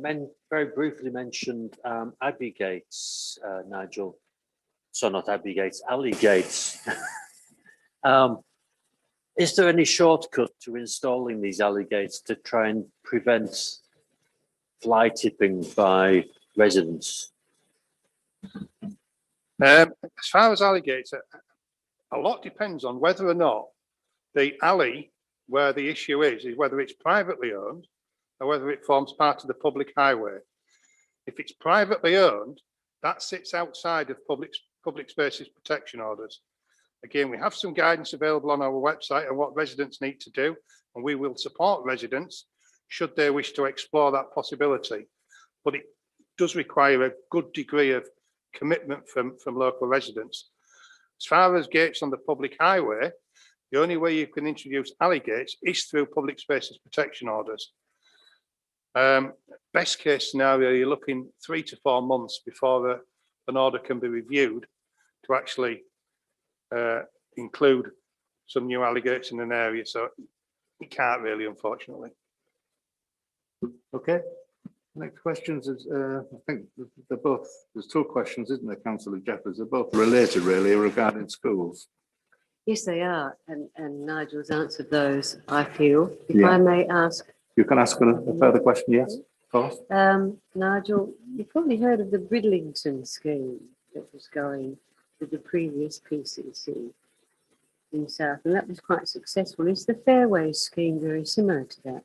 briefly mentioned Abbey Gates, Nigel. So not Abbey Gates, Alley Gates. Is there any shortcut to installing these alley gates to try and prevent fly tipping by residents? As far as alley gates, a lot depends on whether or not the alley where the issue is whether it's privately owned or whether it forms part of the public highway. If it's privately owned, that sits outside of public spaces protection orders. Again, we have some guidance available on our website on what residents need to do, and we will support residents should they wish to explore that possibility. But it does require a good degree of commitment from local residents. As far as gates on the public highway, the only way you can introduce alley gates is through public spaces protection orders. Best case scenario, you're looking 3 to 4 months before an order can be reviewed to actually include some new alley gates in an area. So we can't really, unfortunately. Okay. Next questions is, I think they're both, there's 2 questions, isn't there, Councillor Jeffers? They're both related really regarding schools. Yes, they are, and Nigel's answered those, I feel. If Yeah. I may ask. You can ask a further question, yes, of course. Nigel, you've probably heard of the Bridlington scheme that was going with the previous PCC in South, and that was quite successful. Is the Fairways scheme very similar to that?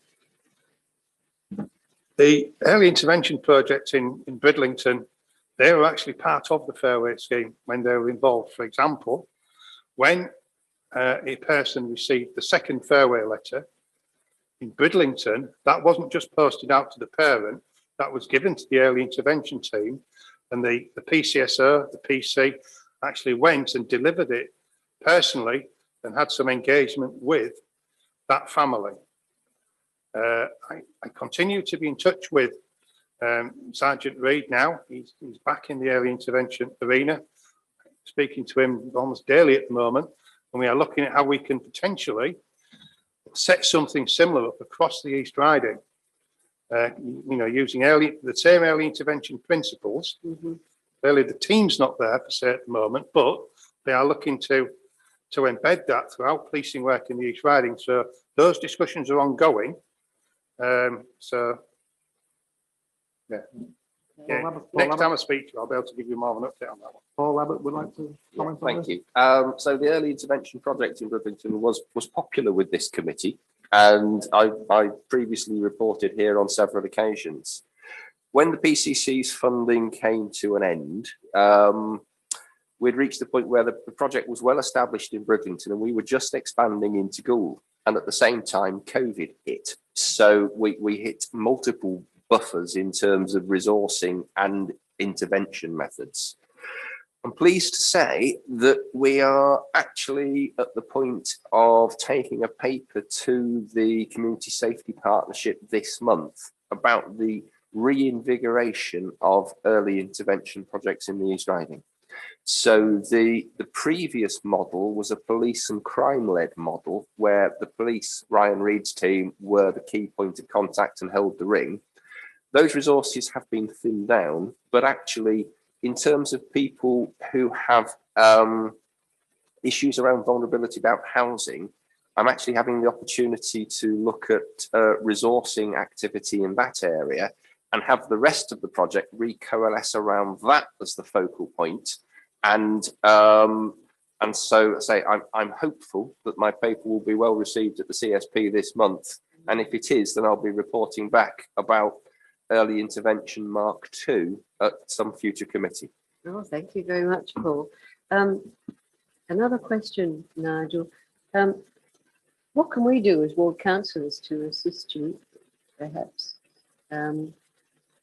The early intervention project in Bridlington they were actually part of the Fairway scheme when they were involved. For example, when a person received the second Fairway letter in Bridlington, that wasn't just posted out to the parent, that was given to the early intervention team, and the PCSO, the PC, actually went and delivered it personally and had some engagement with that family. I continue to be in touch with Sergeant Reid now. He's back in the early intervention arena, speaking to him almost daily at the moment, and we are looking at how we can potentially set something similar up across the East Riding. Using the same early intervention principles. Clearly, the team's not there per se at the moment, but they are looking to embed that throughout policing work in the East Riding. So those discussions are ongoing. Next time I speak to you, I'll be able to give you more of an update on that one. Paul Abbott would like to comment on Thank this? you. So the early intervention project in Bridlington was popular with this committee, and I previously reported here on several occasions. When the PCC's funding came to an end, we'd reached the point where the project was well established in Bridlington, and we were just expanding into Goole. And at the same time, COVID hit. So we hit multiple buffers in terms of resourcing and intervention methods. I'm pleased to say that we are actually at the point of taking a paper to the Community Safety Partnership this month about the reinvigoration of early intervention projects in the East Riding. So the previous model was a police and crime-led model where the police, Ryan Reid's team, were the key point of contact and held the ring. Those resources have been thinned down, but actually in terms of people who have issues around vulnerability about housing, I'm actually having the opportunity to look at resourcing activity in that area and have the rest of the project recoalesce around that as the focal point. And so I'm hopeful that my paper will be well received at the CSP this month. And if it is, then I'll be reporting back about early intervention Mark II at some future committee. Oh, thank you very much, Paul. Another question, Nigel. What can we do as ward councillors to assist you, perhaps, in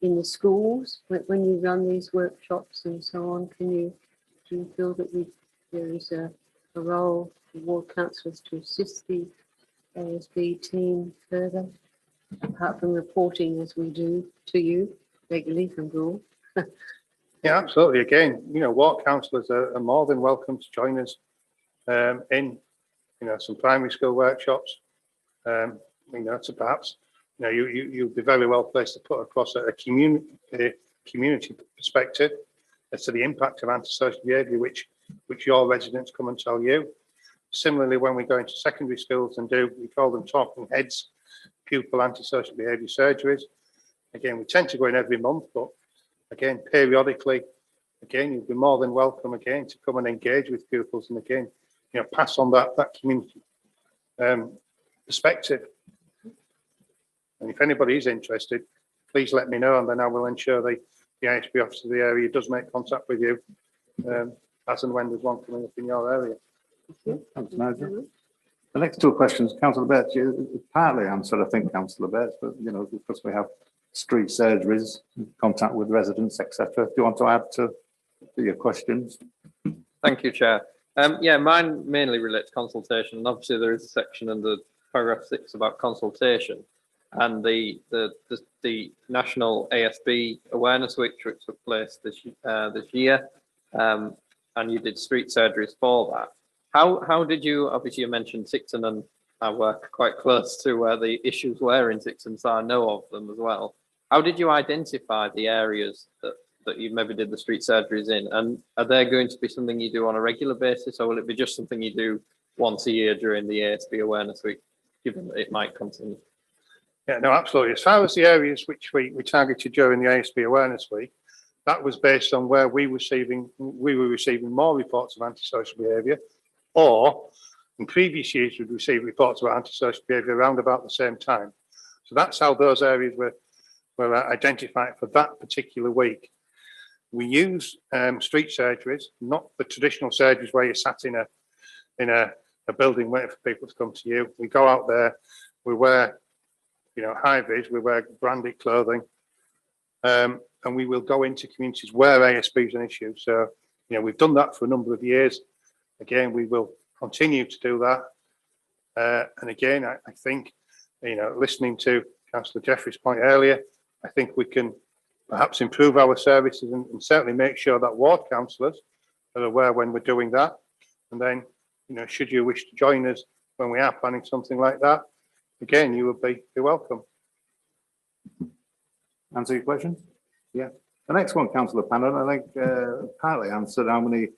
the schools when you run these workshops and so on? Do you feel that there is a role for ward councillors to assist the ASB team further, apart from reporting as we do to you regularly from Goole? Yeah, absolutely. Again, ward councillors are more than welcome to join us in some primary school workshops. To perhaps you'd be very well placed to put across a community perspective as to the impact of antisocial behaviour, which your residents come and tell you. Similarly, when we go into secondary schools and we call them talking heads, pupil antisocial behaviour surgeries. Again, we tend to go in every month, but again, periodically, again, you'd be more than welcome again to come and engage with pupils and again, pass on that community perspective. And if anybody is interested, please let me know, and then I will ensure the ISB officer of the area does make contact with you as and when there's one coming up in your area. Thanks, Nigel. The next two questions, Councillor Bates, you partly answered, I think, Councillor Bates, but because we have street surgeries, contact with residents, etc. Do you want to add to your questions? Thank you, Chair. Yeah, mine mainly relates to consultation, and obviously there is a section under paragraph 6 about consultation, and the national ASB awareness week which took place this year, and you did street surgeries for that. How did you, obviously you mentioned Sixton, and I work quite close to where the issues were in Sixton, so I know of them as well. How did you identify the areas that you maybe did the street surgeries in? And are they going to be something you do on a regular basis, or will it be just something you do once a year during the ASB Awareness Week, given that it might continue? Yeah, no, absolutely. As far as the areas which we targeted during the ASB Awareness Week, that was based on where we were receiving more reports of antisocial behaviour, or in previous years we'd received reports about antisocial behaviour around about the same time. So that's how those areas were identified for that particular week. We use street surgeries, not the traditional surgeries where you're sat in a building waiting for people to come to you. We go out there, we wear, high vis, we wear branded clothing, and we will go into communities where ASB is an issue. So, we've done that for a number of years. Again, we will continue to do that. And again, I think, listening to Councillor Jeffrey's point earlier, I think we can perhaps improve our services and certainly make sure that ward councillors are aware when we're doing that. And then, should you wish to join us when we are planning something like that, again, you will be welcome. Answer your question? Yeah. The next one, Councillor Pannon, I think partly answered how many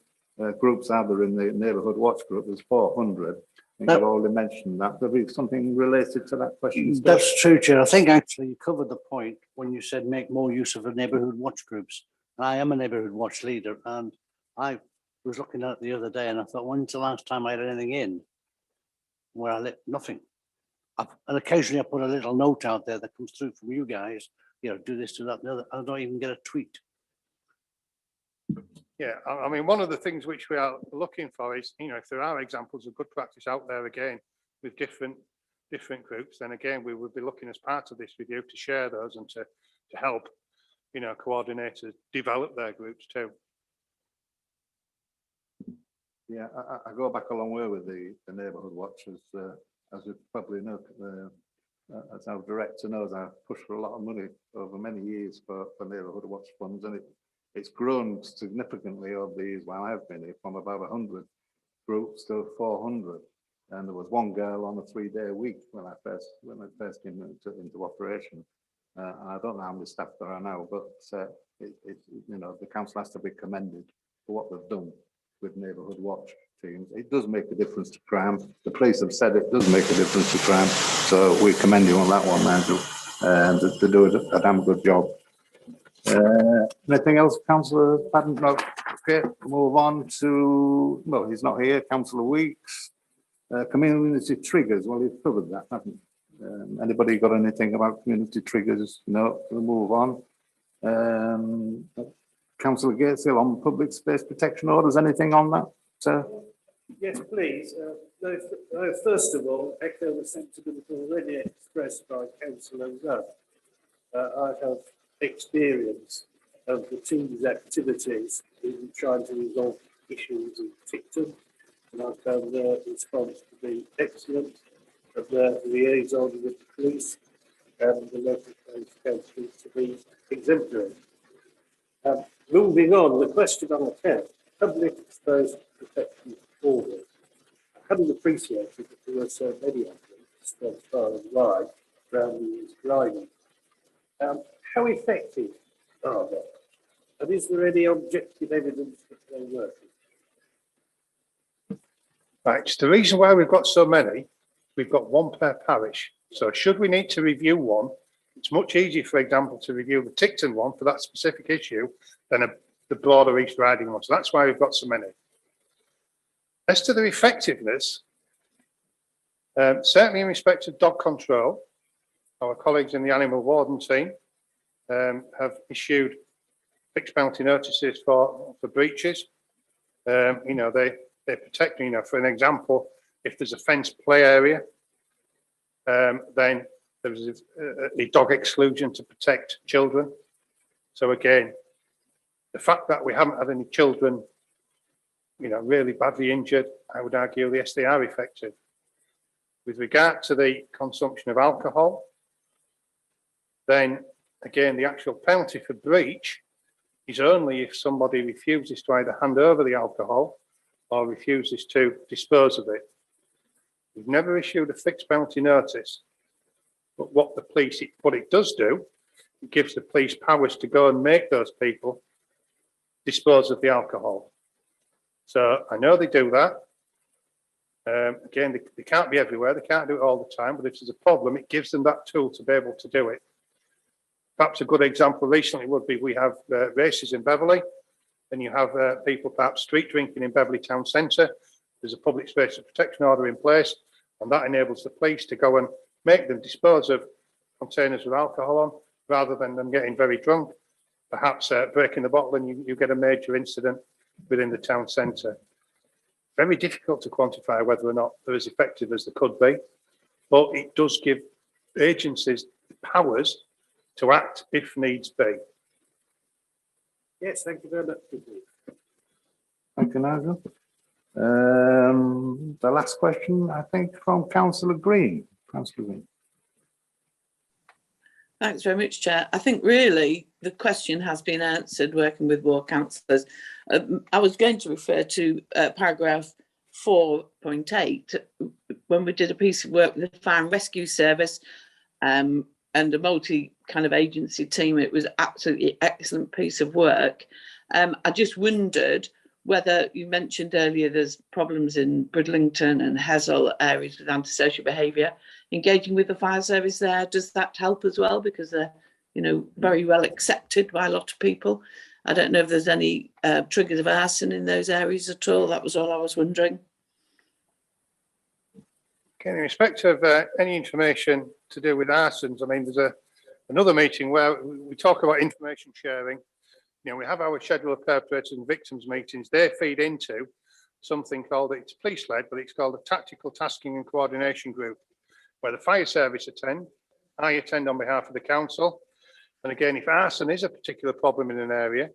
groups are there in the neighbourhood watch group. There's 400. I think I've already mentioned that. There'll be something related to that question. That's true, Chair. I think actually you covered the point when you said make more use of the neighbourhood watch groups. I am a neighbourhood watch leader, and I was looking at it the other day and I thought, when's the last time I had anything in where I lit? Nothing. And occasionally I put a little note out there that comes through from you guys, do this, do that, and the other. I don't even get a tweet. Yeah, I mean, one of the things which we are looking for is, if there are examples of good practice out there, again, with different groups, then again, we would be looking as part of this review to share those and to help, coordinators develop their groups too. Yeah, I go back a long way with the neighbourhood watch, as you probably know, as our director knows, I've pushed for a lot of money over many years for neighbourhood watch funds, and it's grown significantly over the years while I've been here, from about 100 groups to 400. And there was one girl on a 3-day week when I first came into operation. And I don't know how many staff there are now, but the council has to be commended for what they've done with neighbourhood watch teams. It does make a difference to crime. The police have said it does make a difference to crime. So we commend you on that one, Nigel. And they do a damn good job. Anything else, Councillor Patton? No. Okay, move on to, well, he's not here, Councillor Weeks. Community triggers, well, you've covered that, haven't you? Anybody got anything about community triggers? No, we'll move on. Councillor Gateshill on public space protection orders, anything on that, sir? Yes, please. First of all, echo the sentiment already expressed by Councillor Rudd. I have experience of the team's activities in trying to resolve issues in Ticton, and I found their response to be excellent, of their liaison with the police and the local council to be exemplary. Moving on, the question on account, public exposed protection orders. I hadn't appreciated that there were so many of them spread far and wide around the East Riding. How effective are they? And is there any objective evidence that they're working? Right, the reason why we've got so many, we've got one per parish. So should we need to review one, it's much easier, for example, to review the Ticton one for that specific issue than the broader East Riding one. So that's why we've got so many. As to the effectiveness, certainly in respect of dog control, our colleagues in the animal warden team have issued fixed penalty notices for breaches. They protect, for an example, if there's a fenced play area, then there's a dog exclusion to protect children. So again, the fact that we haven't had any children, really badly injured, I would argue, yes, they are effective. With regard to the consumption of alcohol, then again, the actual penalty for breach is only if somebody refuses to either hand over the alcohol or refuses to dispose of it. We've never issued a fixed penalty notice, but what it does do, it gives the police powers to go and make those people dispose of the alcohol. So I know they do that. Again, they can't be everywhere, they can't do it all the time, but if there's a problem, it gives them that tool to be able to do it. Perhaps a good example recently would be we have races in Beverley, and you have people perhaps street drinking in Beverley Town Centre. There's a public space of protection order in place, and that enables the police to go and make them dispose of containers with alcohol on, rather than them getting very drunk. perhaps breaking the bottle and you get a major incident within the town centre. Very difficult to quantify whether or not they're as effective as they could be, but it does give agencies powers to act if needs be. Yes, thank you very much. Thank you, Nigel. The last question, I think, from Councillor Green. Councillor Green. Thanks very much, Chair. I think really the question has been answered working with ward councillors. I was going to refer to paragraph 4.8 when we did a piece of work with the Fire and Rescue Service and a multi kind of agency team. It was absolutely excellent piece of work. I just wondered whether you mentioned earlier there's problems in Bridlington and Hessel areas with antisocial behaviour. Engaging with the fire service there, does that help as well? Because they're, you know, very well accepted by a lot of people. I don't know if there's any triggers of arson in those areas at all. That was all I was wondering. Okay, in respect of any information to do with arsons, I mean, there's another meeting where we talk about information sharing. You know, we have our schedule of perpetrators and victims meetings. They feed into something called, it's police-led, but it's called a tactical tasking and coordination group, where the fire service attend. I attend on behalf of the council. And again, if arson is a particular problem in an area,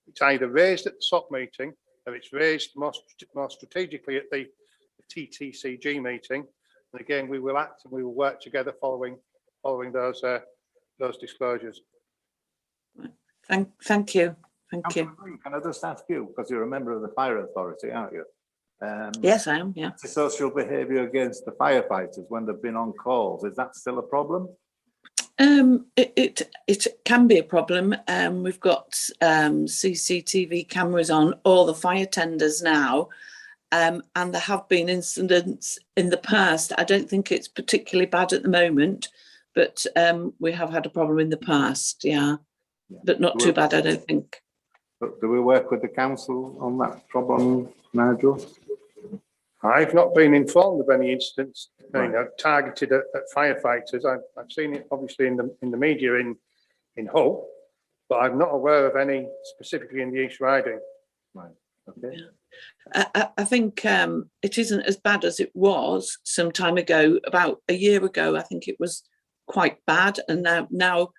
it's either raised at the SOP meeting or it's raised more strategically at the TTCG meeting. And again, we will act and we will work together following those disclosures. Thank you. Thank you. Can I just ask you, because you're a member of the fire authority, aren't you? Yes, I am. Yeah. Antisocial behaviour against the firefighters when they've been on calls, is that still a problem? It can be a problem. We've got CCTV cameras on all the fire tenders now, and there have been incidents in the past. I don't think it's particularly bad at the moment, but we have had a problem in the past. Yeah, but not too bad, I don't think. But do we work with the council on that problem, Nigel? I've not been informed of any incidents, you know, targeted at firefighters. I've seen it obviously in the media in Hull, but I'm not aware of any specifically in the East Riding. Right. Okay. I think it isn't as bad as it was some time ago. About a year ago, I think it was quite bad, and now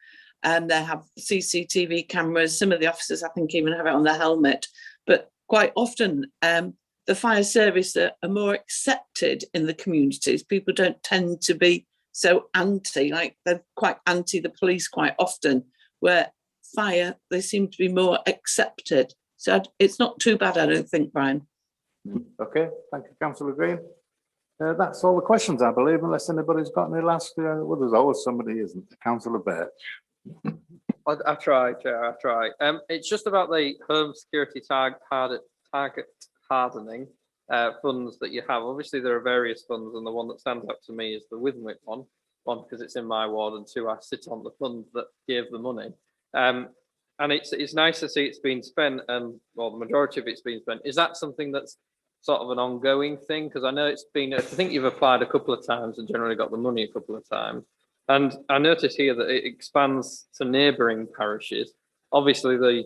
they have CCTV cameras. Some of the officers, I think, even have it on their helmet. But quite often, the fire service are more accepted in the communities. People don't tend to be so anti, like they're quite anti the police quite often, where fire, they seem to be more accepted. So it's not too bad, I don't think, Brian. Okay, thank you, Councillor Green. That's all the questions, I believe, unless anybody's got any last, well, there's always somebody, isn't there? Councillor Birch. I try, Chair, I try. It's just about the home security target hardening funds that you have. Obviously, there are various funds, and the one that stands out to me is the Withenwick one. One, because it's in my ward, and two, I sit on the fund that gave the money. And it's nice to see it's been spent, and well, the majority of it's been spent. Is that something that's sort of an ongoing thing? Because I know it's been, I think you've applied a couple of times and generally got the money a couple of times. And I notice here that it expands to neighbouring parishes. Obviously,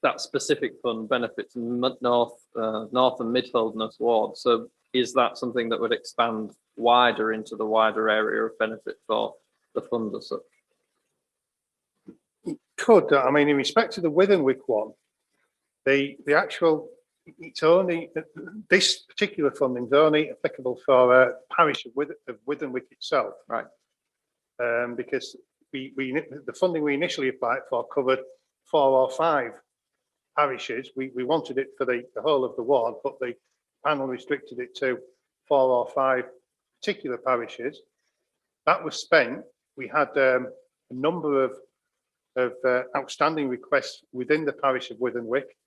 that specific fund benefits North and Mid Holderness ward. So is that something that would expand wider into the wider area of benefit for the fund as such? Could, I mean, in respect to the Withenwick one, the actual, it's only, this particular funding is only applicable for parish of Withenwick itself. Right. Because the funding we initially applied for covered 4 or 5 parishes. We wanted it for the whole of the ward, but the panel restricted it to 4 or 5 particular parishes. That was spent. We had a number of outstanding requests within the parish of Withenwick.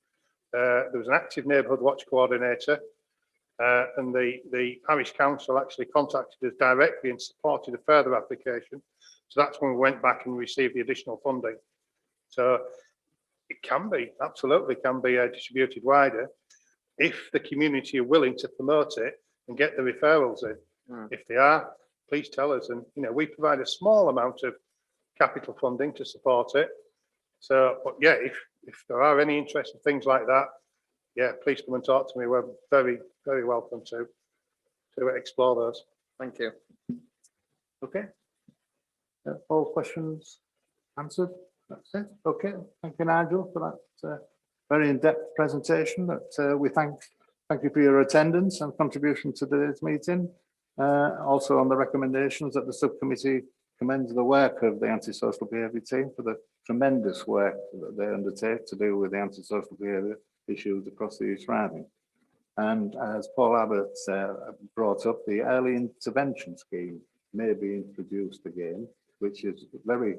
There was an active neighbourhood watch coordinator, and the parish council actually contacted us directly and supported a further application. So that's when we went back and received the additional funding. So it can be, absolutely can be distributed wider if the community are willing to promote it and get the referrals in. If they are, please tell us. And, you know, we provide a small amount of capital funding to support it. So, but yeah, if there are any interesting things like that, yeah, please come and talk to me. We're very, very welcome to explore those. Thank you. Okay. All questions answered? That's it. Okay. Thank you, Nigel, for that very in-depth presentation. That we thank you for your attendance and contribution to today's meeting. Also on the recommendations that the subcommittee commends the work of the antisocial behaviour team for the tremendous work that they undertake to deal with the antisocial behaviour issues across the East Riding. And as Paul Abbott brought up, the early intervention scheme may be introduced again, which is very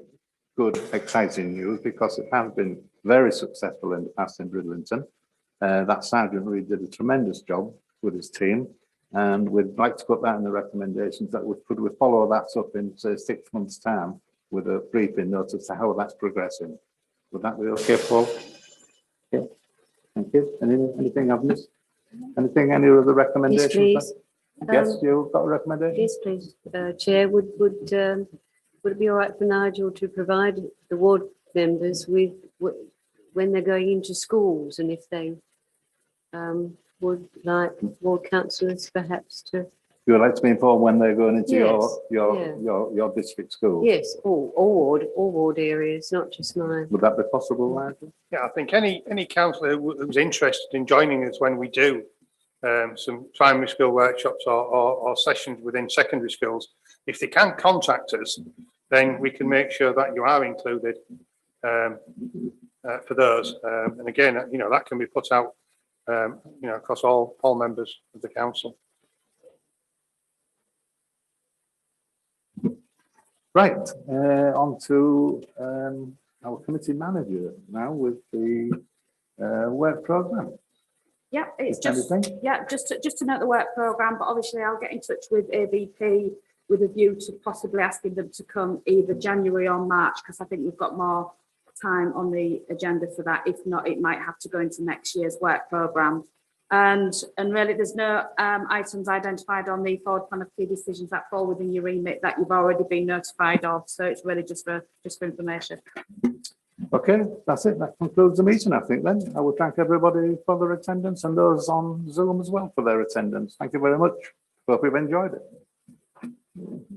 good, exciting news because it has been very successful in the past in Bridlington. That Sergeant Reid did a tremendous job with his team, and we'd like to put that in the recommendations that could we follow that up in say 6 months' time with a briefing notice to how that's progressing. Would that be okay, Paul? Okay, thank you. Anything I've missed? Anything, any other recommendations? Yes, please. Yes, you've got a recommendation? Yes, please. Chair, would it be all right for Nigel to provide the ward members with when they're going into schools, and if they would like ward councillors perhaps to? You would like to be informed when they're going into Yes, your district school? Yes, all ward areas, not just mine. Would that be possible, Nigel? Yeah, I think any councillor who's interested in joining us when we do some primary school workshops or sessions within secondary schools, if they can contact us, then we can make sure that you are included for those. And again, that can be put out, across all members of the council. Right, on to our committee manager now with the work programme. Yeah, it's Is just anything? just to note the work programme, but obviously I'll get in touch with ABP with a view to possibly asking them to come either January or March, because I think we've got more time on the agenda for that. If not, it might have to go into next year's work programme. And really there's no items identified on the forward plan of key decisions that fall within your remit that you've already been notified of. So it's really just for information. Okay, that's it. That concludes the meeting, I think then. I would thank everybody for their attendance and those on Zoom as well for their attendance. Thank you very much. Hope you've enjoyed it.